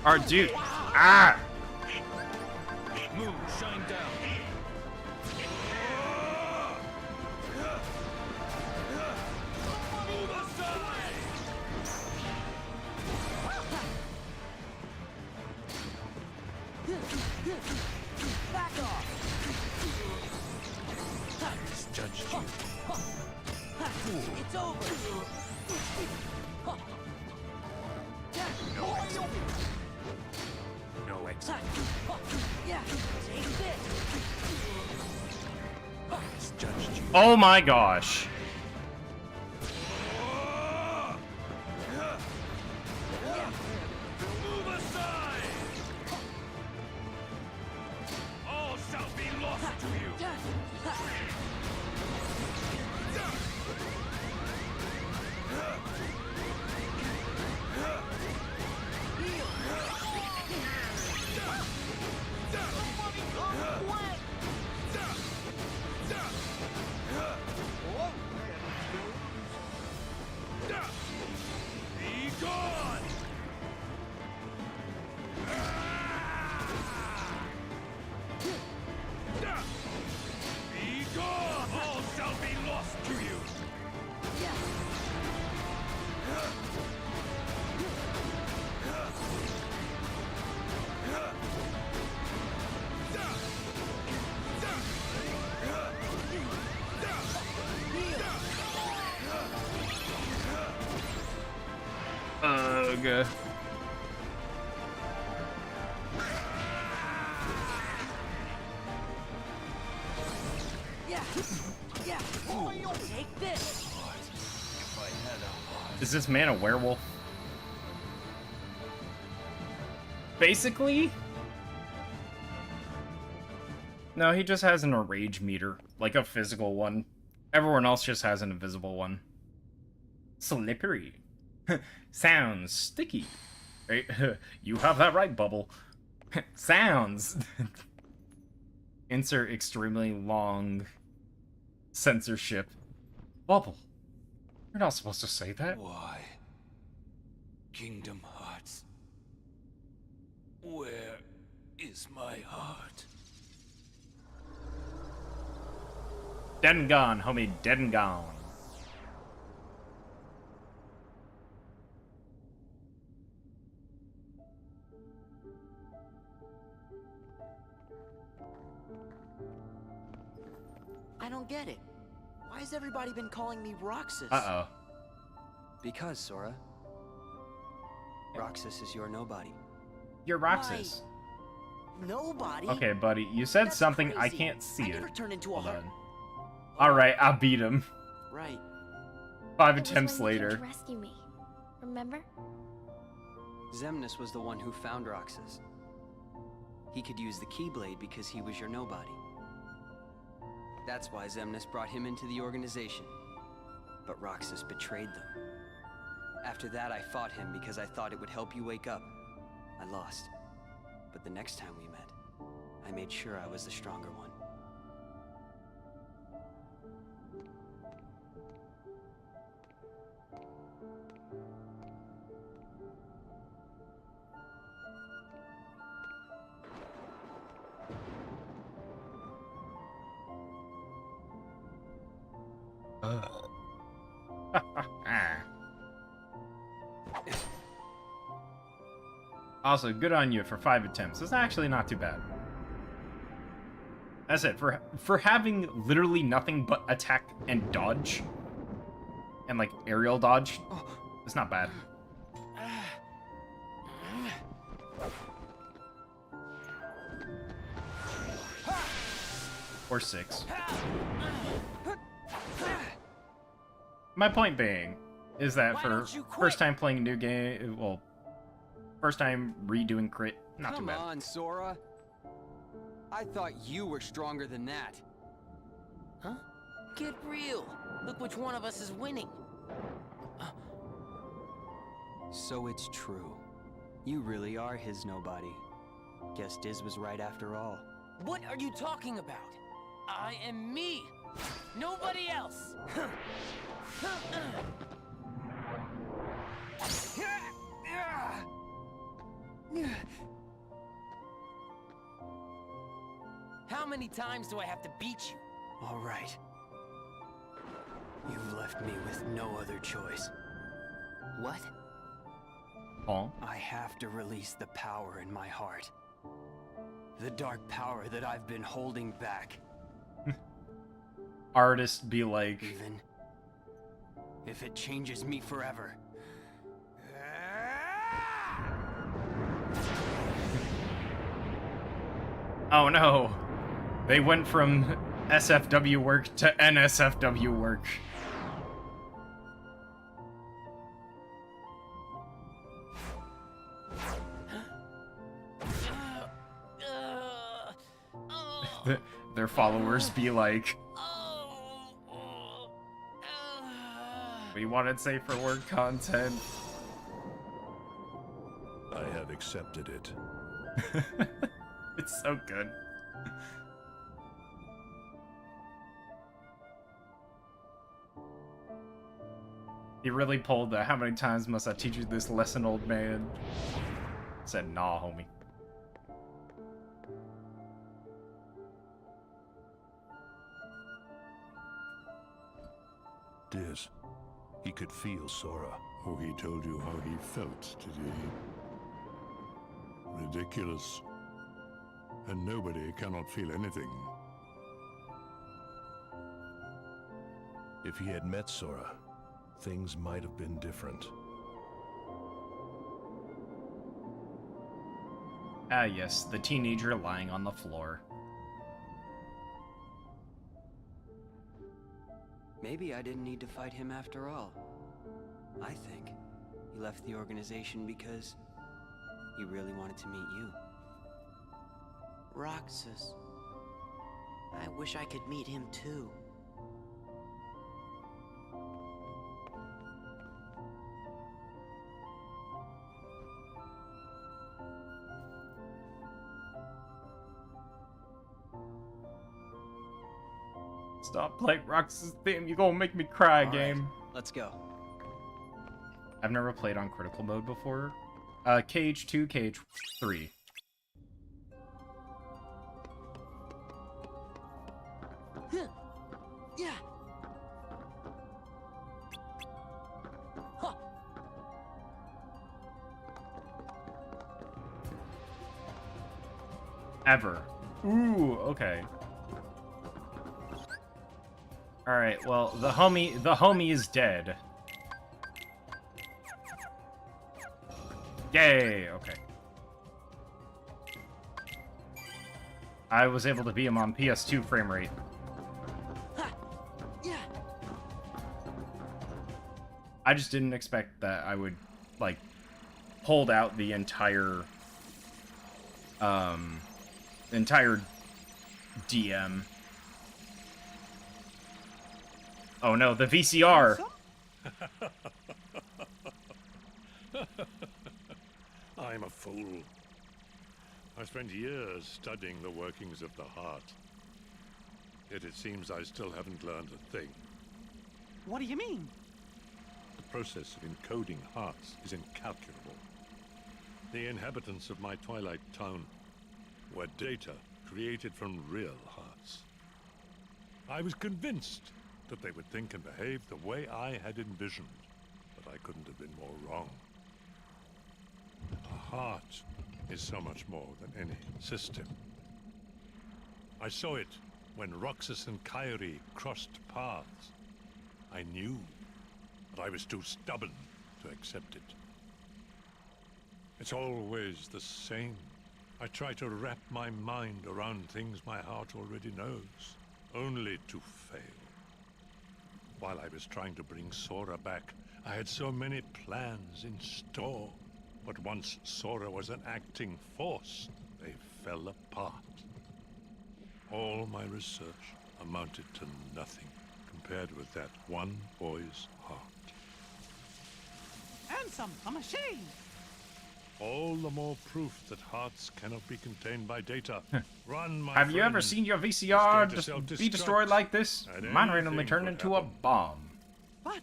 Alright, dude. Ah! Moon, shine down. Move aside! Back off! I misjudged you. It's over! No exit. No exit. Yeah, take this! I misjudged you. Oh my gosh. Move aside! All shall be lost to you! Ugh. Yeah. Yeah. Oh, you'll take this. Is this man a werewolf? Basically? No, he just has an rage meter, like a physical one. Everyone else just has an invisible one. Slippery. Sounds sticky. Right? You have that right, Bubble. Sounds. Insert extremely long censorship. Bubble. You're not supposed to say that. Why? Kingdom Hearts. Where is my heart? Dead and gone, homie. Dead and gone. I don't get it. Why has everybody been calling me Roxas? Uh-oh. Because, Sora. Roxas is your nobody. You're Roxas. Nobody? Okay, buddy. You said That's something. I crazy. can't see I it. never turned into a Hold heart. on. Alright, I beat him. Right. 5 It was attempts when you came later. to rescue me. Remember? Xemnas was the one who found Roxas. He could use the Keyblade because he was your nobody. That's why Xemnas brought him into the organization. But Roxas betrayed them. After that, I fought him because I thought it would help you wake up. I lost. But the next time we met, I made sure I was the stronger one. Also, good on you for 5 attempts. It's actually not too bad. That's it. For having literally nothing but attack and dodge, and like aerial dodge, it's not bad. Or 6. My point being is that for first time playing a new game, well, first time redoing crit, not too bad. Come on, Sora. I thought you were stronger than that. Huh? Get real. Look which one of us is winning. So it's true. You really are his nobody. Guess Diz was right after all. What are you talking about? I am me. Nobody else. How many times do I have to beat you? All right. You've left me with no other choice. What? Oh. I have to release the power in my heart. The dark power that I've been holding back. Artist be like... Even if it changes me forever. Oh no! They went from SFW work to NSFW work. Their followers be like... We wanted safer word content. I have accepted it. It's so good. He really pulled the "how many times must I teach you this lesson, old man?" Said, nah, homie. Diz, he could feel Sora. Oh, he told you how he felt, did he? Ridiculous. And nobody cannot feel anything. If he had met Sora, things might have been different. Ah, yes, the teenager lying on the floor. Maybe I didn't need to fight him after all. I think he left the organization because he really wanted to meet you. Roxas. I wish I could meet him too. Stop playing Roxas' theme, you gonna make me cry, All game. right, let's go. I've never played on critical mode before. Cage 2, Cage 3. Yeah. Huh. Ever. Ooh, okay. Alright, well, the homie is dead. Yay, okay. I was able to beat him on PS2 frame rate. Yeah. I just didn't expect that I would, like, hold out the entire DM. Oh no, the VCR! I'm a fool. I spent years studying the workings of the heart. Yet it seems I still haven't learned a thing. What do you mean? The process of encoding hearts is incalculable. The inhabitants of my Twilight town were data created from real hearts. I was convinced that they would think and behave the way I had envisioned, but I couldn't have been more wrong. A heart is so much more than any system. I saw it when Roxas and Kyrie crossed paths. I knew, but I was too stubborn to accept it. It's always the same. I try to wrap my mind around things my heart already knows, only to fail. While I was trying to bring Sora back, I had so many plans in store. But once Sora was an acting force, they fell apart. All my research amounted to nothing compared with that one boy's heart. Handsome, a machine! All the more proof that hearts cannot be contained by data. Run, my Have you ever friend. seen your VCR It's just scared to be destroyed self-destruct, like this? and Mine randomly anything turned could into a happen. bomb. But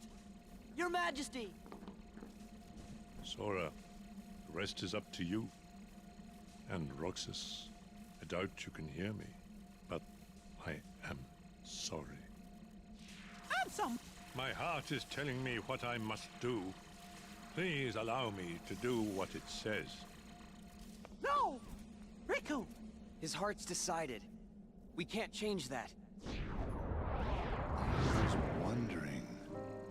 Your Majesty! Sora, the rest is up to you. And Roxas, I doubt you can hear me, but I am sorry. handsome! My heart is telling me what I must do. Please allow me to do what it says. No! Riku! His heart's decided. We can't change that. I was wondering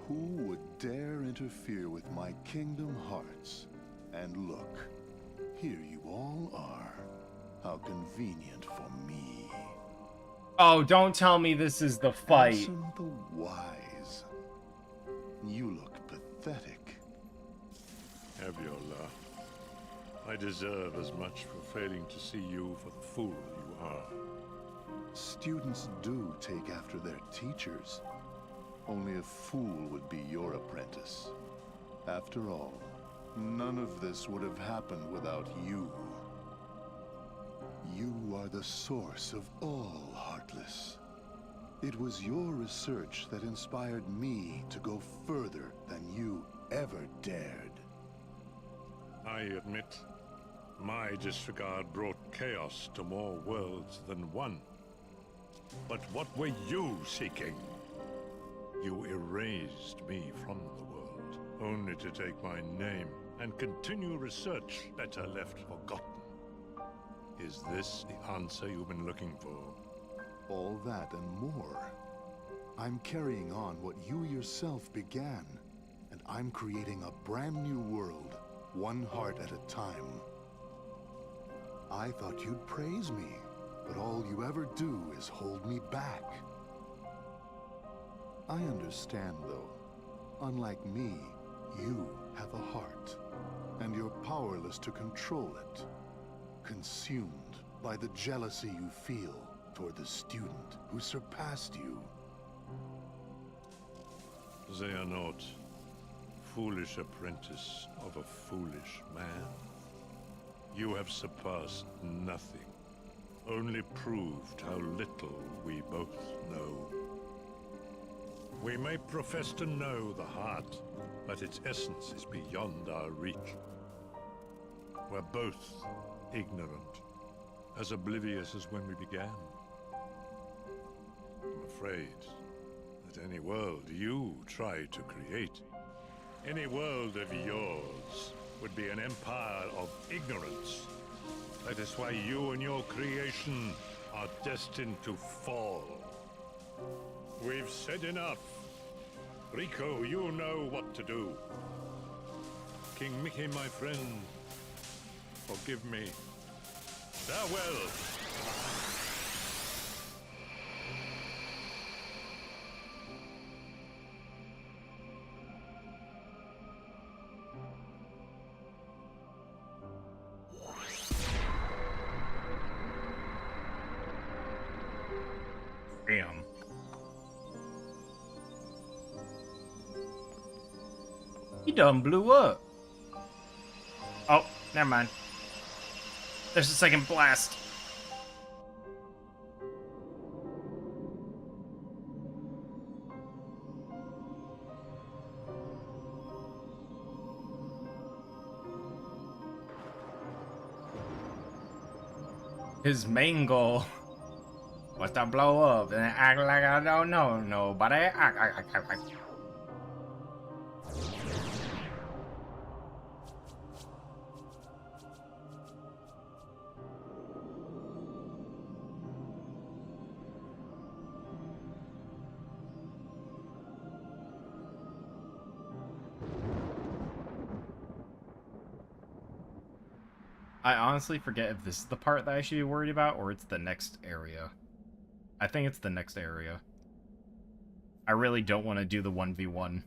who would dare interfere with my kingdom hearts. And look, here you all are. How convenient for me. Oh, don't tell me this is the fight. Ansem the Wise. You look pathetic. Aviola, I deserve as much for failing to see you for the fool you are. Students do take after their teachers. Only a fool would be your apprentice. After all, none of this would have happened without you. You are the source of all Heartless. It was your research that inspired me to go further than you ever dared. I admit, my disregard brought chaos to more worlds than one. But what were you seeking? You erased me from the world, only to take my name and continue research better left forgotten. Is this the answer you've been looking for? All that and more. I'm carrying on what you yourself began, and I'm creating a brand new world, one heart at a time. I thought you'd praise me, but all you ever do is hold me back. I understand, though. Unlike me, you have a heart, and you're powerless to control it. Consumed by the jealousy you feel toward the student who surpassed you. Xehanort, foolish apprentice of a foolish man. You have surpassed nothing, only proved how little we both know. We may profess to know the heart, but its essence is beyond our reach. We're both ignorant, as oblivious as when we began. I'm afraid that any world you try to create, any world of yours, would be an empire of ignorance. That is why you and your creation are destined to fall. We've said enough. Rico, you know what to do. King Mickey, my friend, forgive me. Farewell. Damn. He done blew up. Oh, never mind. There's a second blast. His main goal was to blow up and act like I don't know nobody. I honestly forget if this is the part that I should be worried about or it's the next area. I think it's the next area. I really don't want to do the 1v1.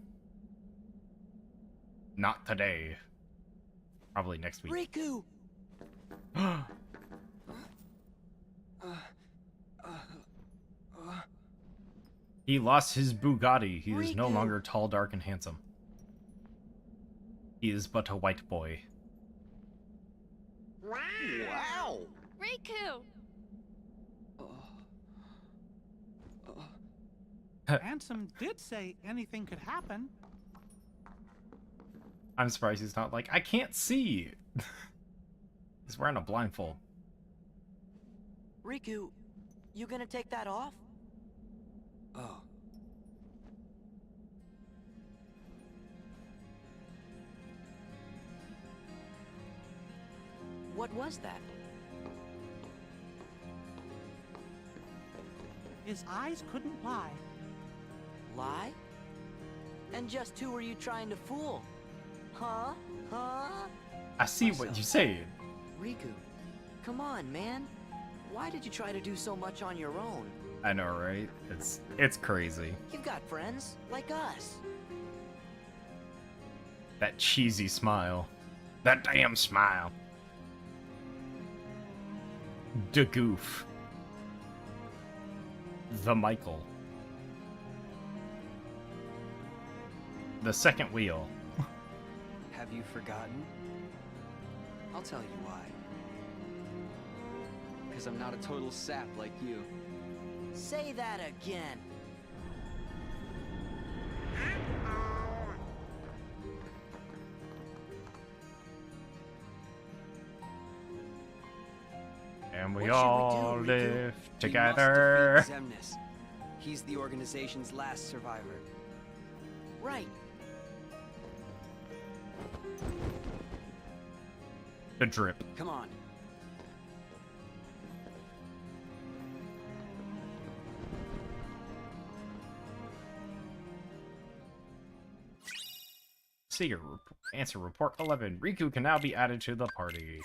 Not today. Probably next week. Riku! He lost his Bugatti. He is no longer tall, dark, and handsome. He is but a white boy. Wow! Riku! Ansem did say anything could happen. I'm surprised he's not like, I can't see! He's wearing a blindfold. Riku, you gonna take that off? Oh. What was that? His eyes couldn't lie. Lie? And just who were you trying to fool? Huh? Huh? I see what you're saying. Riku, come on, man. Why did you try to do so much on your own? I know, right? It's crazy. You've got friends like us. That cheesy smile. That damn smile. The goof. The Michael. The second wheel. Have you forgotten? I'll tell you why. Because I'm not a total sap like you. Say that again. And we What all should we do, Riku? live We together. must defeat Xemnas. He's the organization's last survivor. Right. The drip. Come on. Seeker, answer report 11. Riku can now be added to the party.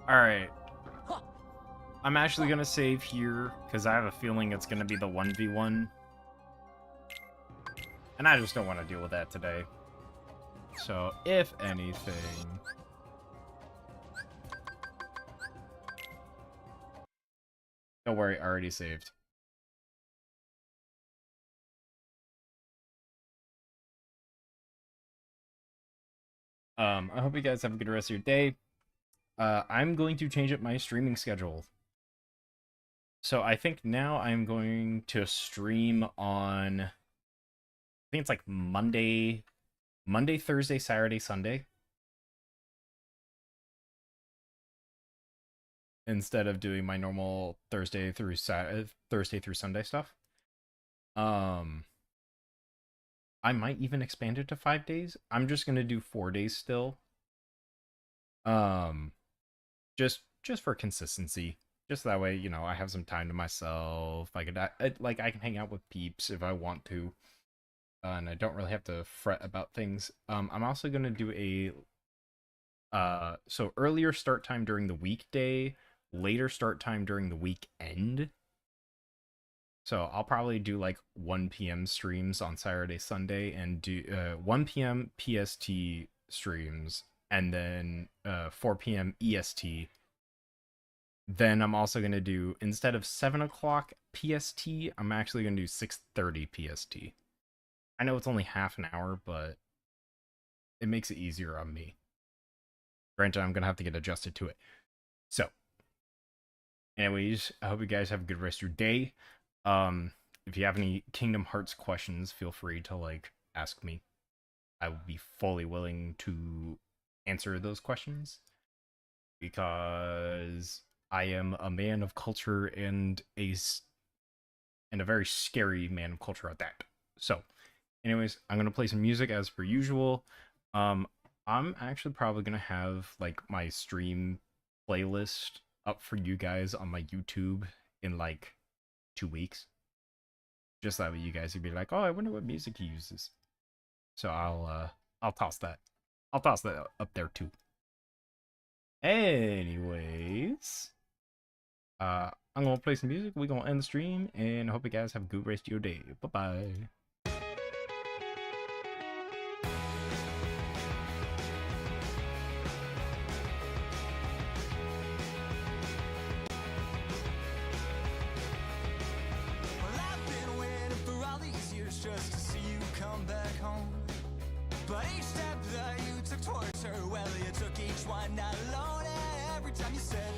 Alright. I'm actually gonna save here, because I have a feeling it's gonna be the 1v1. And I just don't want to deal with that today. So, if anything... Don't worry, I already saved. I hope you guys have a good rest of your day. I'm going to change up my streaming schedule. So I think now I'm going to stream on... I think it's like Monday, Thursday, Saturday, Sunday. Instead of doing my normal Thursday through Sunday stuff. I might even expand it to 5 days. I'm just gonna do 4 days still. Just for consistency. Just that way, you know, I have some time to myself. I can hang out with peeps if I want to. And I don't really have to fret about things. I'm also gonna do so earlier start time during the weekday, later start time during the weekend. So I'll probably do like 1 p.m. streams on Saturday, Sunday, and do 1 p.m. PST streams, and then 4 p.m. EST. Then I'm also going to do, instead of 7 o'clock PST, I'm actually going to do 6:30 PST. I know it's only half an hour, but it makes it easier on me. Granted, I'm going to have to get adjusted to it. So, anyways, I hope you guys have a good rest of your day. If you have any Kingdom Hearts questions, feel free to, like, ask me. I would be fully willing to answer those questions, because I am a man of culture and a very scary man of culture at that. So, anyways, I'm gonna play some music as per usual. I'm actually probably gonna have, like, my stream playlist up for you guys on my YouTube in, like, 2 weeks. Just that way you guys would be like, oh, I wonder what music he uses. So I'll toss that. I'll toss that up there too. Anyways, I'm gonna play some music. We're gonna end the stream, and I hope you guys have a good rest of your day. Bye-bye. Just to see you come back home. But each step that you took towards her, well, you took each one alone. And every time you said